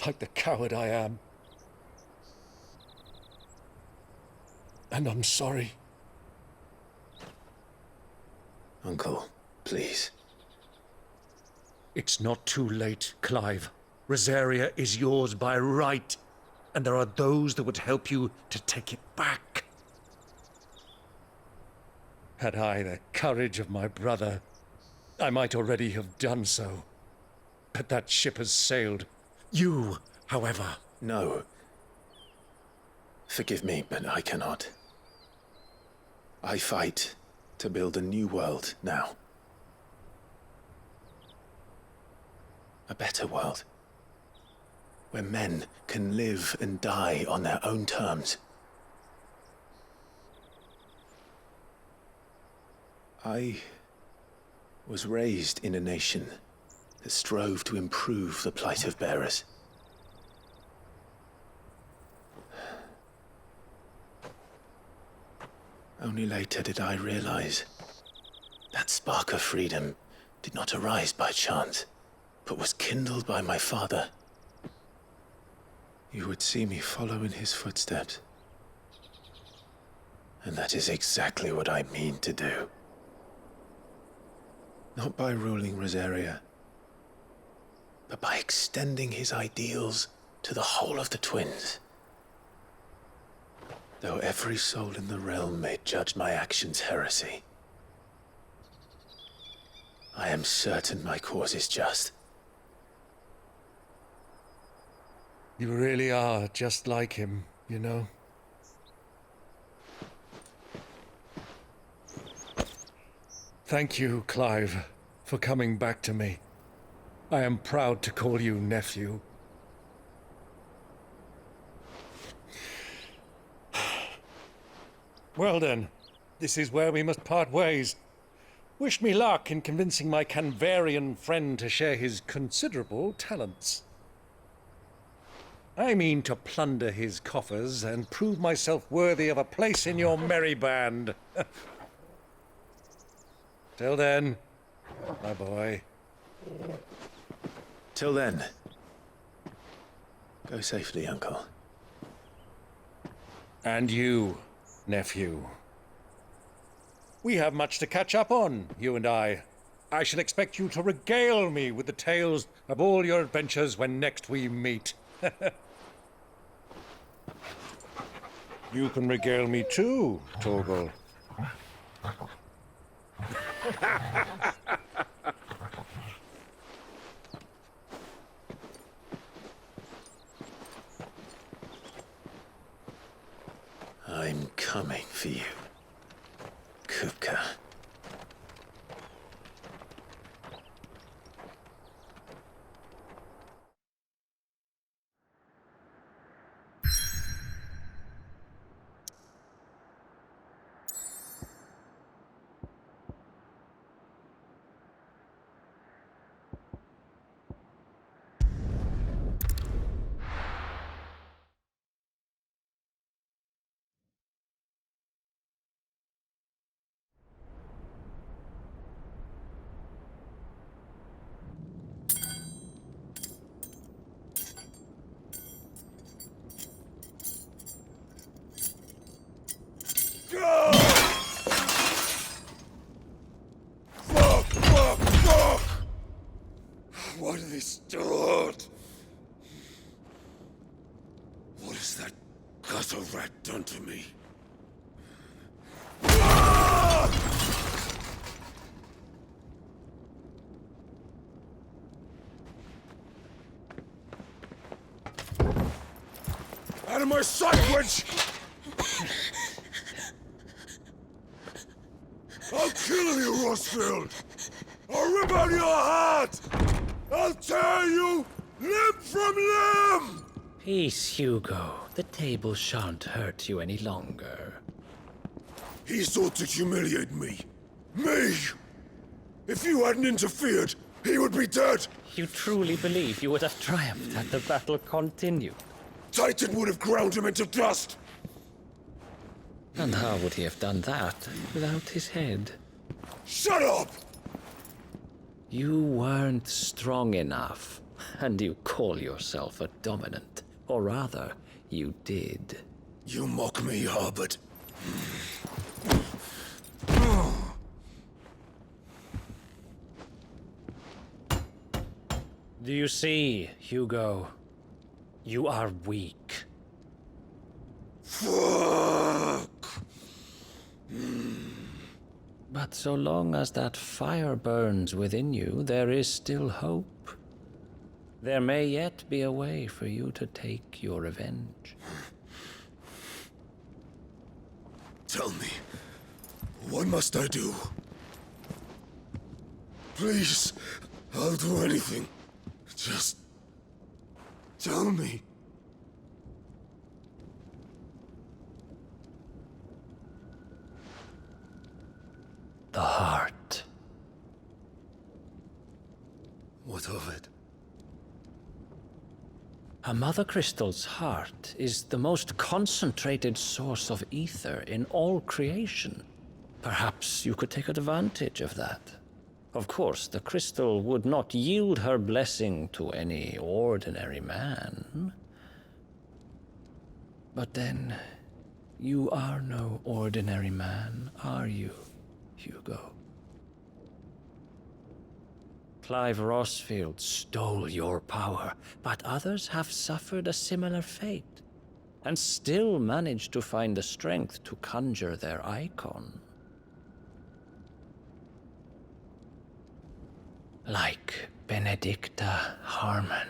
like the coward I am. And I'm sorry. Uncle, please. It's not too late, Clive. Rosaria is yours by right, and there are those that would help you to take it back. Had I the courage of my brother, I might already have done so. But that ship has sailed. You, however... No. Forgive me, but I cannot. I fight to build a new world now. A better world. Where men can live and die on their own terms. I was raised in a nation that strove to improve the plight of bearers. Only later did I realize that spark of freedom did not arise by chance, but was kindled by my father. You would see me follow in his footsteps. And that is exactly what I mean to do. Not by ruling Rosaria, but by extending his ideals to the whole of the twins. Though every soul in the realm may judge my actions heresy, I am certain my cause is just. You really are just like him, you know? Thank you, Clive, for coming back to me. I am proud to call you nephew. Well then, this is where we must part ways. Wish me luck in convincing my Canvarian friend to share his considerable talents. I mean to plunder his coffers and prove myself worthy of a place in your merry band. Till then, my boy. Till then, go safely, Uncle. And you, nephew. We have much to catch up on, you and I. I shall expect you to regale me with the tales of all your adventures when next we meet. You can regale me too, Torgal. I'm coming for you, Kupka. What have they stored? What has that gutter rat done to me? Out of my sight, witch! I'll kill you, Rosfield! I'll rip out your heart! I'll tear you limb from limb! Peace, Hugo. The table shan't hurt you any longer. He sought to humiliate me. Me! If you hadn't interfered, he would be dead! You truly believe you would have triumphed had the battle continued? Titan would have ground him into dust! And how would he have done that without his head? Shut up! You weren't strong enough, and you call yourself a dominant. Or rather, you did. You mock me, Harbert. Do you see, Hugo? You are weak. Fuck! But so long as that fire burns within you, there is still hope. There may yet be a way for you to take your revenge. Tell me, what must I do? Please, I'll do anything. Just tell me. The heart. What of it? A Mother Crystal's heart is the most concentrated source of ether in all creation. Perhaps you could take advantage of that. Of course, the crystal would not yield her blessing to any ordinary man. But then, you are no ordinary man, are you, Hugo? Clive Rossfield stole your power, but others have suffered a similar fate, and still managed to find the strength to conjure their icon. Like Benedicta Harmon.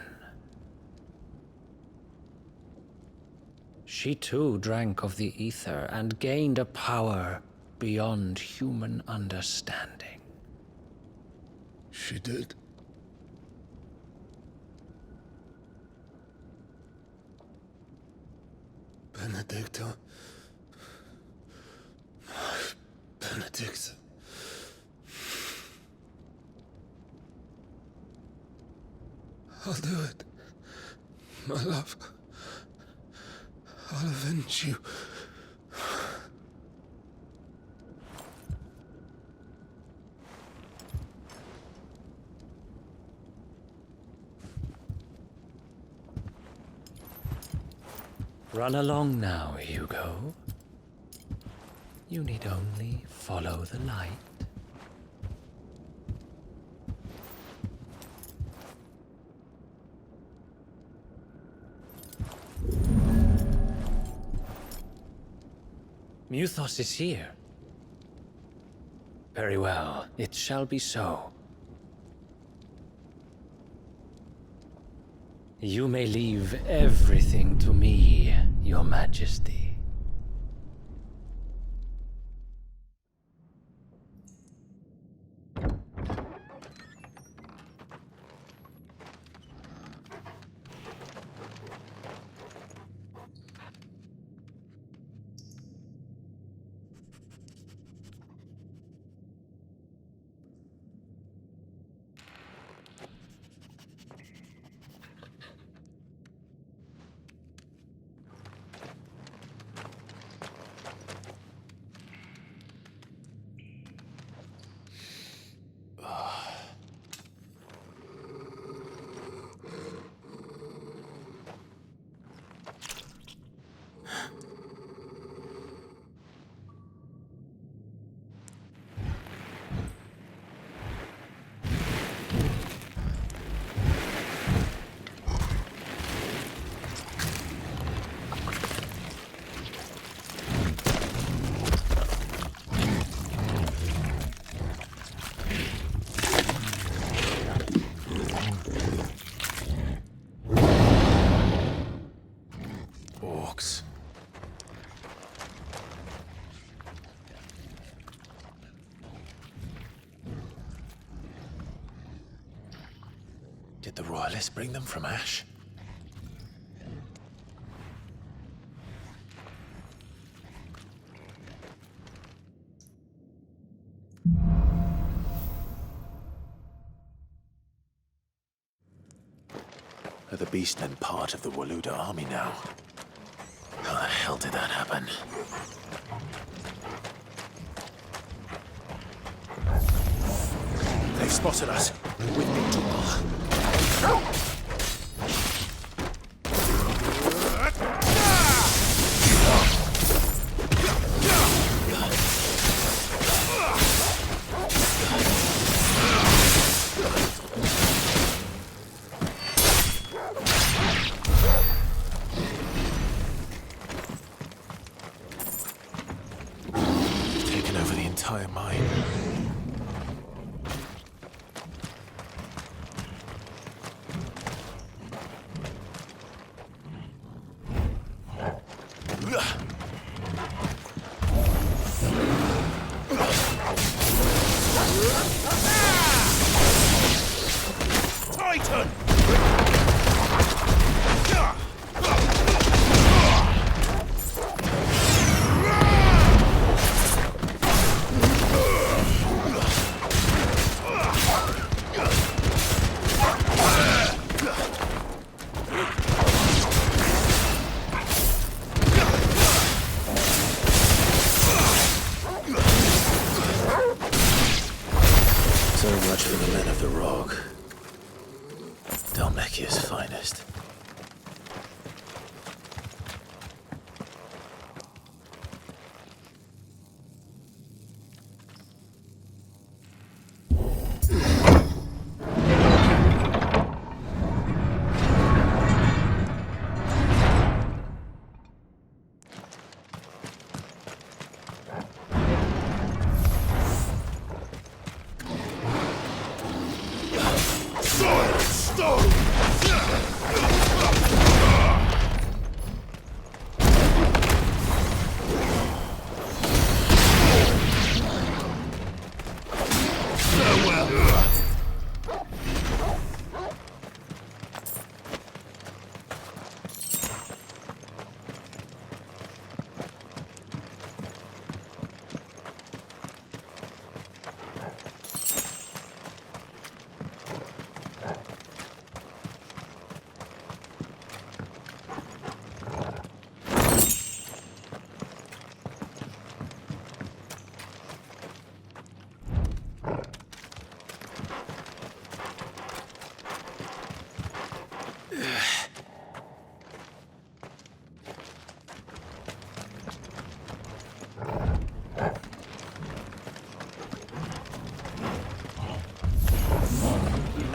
She too drank of the ether and gained a power beyond human understanding. She did. Benedicta. Benedicta. I'll do it. My love. I'll avenge you. Run along now, Hugo. You need only follow the light. Muthos is here. Very well, it shall be so. You may leave everything to me, Your Majesty. Orcs. Did the Royalists bring them from Ash? Are the Beastmen part of the Waluda army now? How the hell did that happen? They've spotted us. With me, Tumal. Taken over the entire mine. Titan! So much for the men of the Rock. Dhalmekia's finest.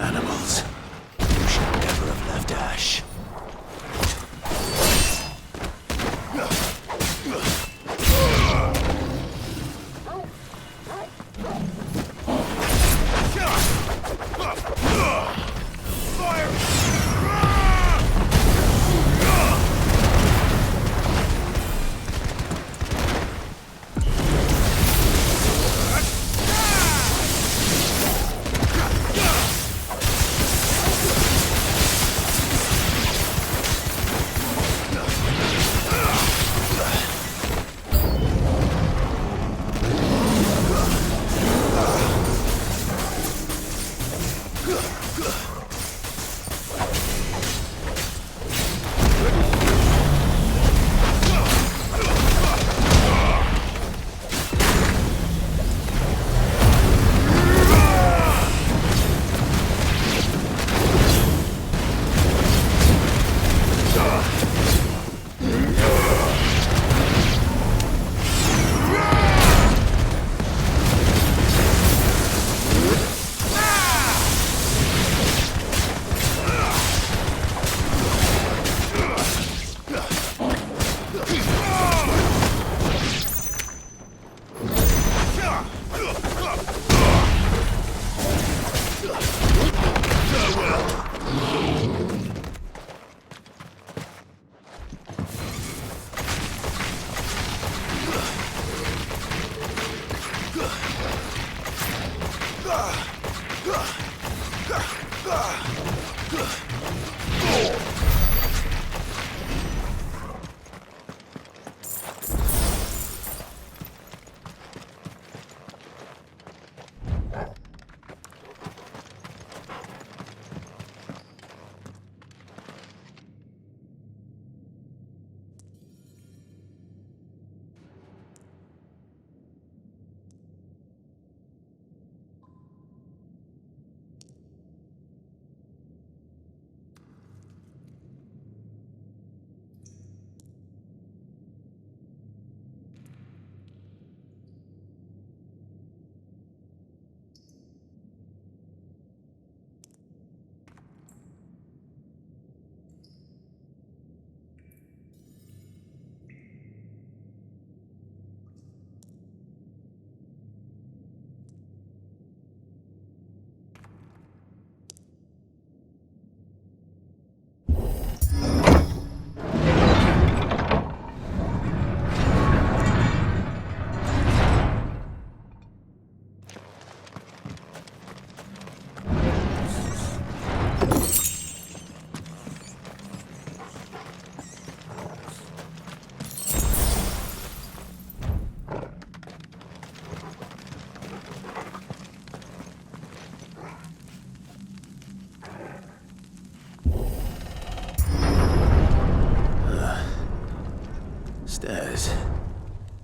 Animals. You should never have left Ash.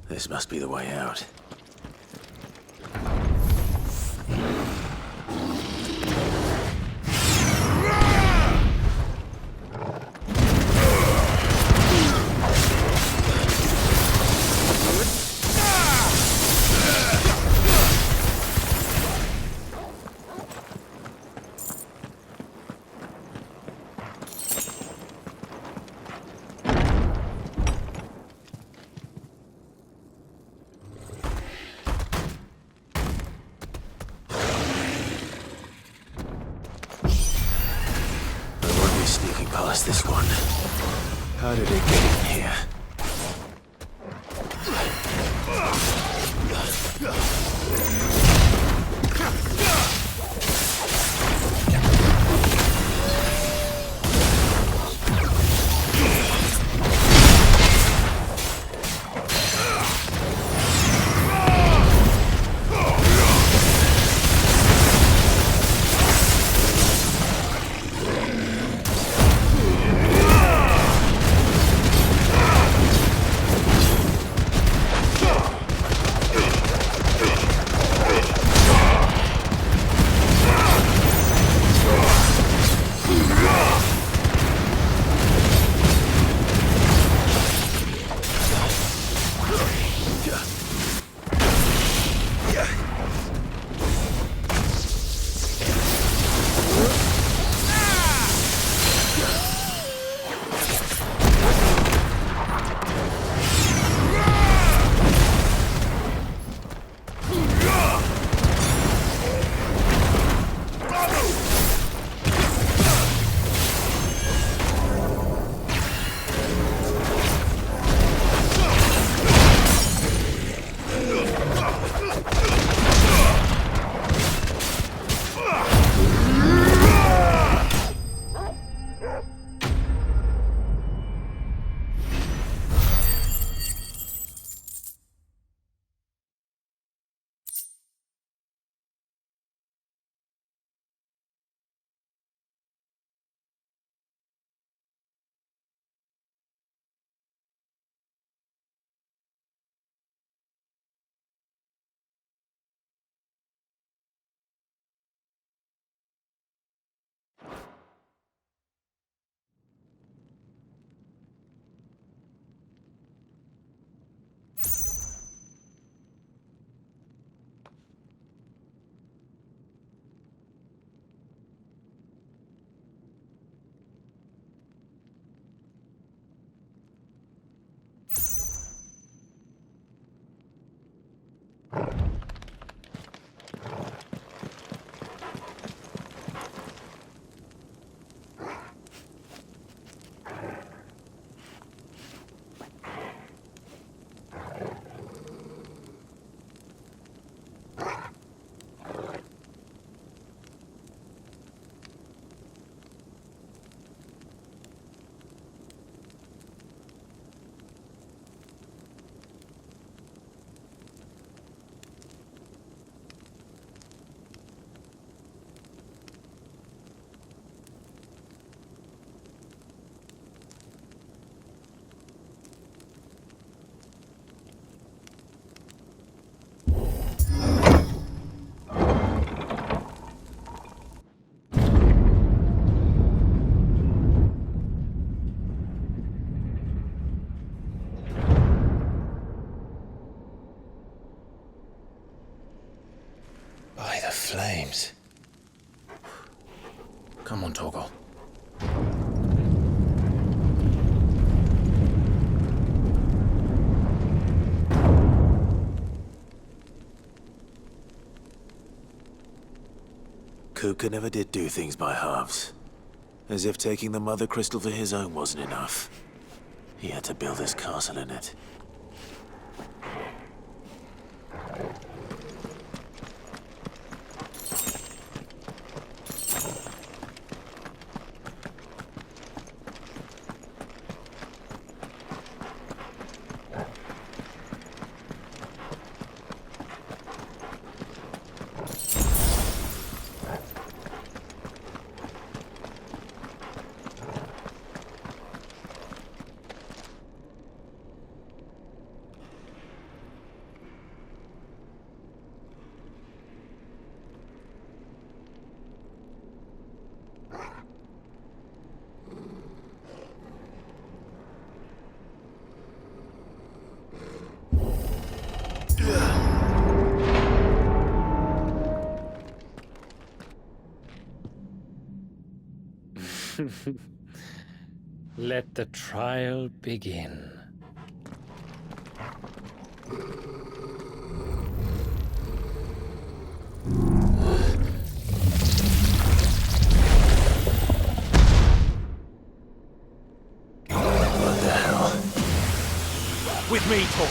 This must be the way out. Sneaking past this one. How did it get in here? Flames. Come on, Torgal. Kupka never did do things by halves. As if taking the Mother Crystal for his own wasn't enough. He had to build his castle in it. Let the trial begin. What the hell? With me, Thor.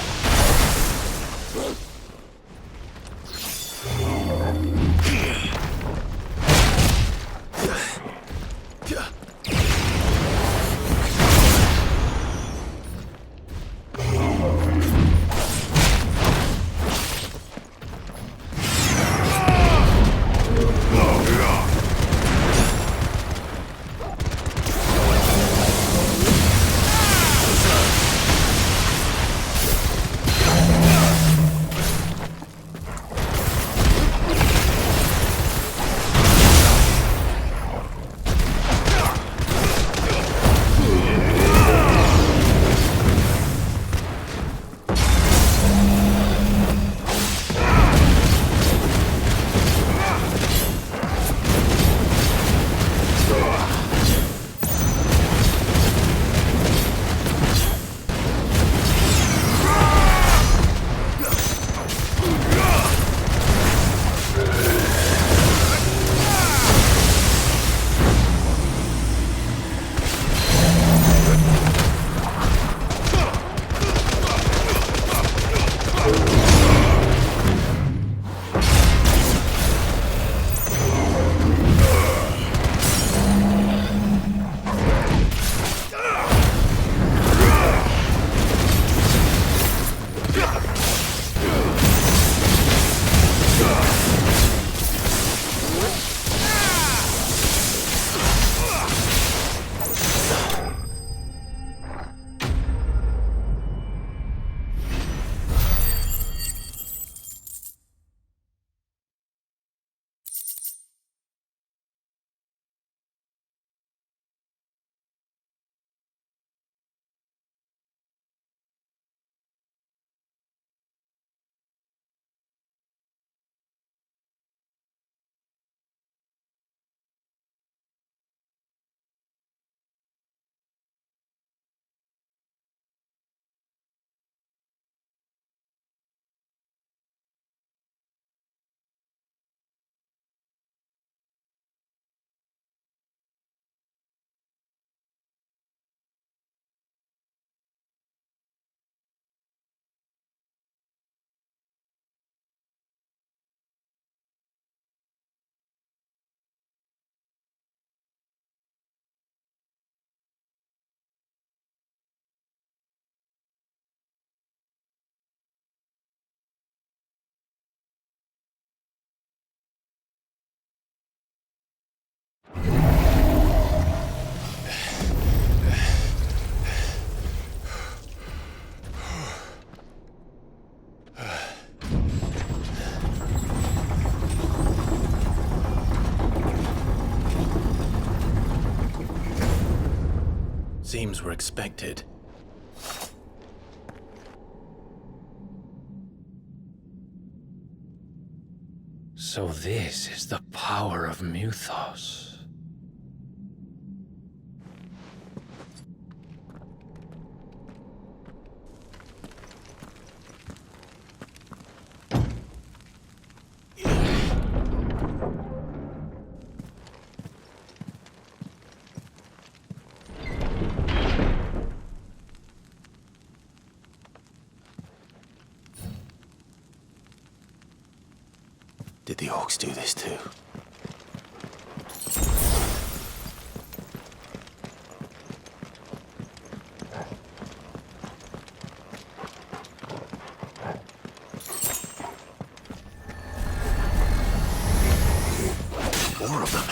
Seems we're expected. So this is the power of Muthos. Did the orcs do this too? More of them.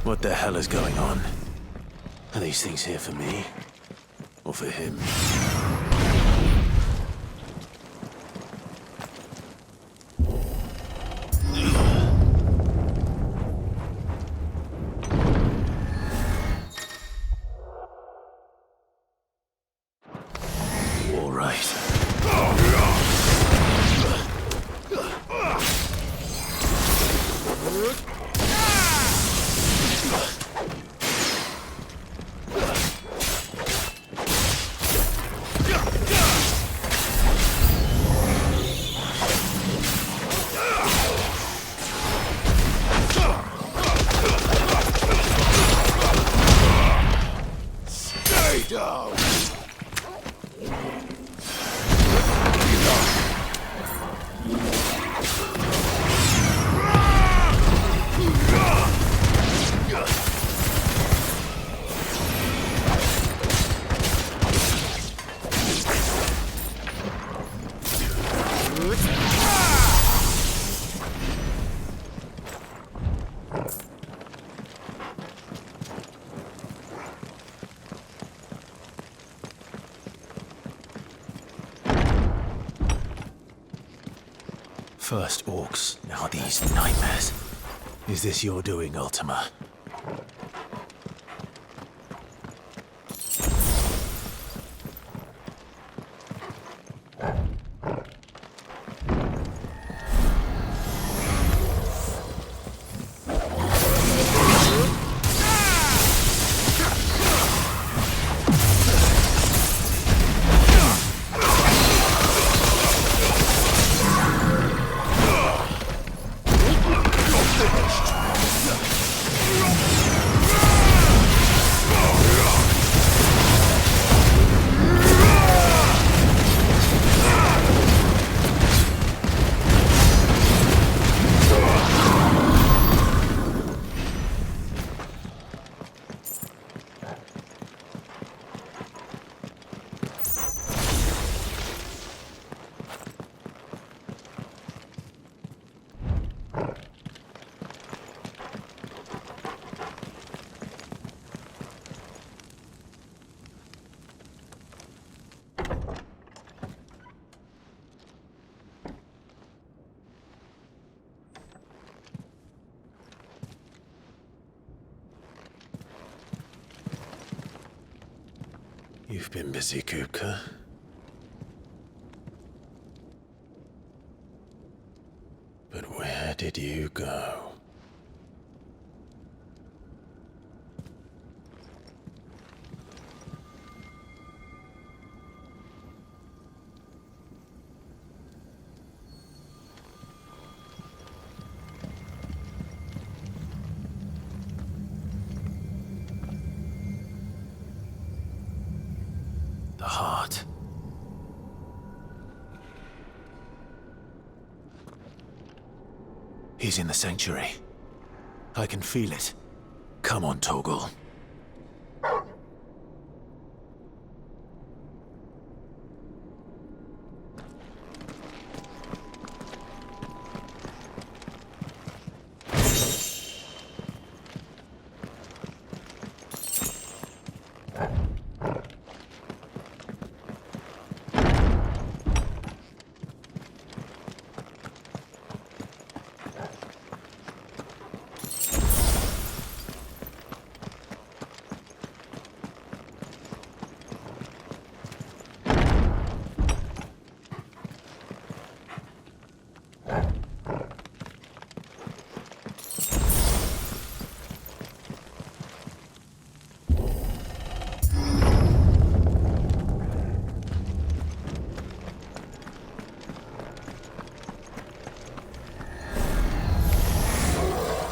What the hell is going on? Are these things here for me? Or for him? All right. Stay down! First orcs, now these nightmares. Is this your doing, Ultima? You've been busy, Kupka. But where did you go? The heart. He's in the sanctuary. I can feel it. Come on, Torgal.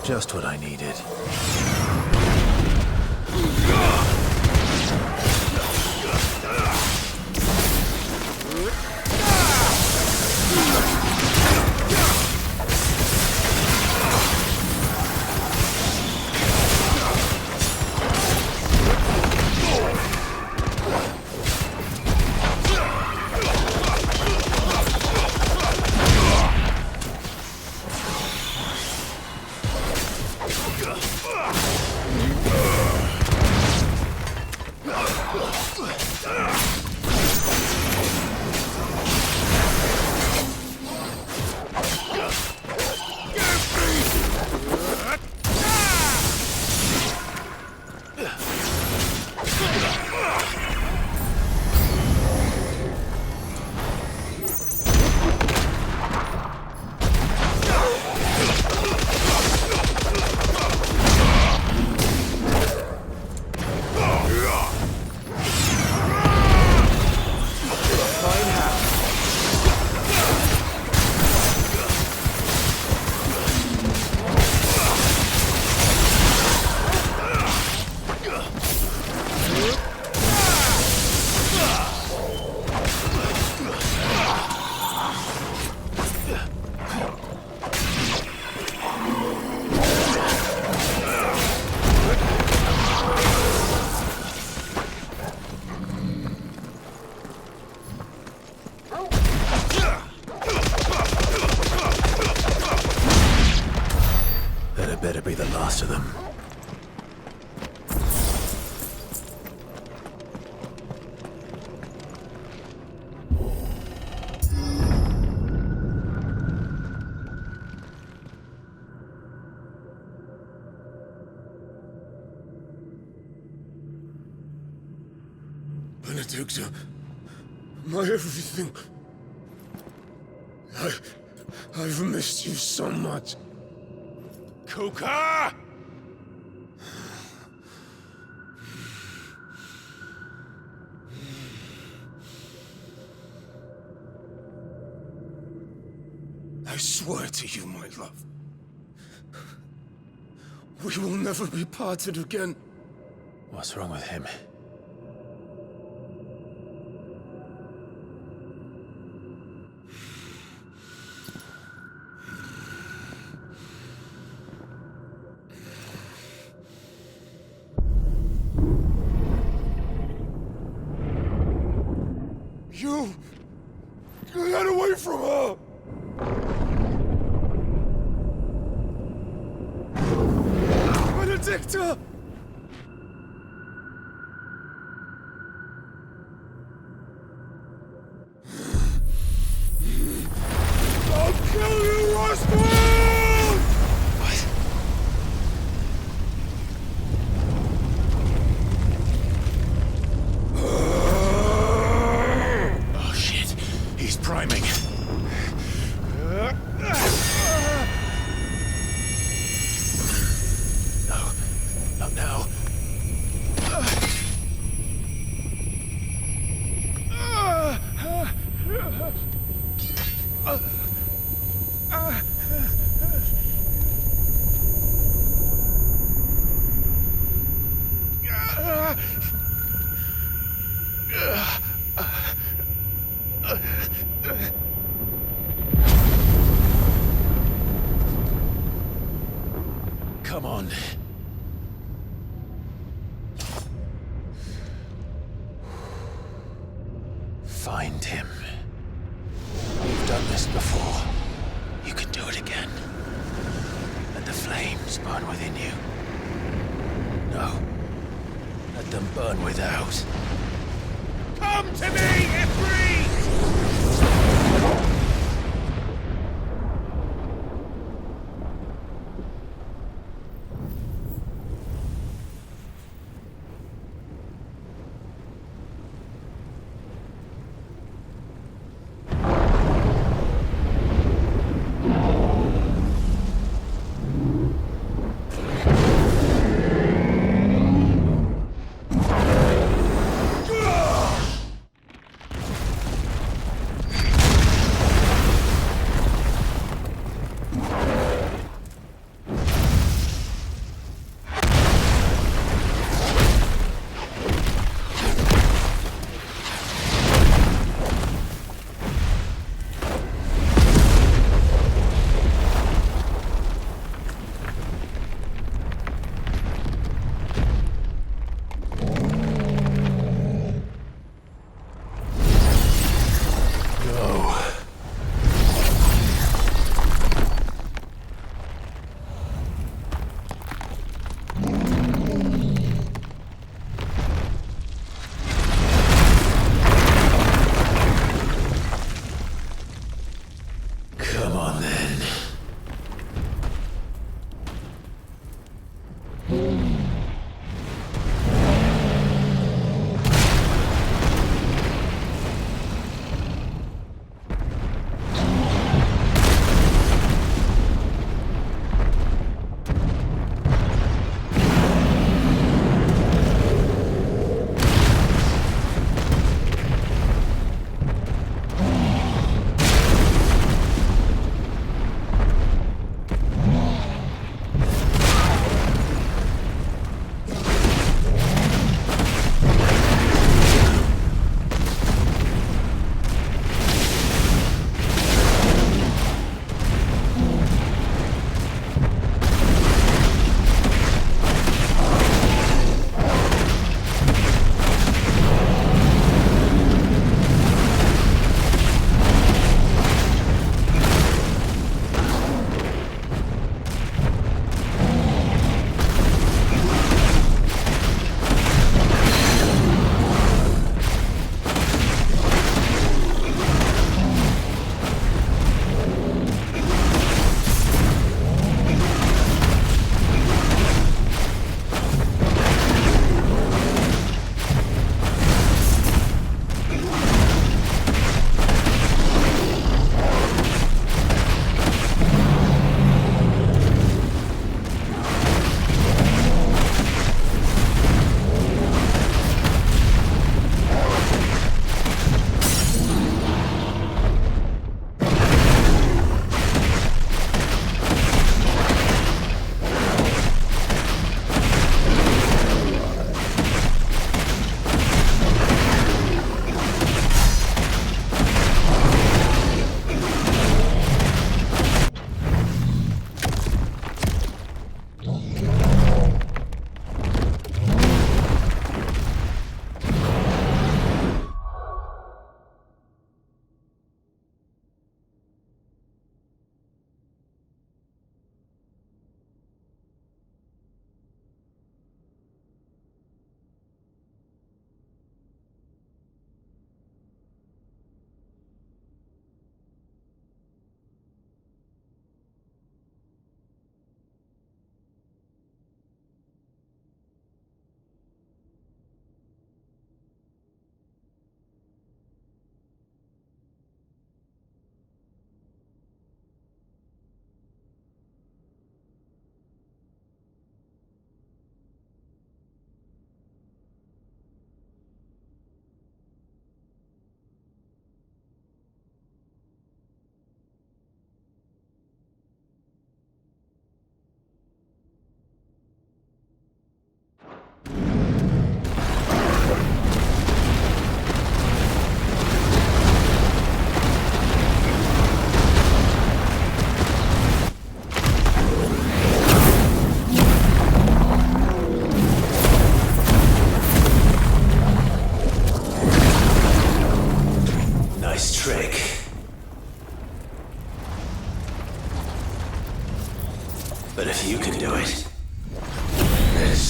Just what I needed. Benedicta, my everything. I've missed you so much. Kuka! I swear to you, my love, we will never be parted again. What's wrong with him? You get away from her! Benedicta! I'll kill you, Roswell! What? Oh shit, he's priming. No, not now. Come on. Find him. You've done this before. You can do it again. Let the flames burn within you. No. Let them burn without. Come to me, Ifrit!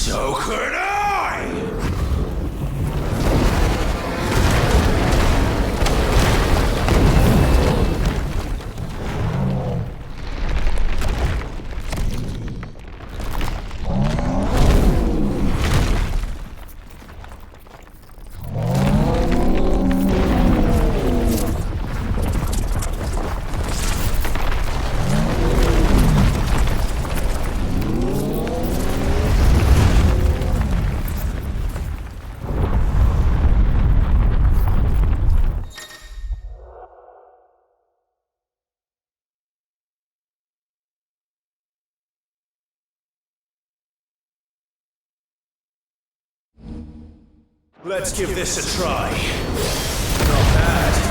So could I! Let's give this a try. Not bad.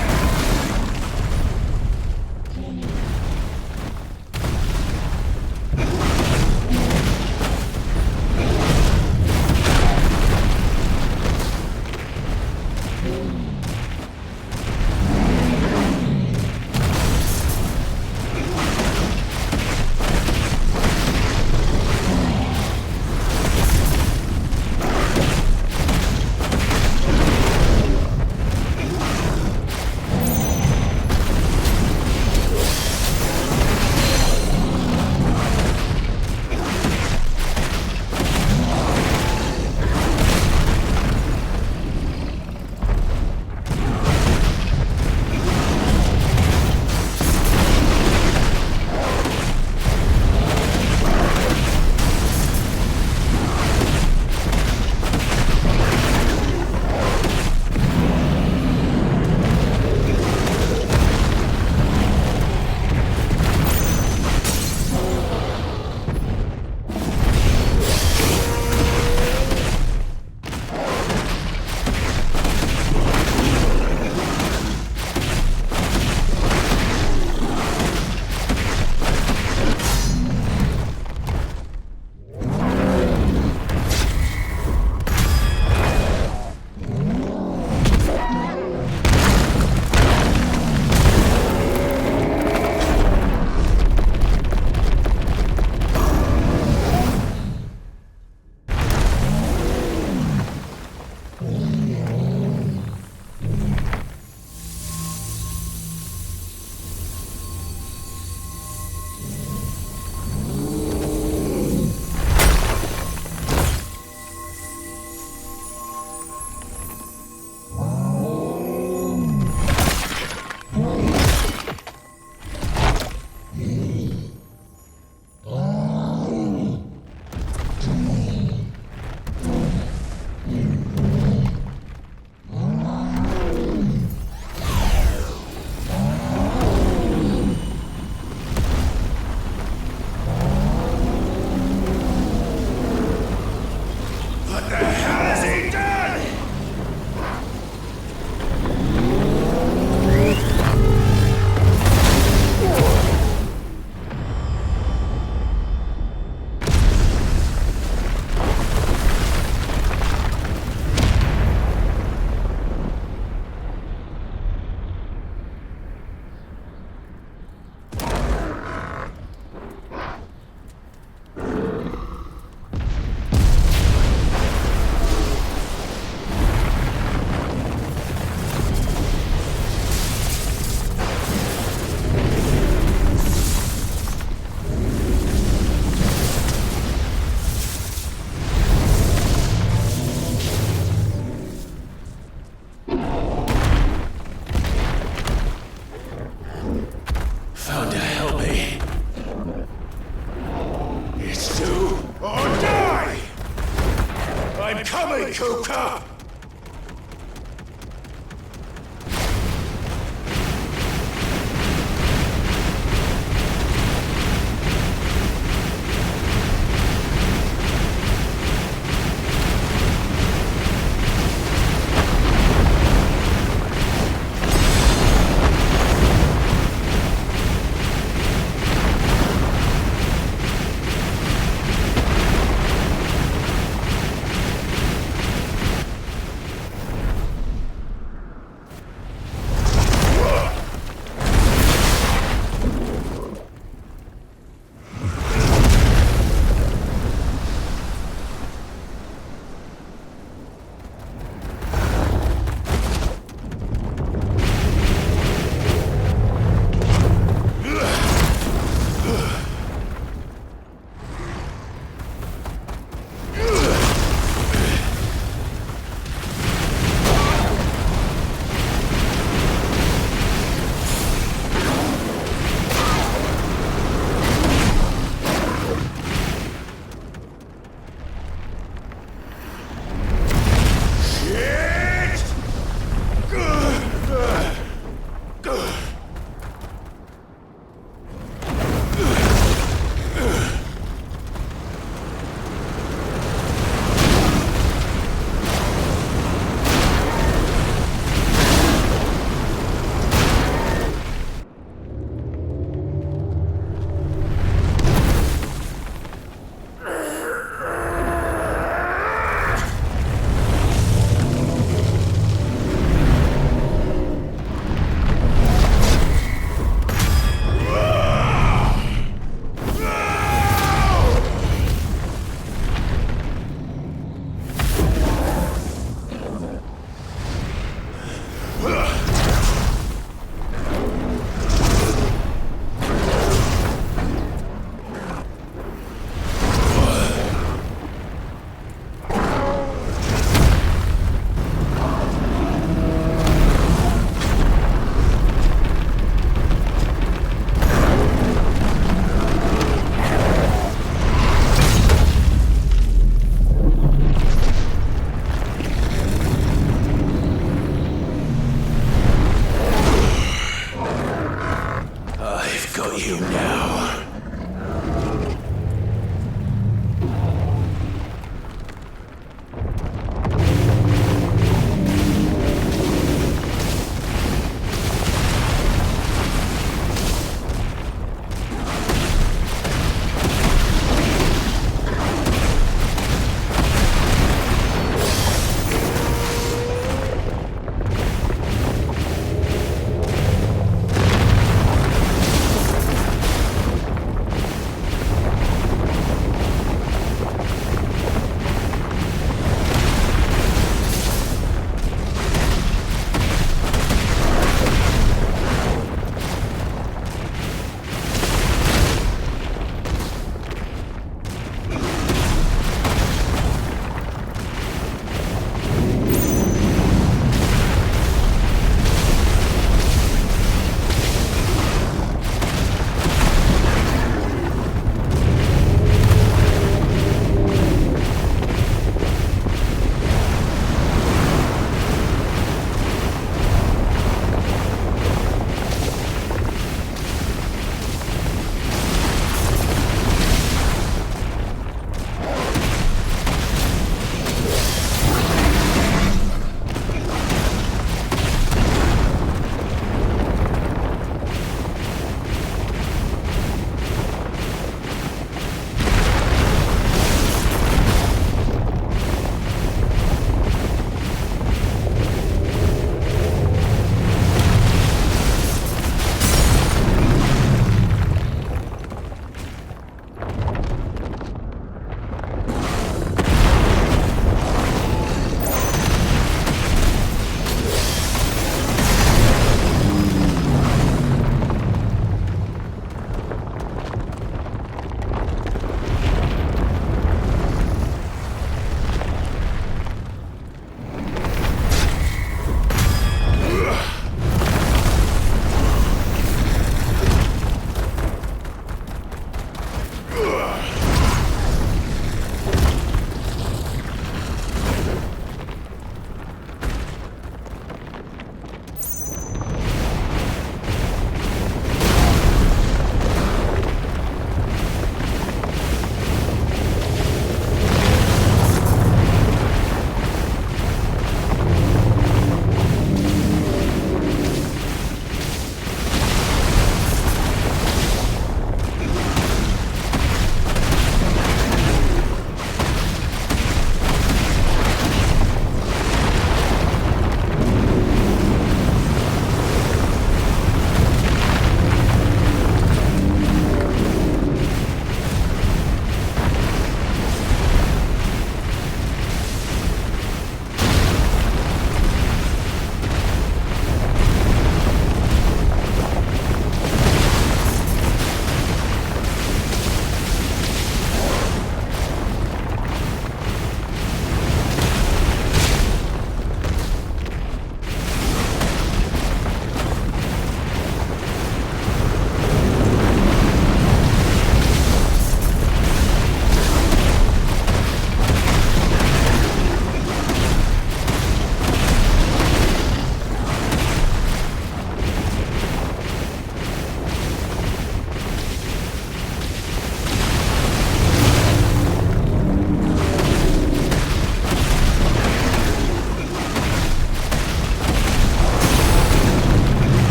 Kuka!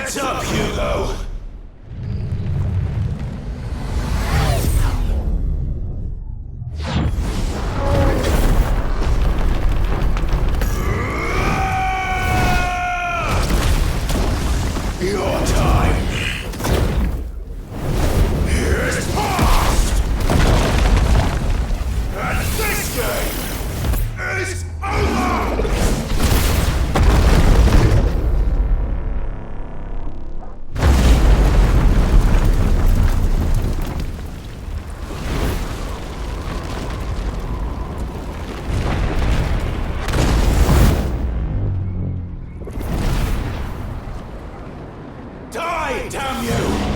Heads up, Hugo! Your time is past! And this game is over! Die, damn you!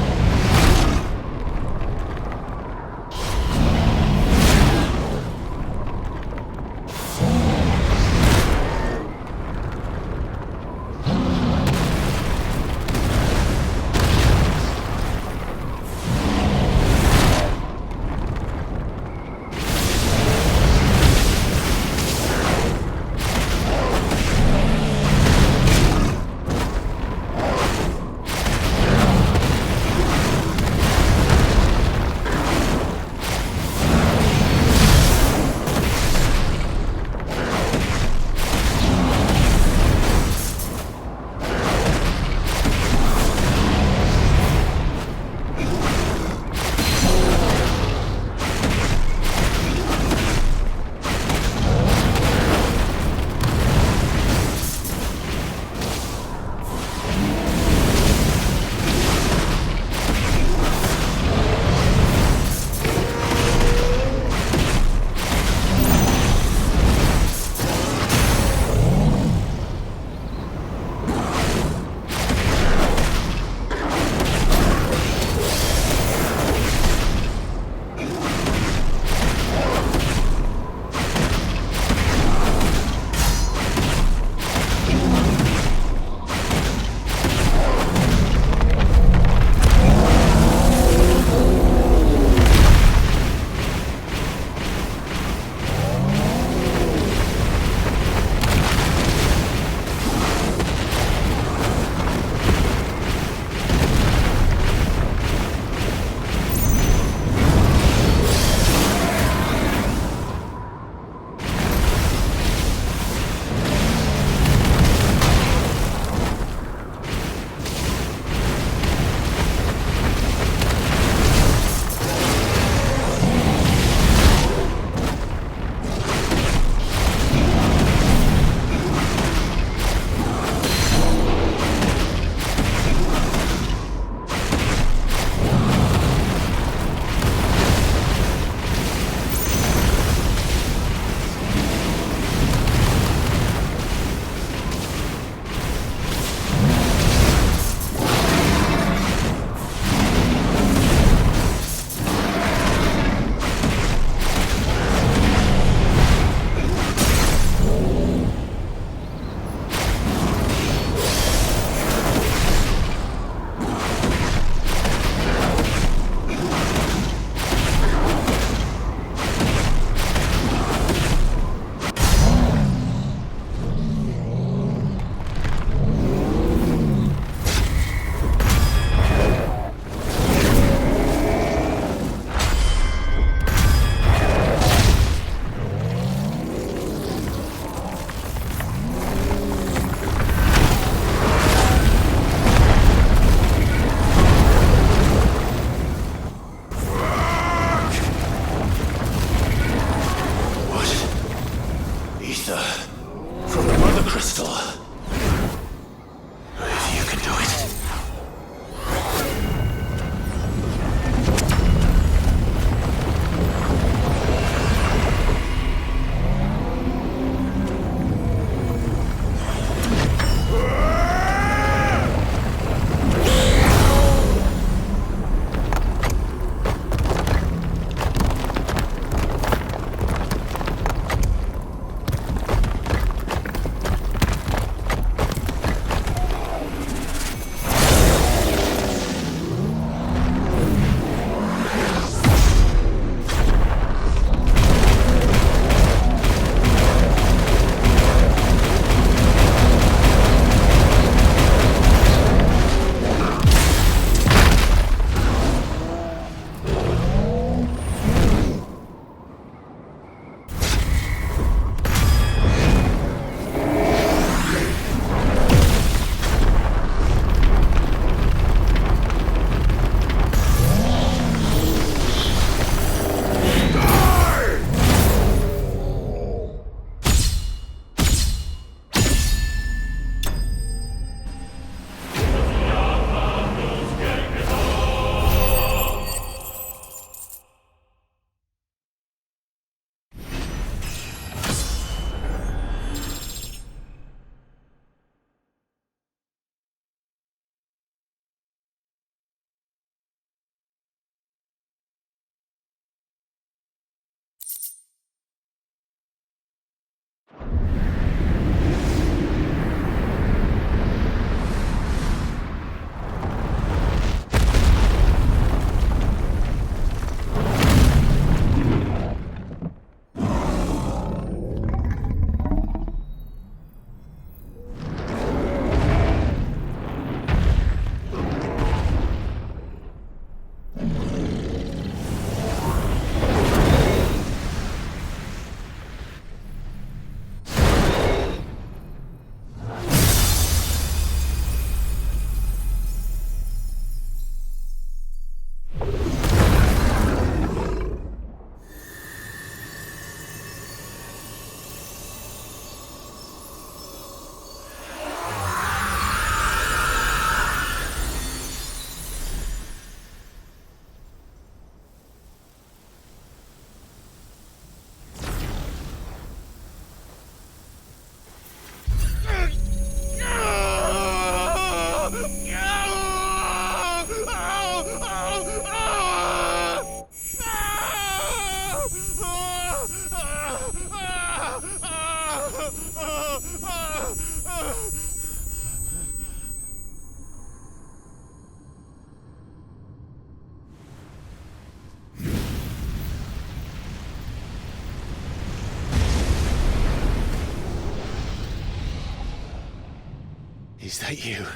Is that you,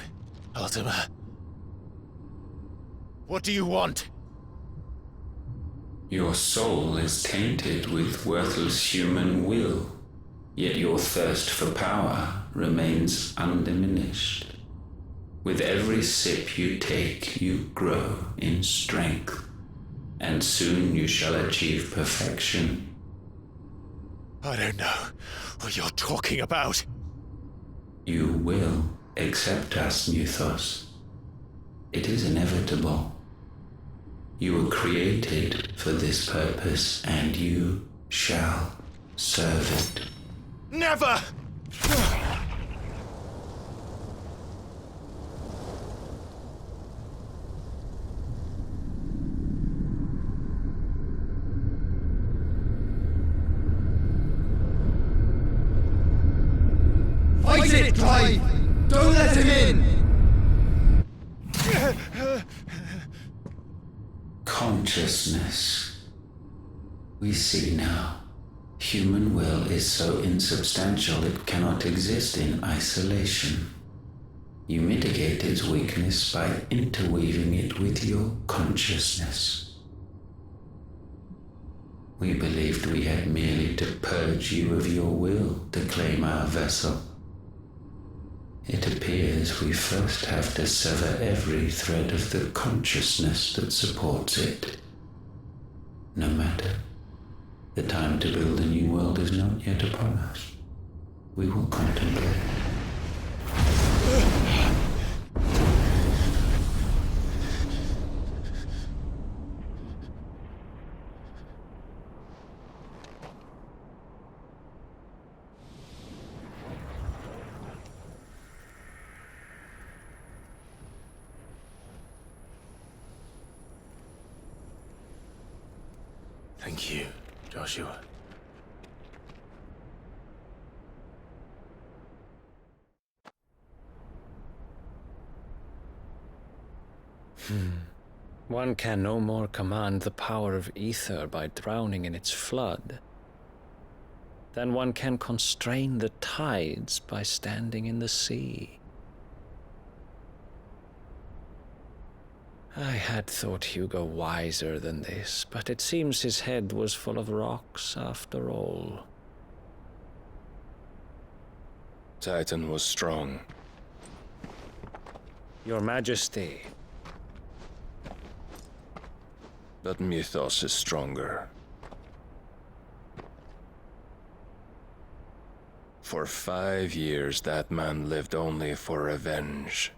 Ultima? What do you want? Your soul is tainted with worthless human will, yet your thirst for power remains undiminished. With every sip you take, you grow in strength, and soon you shall achieve perfection. I don't know what you're talking about. You will accept us, Mythos. It is inevitable. You were created for this purpose, and you shall serve it. Never! Fight it, Clive! Don't let him in! Consciousness. We see now. Human will is so insubstantial it cannot exist in isolation. You mitigate its weakness by interweaving it with your consciousness. We believed we had merely to purge you of your will to claim our vessel. It appears we first have to sever every thread of the consciousness that supports it. No matter. The time to build a new world is not yet upon us. We will contemplate. Thank you, Joshua. One can no more command the power of ether by drowning in its flood than one can constrain the tides by standing in the sea. I had thought Hugo wiser than this, but it seems his head was full of rocks after all. Titan was strong. Your Majesty. But Mythos is stronger. For 5 years, that man lived only for revenge.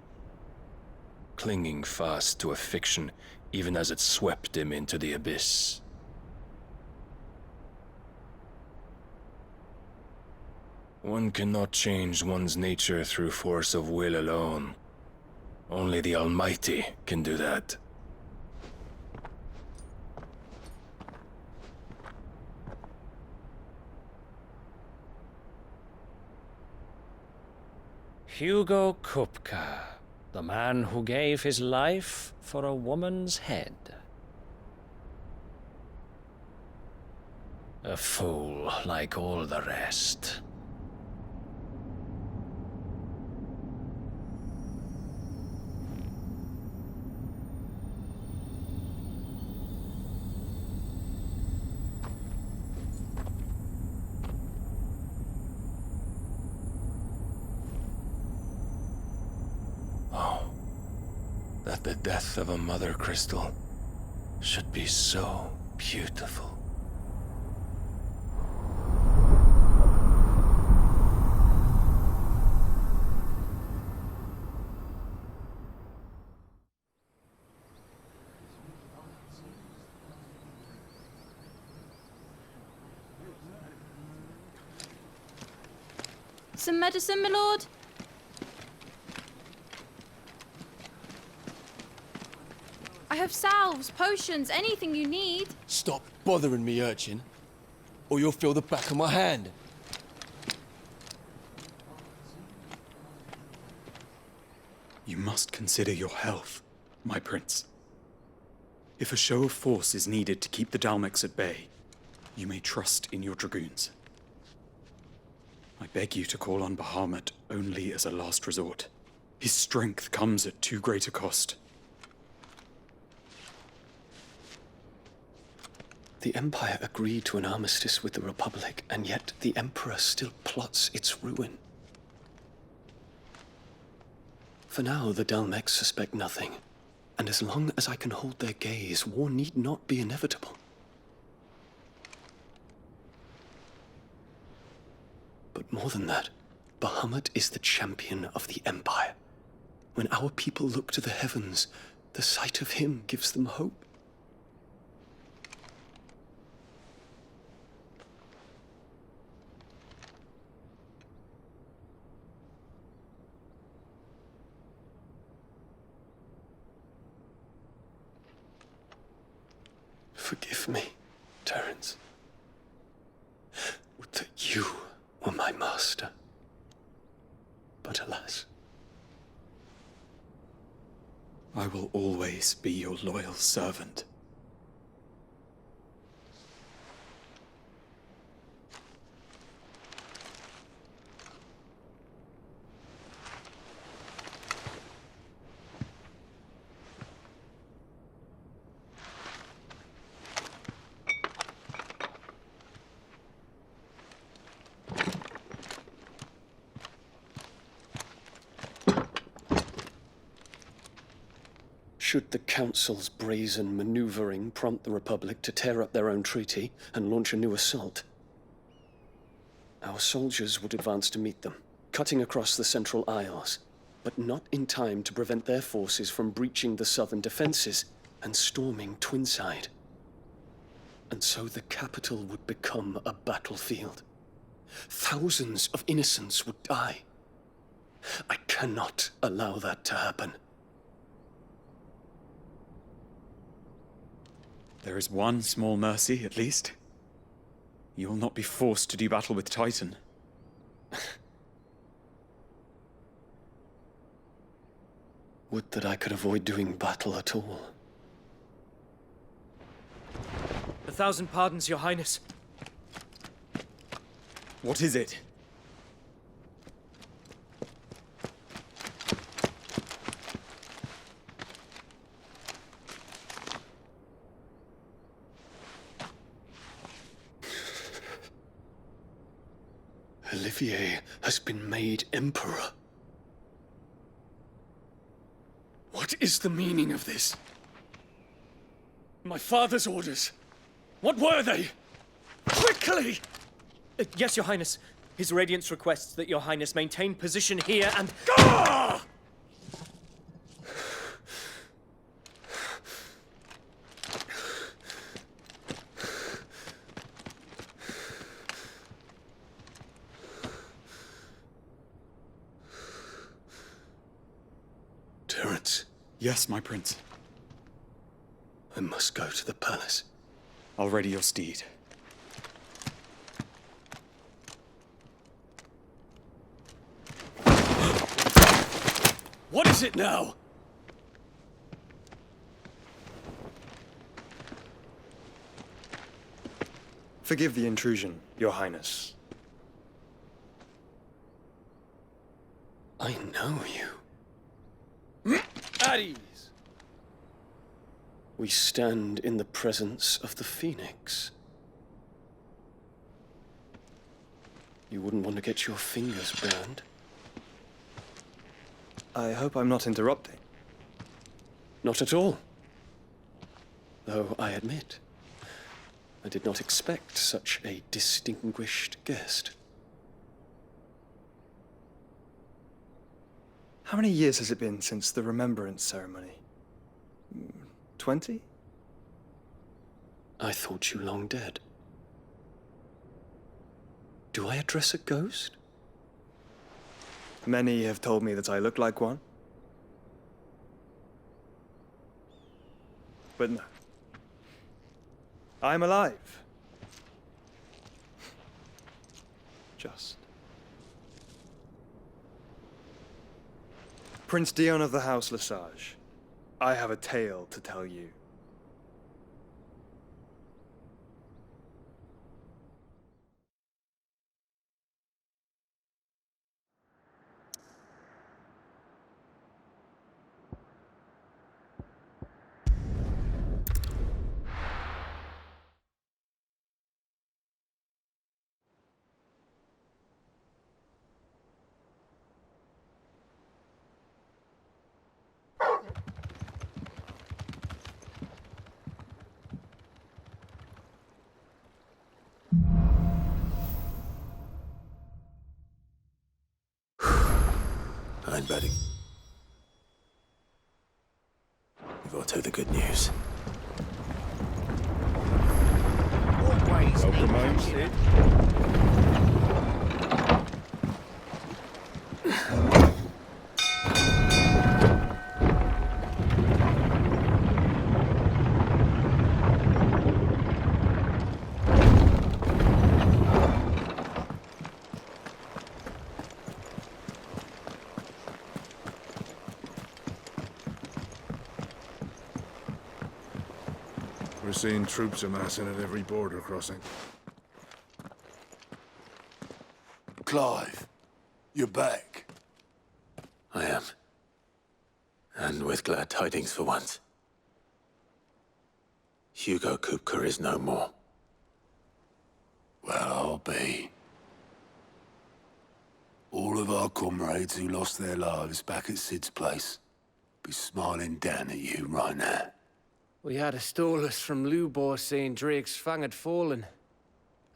Clinging fast to a fiction even as it swept him into the abyss. One cannot change one's nature through force of will alone. Only the Almighty can do that. Hugo Kupka, the man who gave his life for a woman's head. A fool like all the rest. That the death of a mother crystal should be so beautiful. Some medicine, my lord? I have salves, potions, anything you need. Stop bothering me, urchin, or you'll feel the back of my hand. You must consider your health, my prince. If a show of force is needed to keep the Dalmex at bay, you may trust in your dragoons. I beg you to call on Bahamut only as a last resort. His strength comes at too great a cost. The Empire agreed to an armistice with the Republic, and yet the Emperor still plots its ruin. For now, the Dalmex suspect nothing, and as long as I can hold their gaze, war need not be inevitable. But more than that, Bahamut is the champion of the Empire. When our people look to the heavens, the sight of him gives them hope. Forgive me, Terence. Would that you were my master. But alas. I will always be your loyal servant. Should the Council's brazen maneuvering prompt the Republic to tear up their own treaty and launch a new assault, our soldiers would advance to meet them, cutting across the Central Isles, but not in time to prevent their forces from breaching the southern defenses and storming Twinside. And so the capital would become a battlefield. Thousands of innocents would die. I cannot allow that to happen. There is one small mercy, at least. You will not be forced to do battle with Titan. Would that I could avoid doing battle at all. 1,000 pardons, Your Highness. What is it? Olivier has been made Emperor. What is the meaning of this? My father's orders. What were they? Quickly! Yes, Your Highness. His Radiance requests that Your Highness maintain position here and... Gah! Terence. Yes, my prince. I must go to the palace. I'll ready your steed. What is it now? Forgive the intrusion, Your Highness. I know you. At ease. We stand in the presence of the Phoenix. You wouldn't want to get your fingers burned. I hope I'm not interrupting. Not at all. Though I admit, I did not expect such a distinguished guest. How many years has it been since the Remembrance ceremony? 20? I thought you long dead. Do I address a ghost? Many have told me that I look like one. But no. I'm alive. Just. Prince Dion of the House Lesage, I have a tale to tell you. mind betting? Give Otto the good news. Welcome home, Sid. We're seeing troops amassing at every border crossing. Clive, you're back. I am. And with glad tidings for once. Hugo Kupka is no more. Well, I'll be. All of our comrades who lost their lives back at Sid's place be smiling down at you right now. We had a stolus from Lubor saying Drake's Fang had fallen.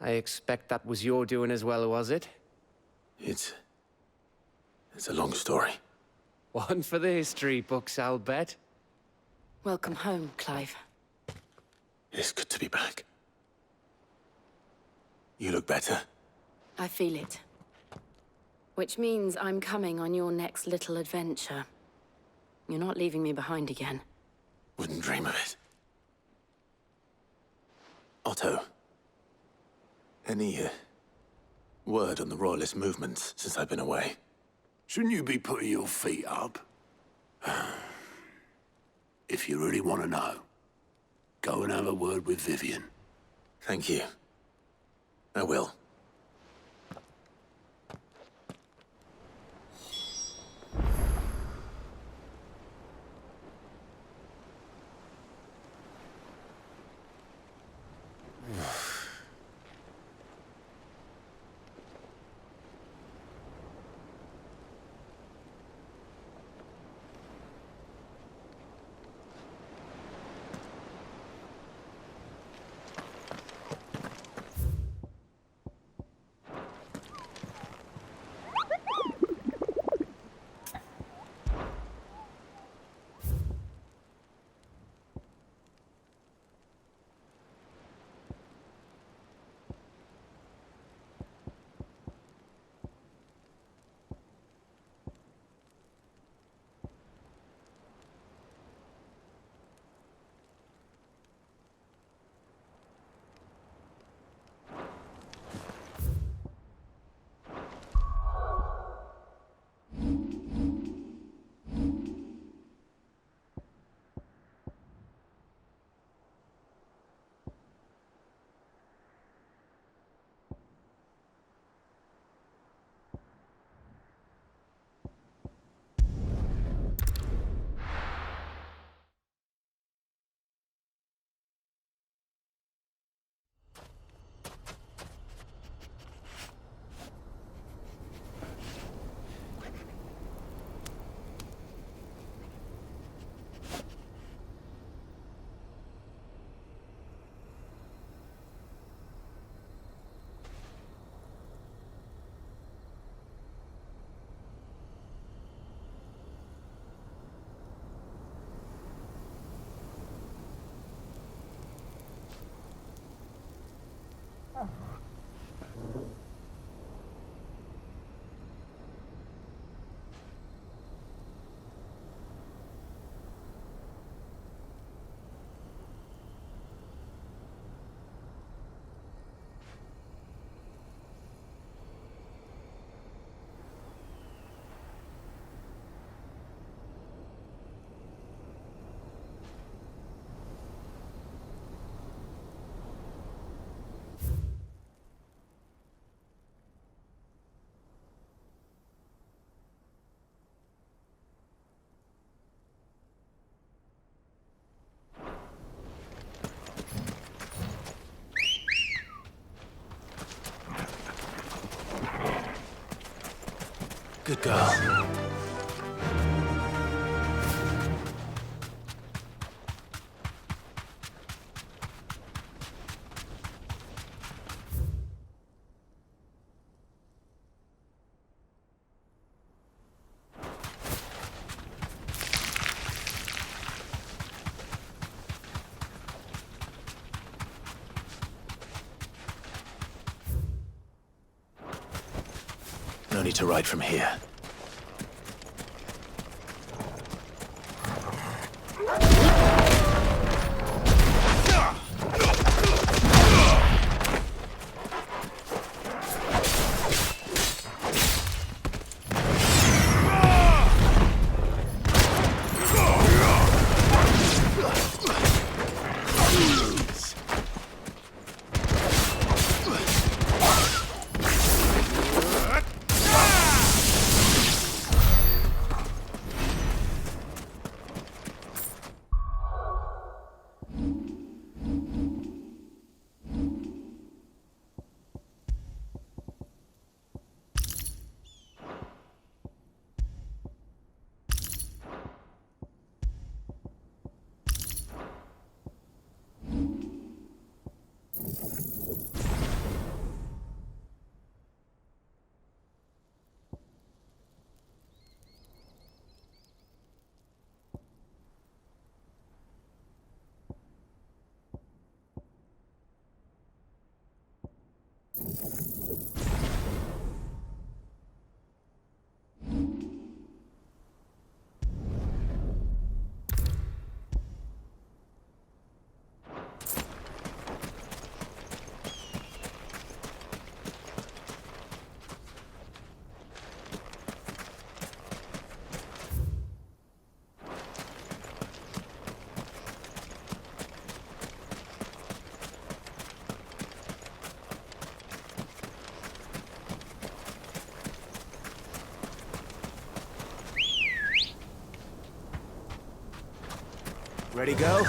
I expect that was your doing as well, was it? It's a long story. One for the history books, I'll bet. Welcome home, Clive. It's good to be back. You look better. I feel it. Which means I'm coming on your next little adventure. You're not leaving me behind again. Wouldn't dream of it. Otto. Any, word on the Royalist movements since I've been away? Shouldn't you be putting your feet up? If you really want to know, go and have a word with Vivian. Thank you. I will. Good girl. journey to ride from here. Ready, go?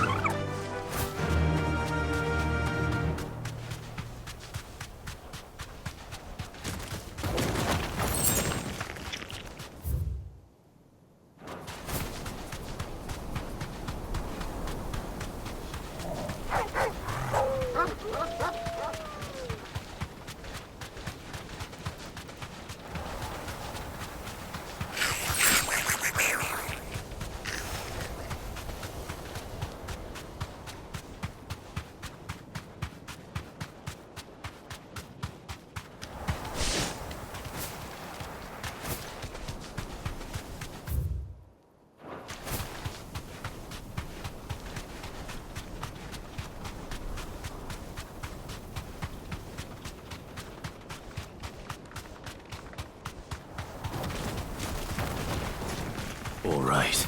All right.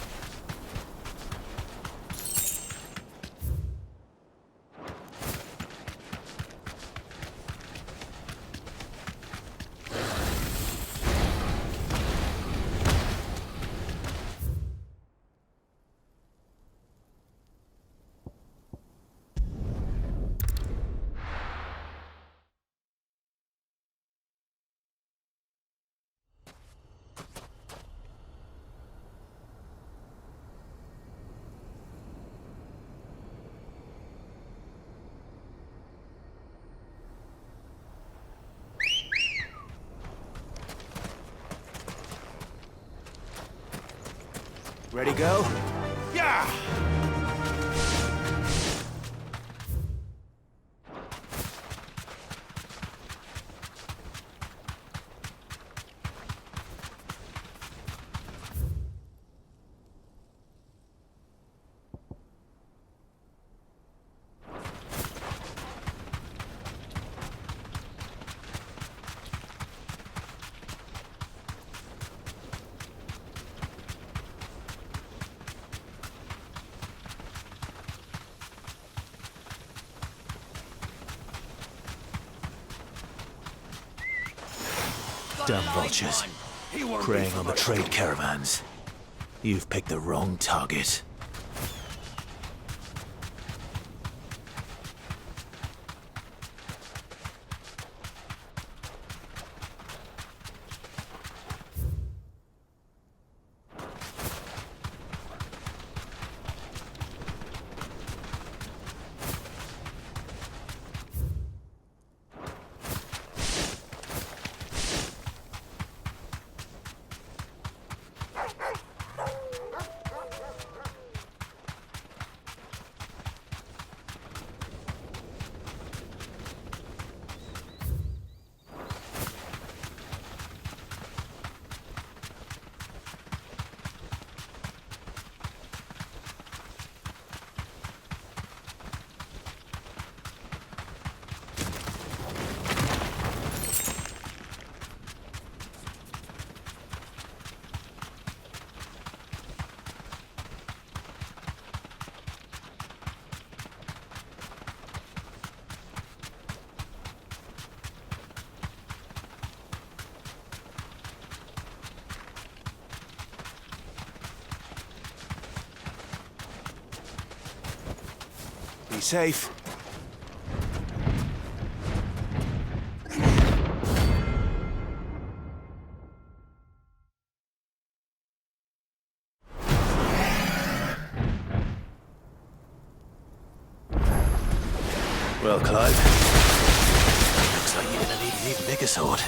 Ready, go? Yeah! Damn vultures. Preying on the trade caravans. You've picked the wrong target. safe. Well, Clive, looks like you're gonna need an even bigger sword.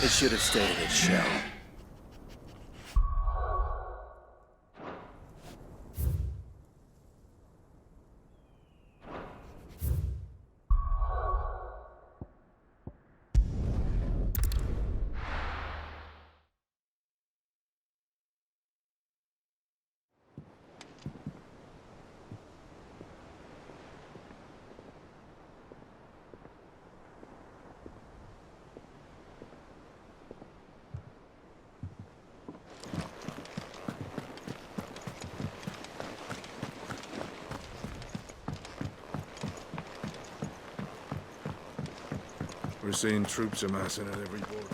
It should have stayed in its shell. We're seeing troops amassing at every border.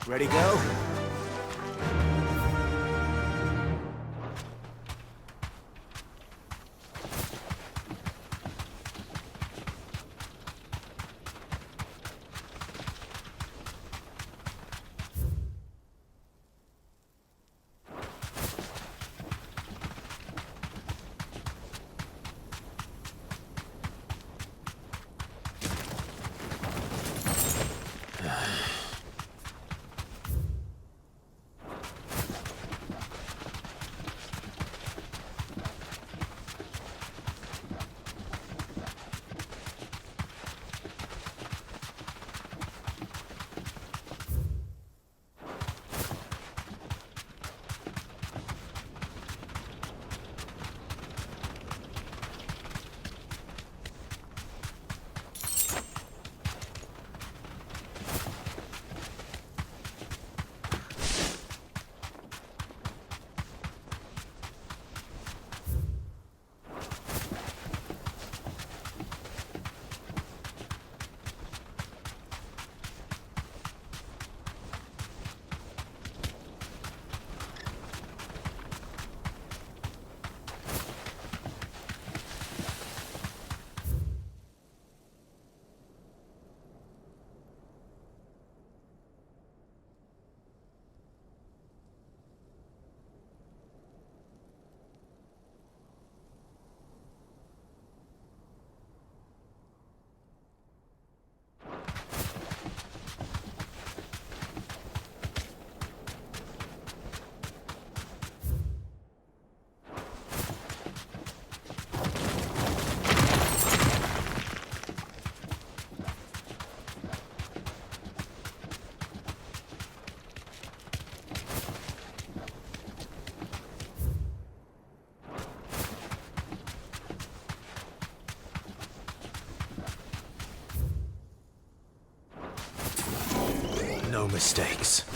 Ready, go? No mistakes.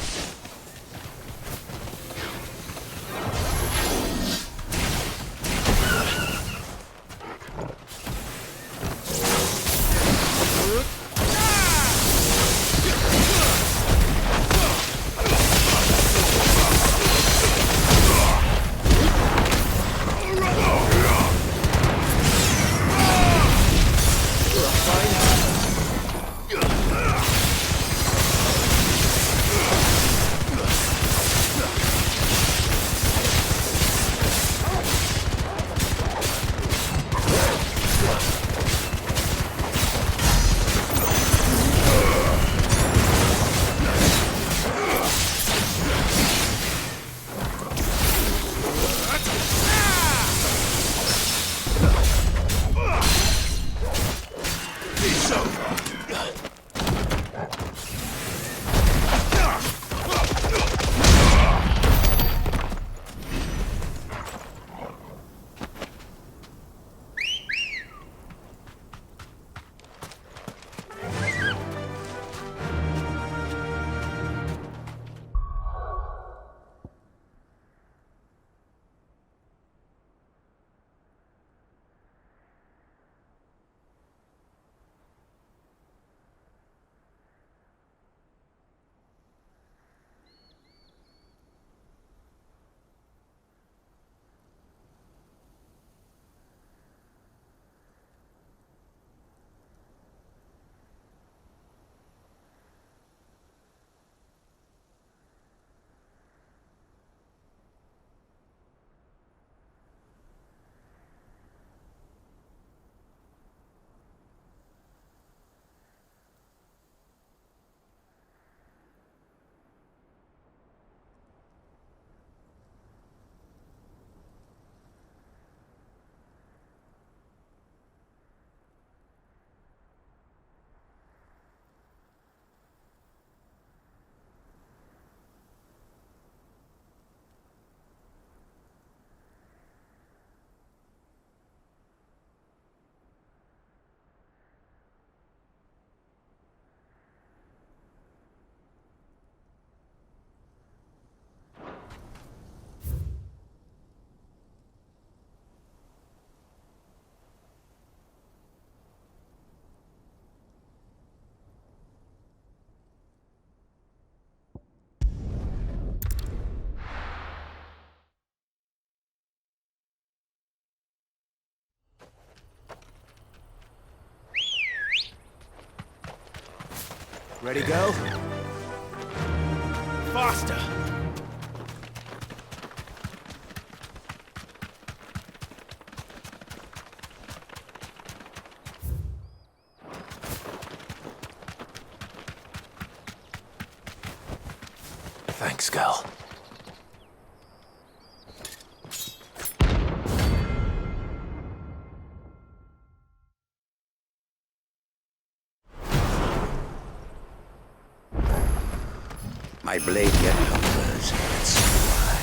Ready, go? Faster! Thanks, girl. My blade yet hungers, that's why.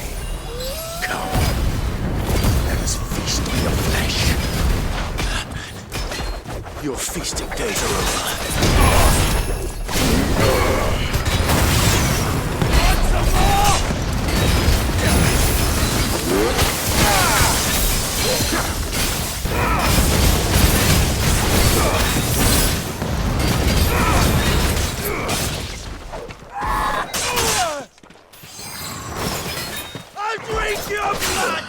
Come, let us feast on your flesh. Your feasting days are over. I'll drink your blood!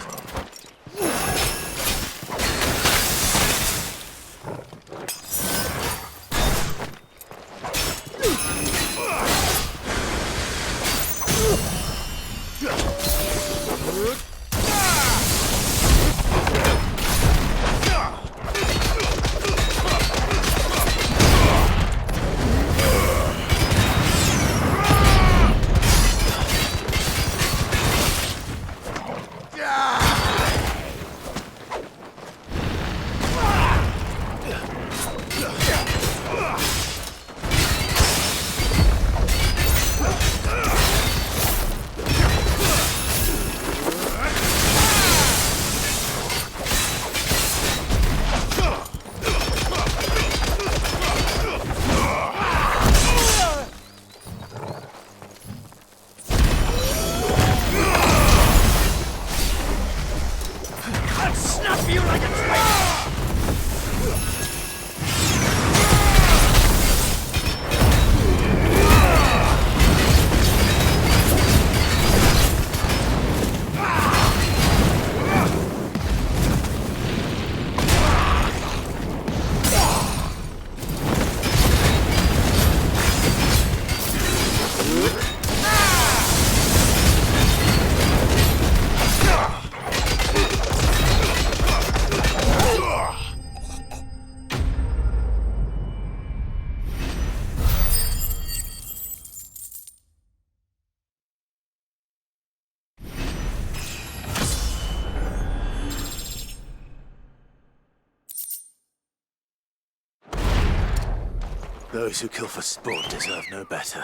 Those who kill for sport deserve no better.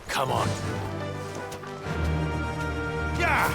Come on. Yeah!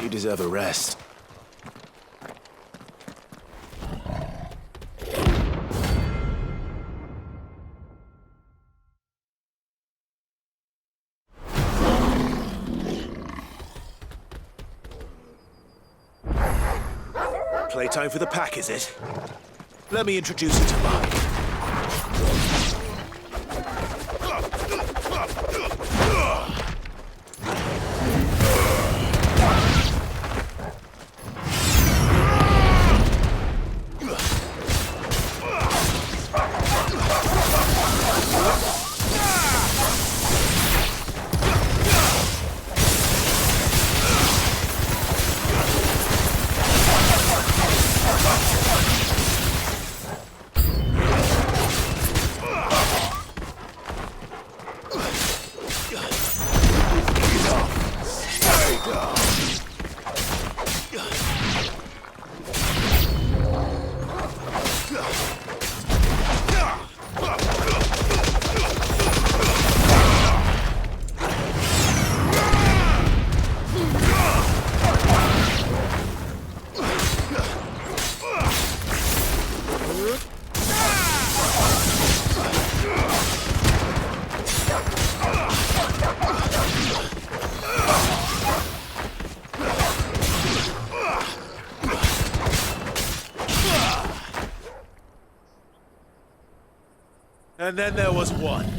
You deserve a rest. Playtime for the pack, is it? Let me introduce you to mine. And then there was one.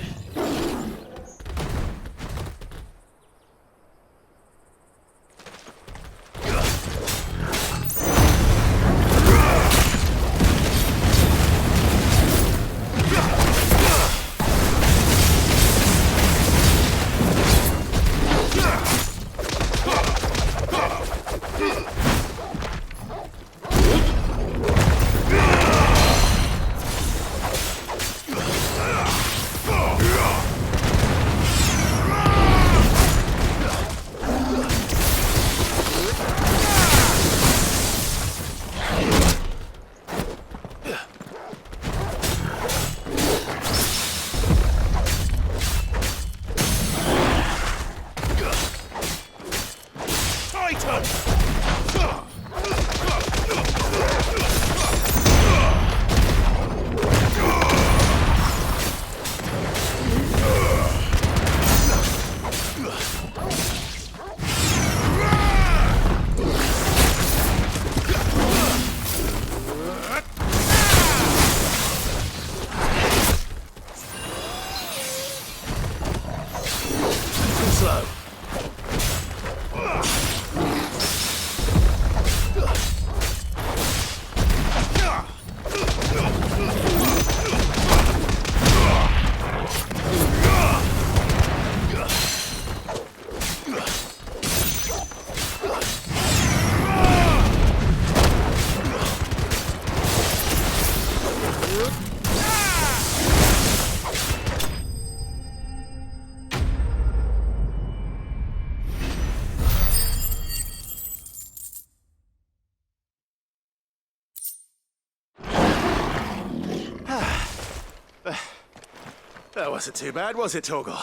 That wasn't too bad, was it, Torgal?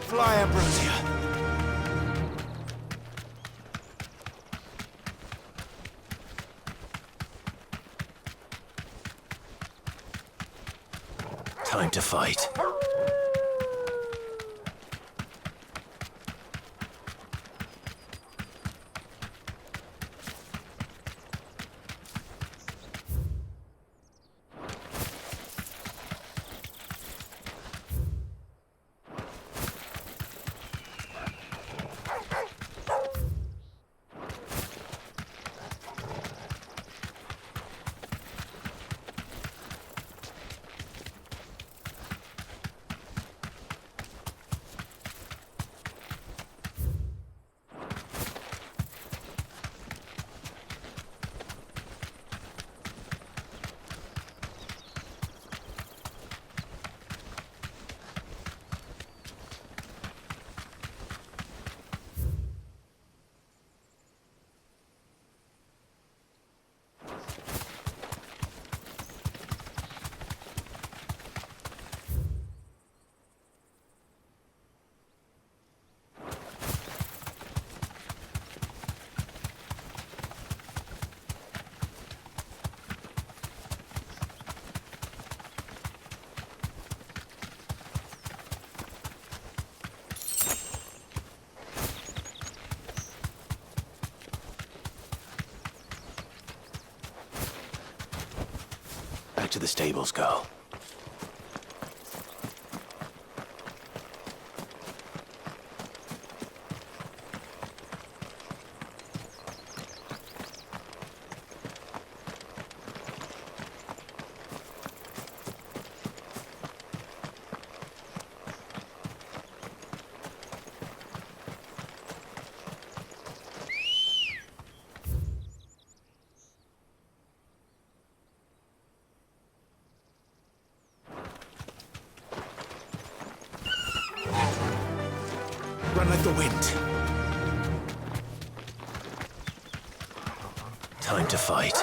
Fly, Ambrosia. Time to fight. to the stables, girl. Run like the wind. Time to fight.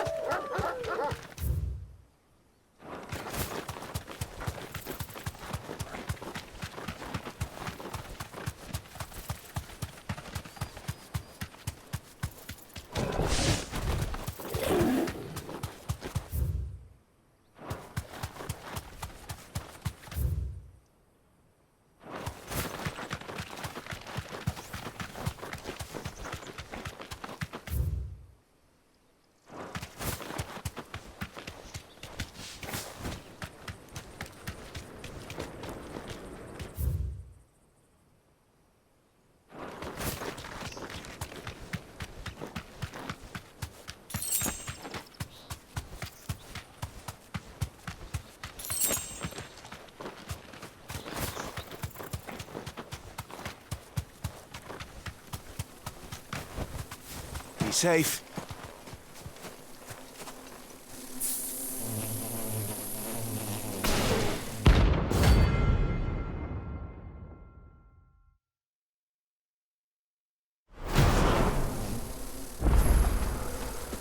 Be safe.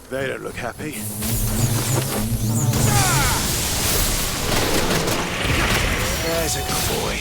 They don't look happy. There's a good boy.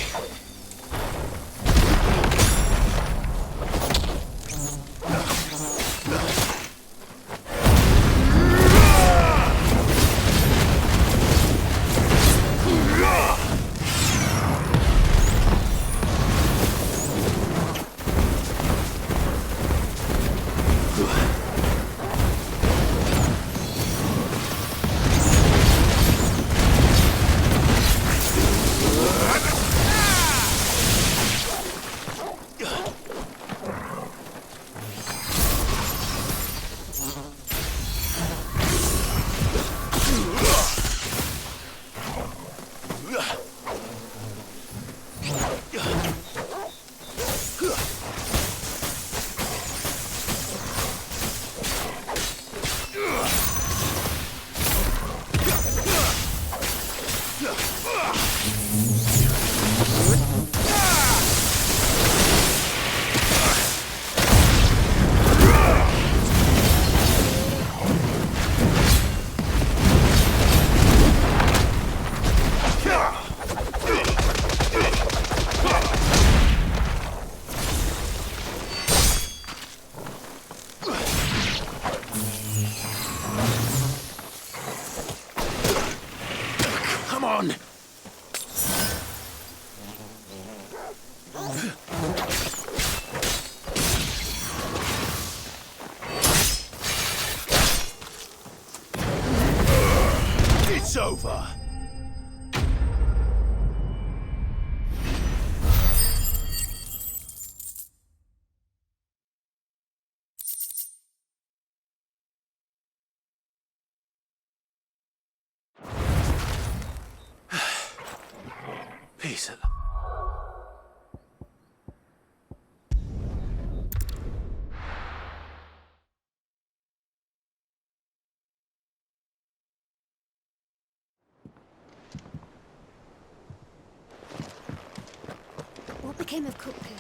Come on! It's over! Peace. What became of Kupka?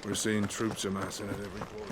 We're seeing troops amassing at every corner.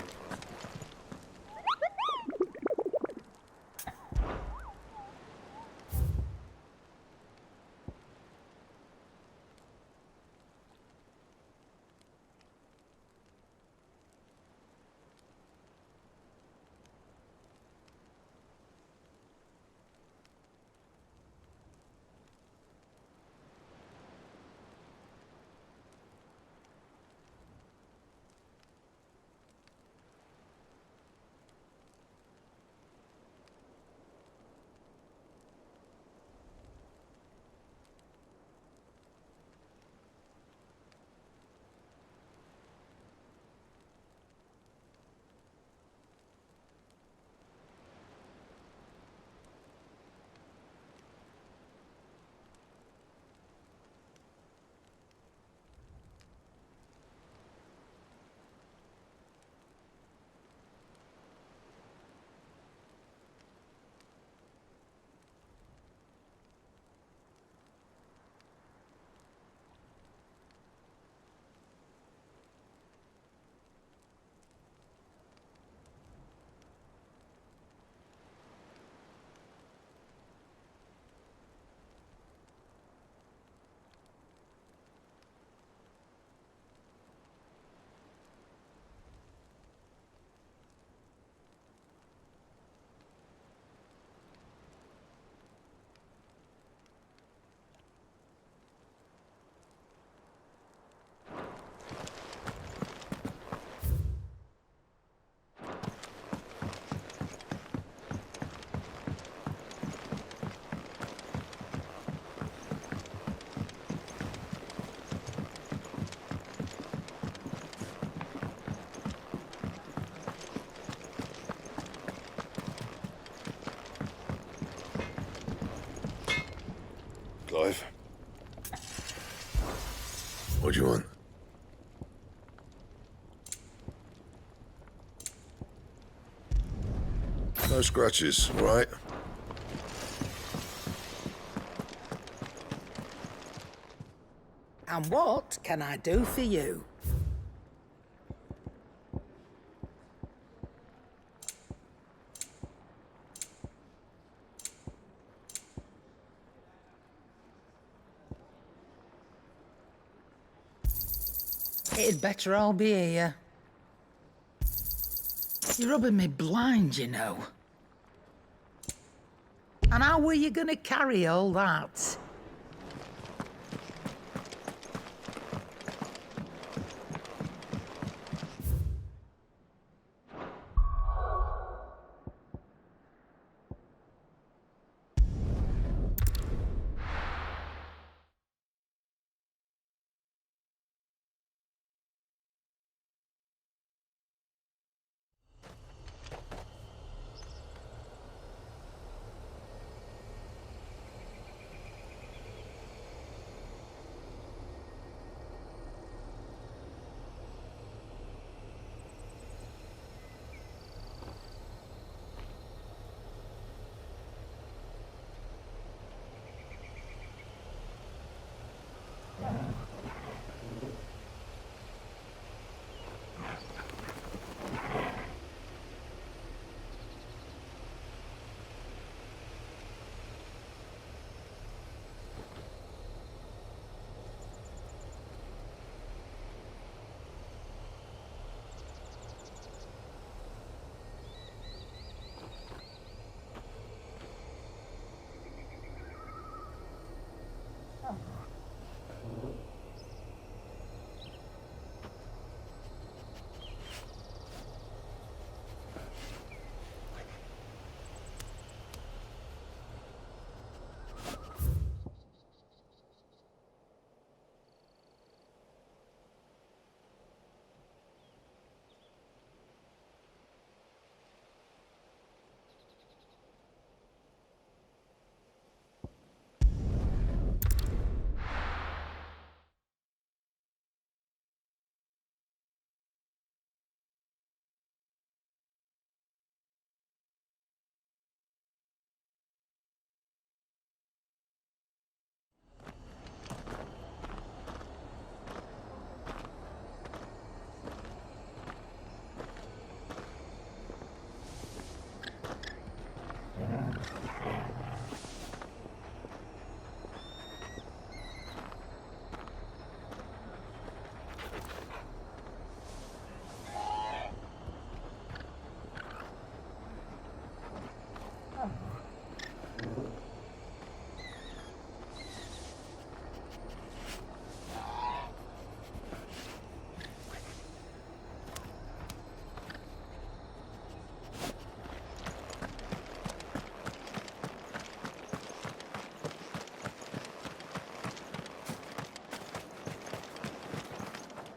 Clive. What do you want? No scratches, all right? And what can I do for you? It'd better all be here. You're rubbing me blind, you know. And how were you gonna carry all that?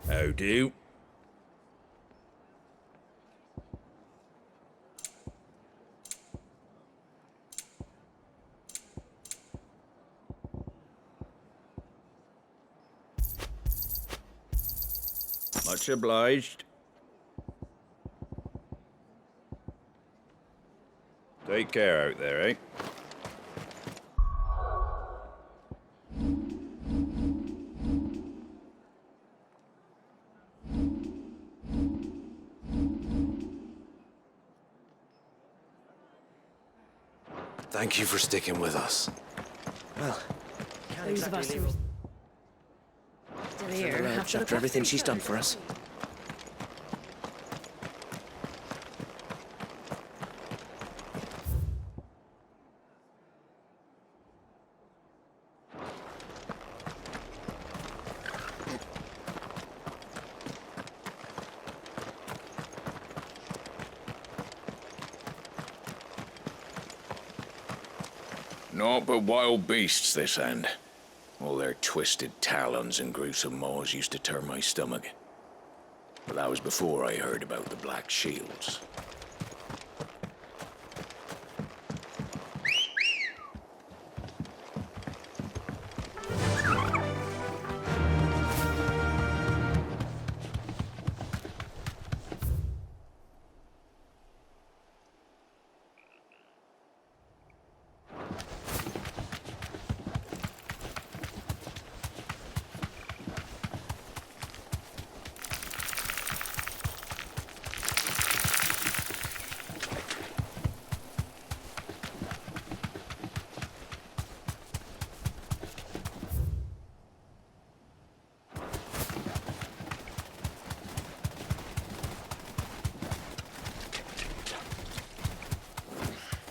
How do? Much obliged. Take care out there, eh? Thank you for sticking with us. Well, can't Those of us exactly who leave are still her here alone have to look after everything after she's each done other. for us. Naught but wild beasts, this end. All their twisted talons and gruesome maws used to turn my stomach. But that was before I heard about the Black Shields.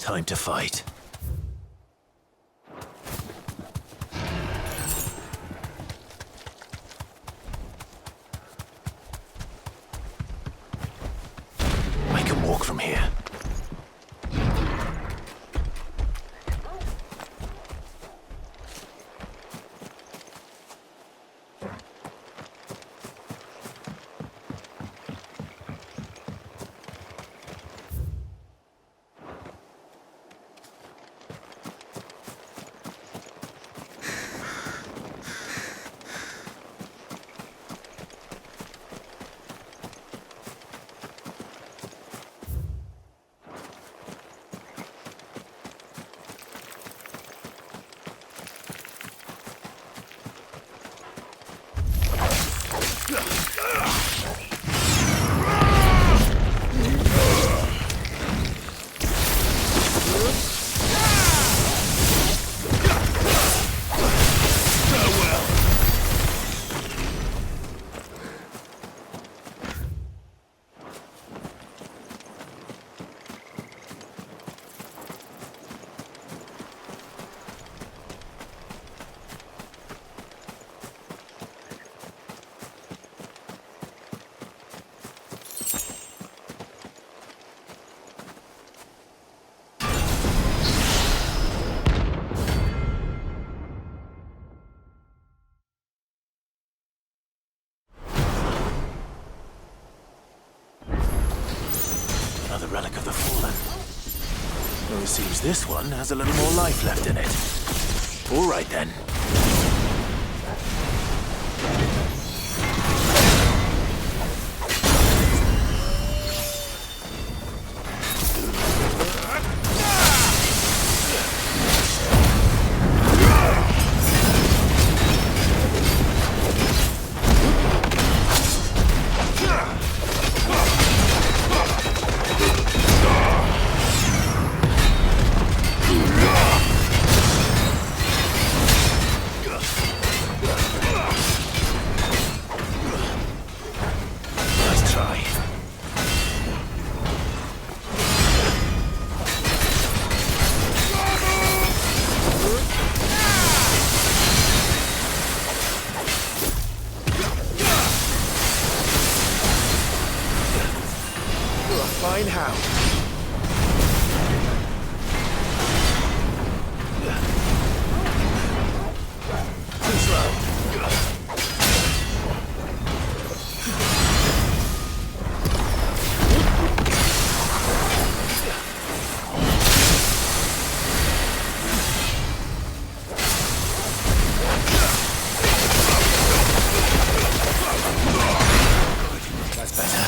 Time to fight. I can walk from here. Another relic of the Fallen. Well, it seems this one has a little more life left in it. All right, then. Fine how. Too slow. That's better.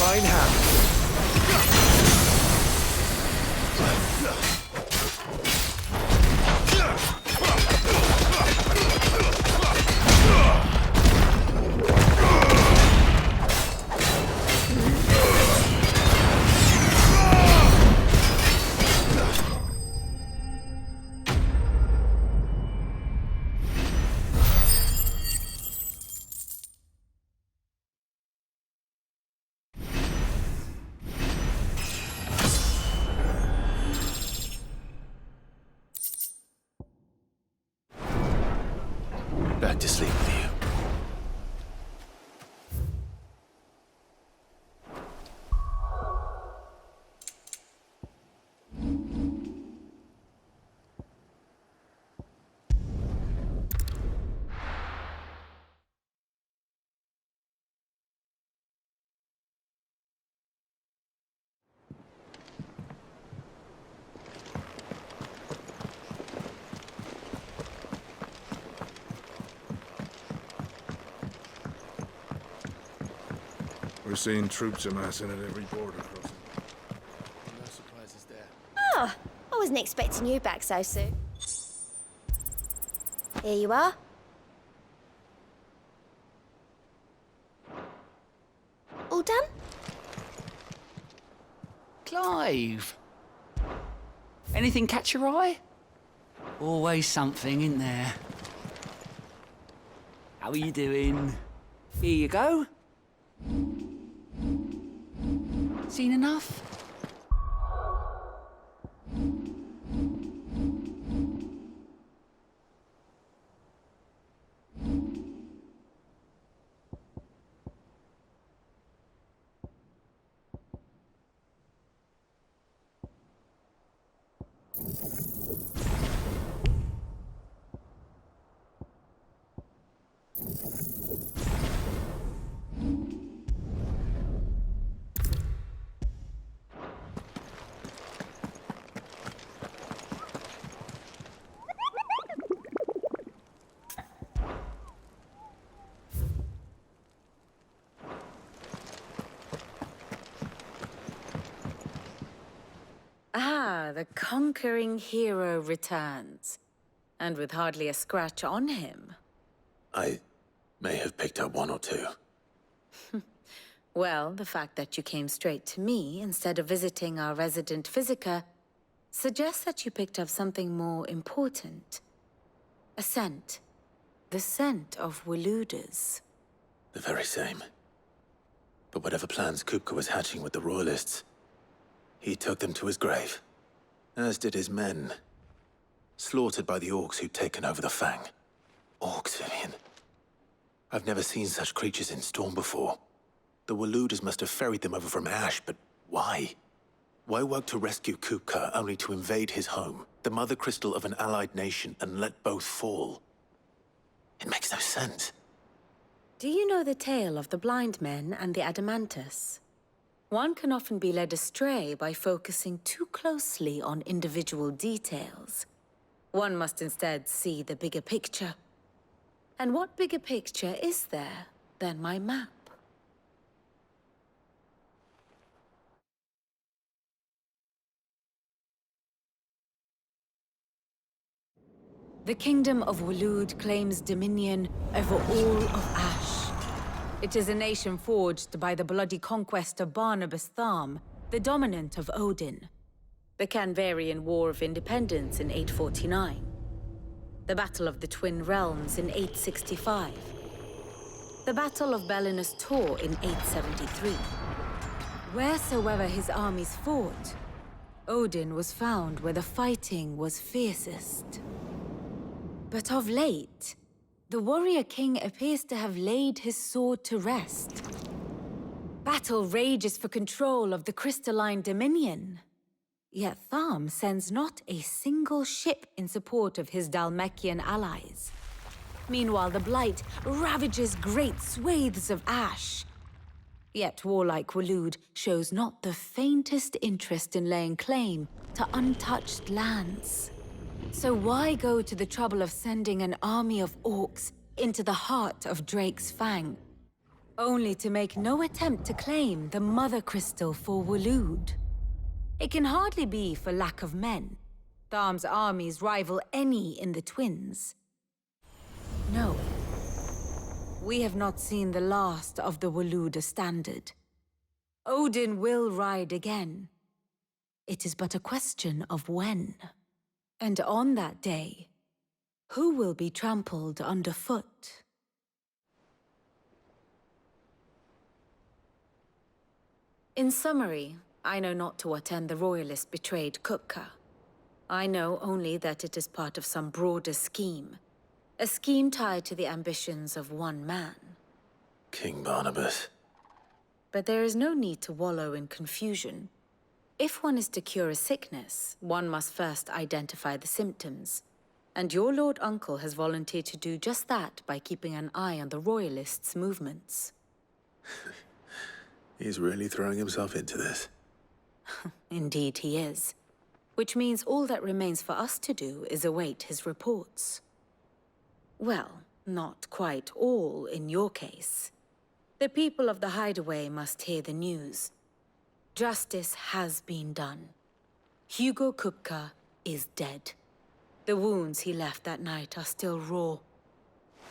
fine hand. Back to sleep with you. We're seeing troops amassing at every border crossing. No surprises there. Oh, I wasn't expecting you back so soon. Here you are. All done? Clive! Anything catch your eye? Always something, isn't there? How are you doing? Here you go. Seen enough? Ah, the conquering hero returns. And with hardly a scratch on him. I may have picked up one or two. Well, the fact that you came straight to me instead of visiting our resident Physica suggests that you picked up something more important. A scent. The scent of Waludas. The very same. But whatever plans Kupka was hatching with the Royalists, he took them to his grave. As did his men. Slaughtered by the orcs who'd taken over the Fang. Orcs, Vivian. I've never seen such creatures in Storm before. The Waludas must have ferried them over from Ash, but why? Why work to rescue Kupka only to invade his home, the mother crystal of an allied nation, and let both fall? It makes no sense. Do you know the tale of the blind men and the Adamantus? One can often be led astray by focusing too closely on individual details. One must instead see the bigger picture. And what bigger picture is there than my map? The Kingdom of Waloed claims dominion over all of Ash. It is a nation forged by the bloody conquest of Barnabas Tharm, the dominant of Odin. The Canvarian War of Independence in 849. The Battle of the Twin Realms in 865. The Battle of Belinus Tor in 873. Wheresoever his armies fought, Odin was found where the fighting was fiercest. But of late, the warrior king appears to have laid his sword to rest. Battle rages for control of the crystalline dominion. Yet Tharm sends not a single ship in support of his Dhalmekian allies. Meanwhile, the Blight ravages great swathes of Ash. Yet warlike Waloed shows not the faintest interest in laying claim to untouched lands. So why go to the trouble of sending an army of orcs into the heart of Drake's Fang? only to make no attempt to claim the Mother Crystal for Waloed. It can hardly be for lack of men. Tharm's armies rival any in the Twins. No. We have not seen the last of the Waloed Standard. Odin will ride again. It is but a question of when. And on that day, who will be trampled underfoot? In summary, I know not to what end the Royalists betrayed Kupka. I know only that it is part of some broader scheme. A scheme tied to the ambitions of one man. King Barnabas. But there is no need to wallow in confusion. If one is to cure a sickness, one must first identify the symptoms. And your Lord Uncle has volunteered to do just that by keeping an eye on the Royalists' movements. He's really throwing himself into this. Indeed he is. Which means all that remains for us to do is await his reports. Well, not quite all in your case. The people of the Hideaway must hear the news. Justice has been done. Hugo Kupka is dead. The wounds he left that night are still raw,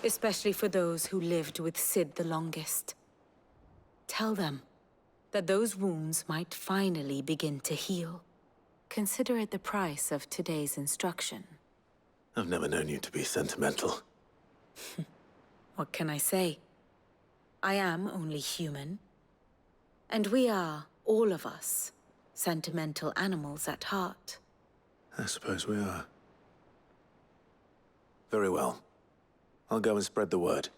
especially for those who lived with Sid the longest. Tell them that those wounds might finally begin to heal. Consider it the price of today's instruction. I've never known you to be sentimental. What can I say? I am only human. And we are, all of us, sentimental animals at heart. I suppose we are. Very well. I'll go and spread the word.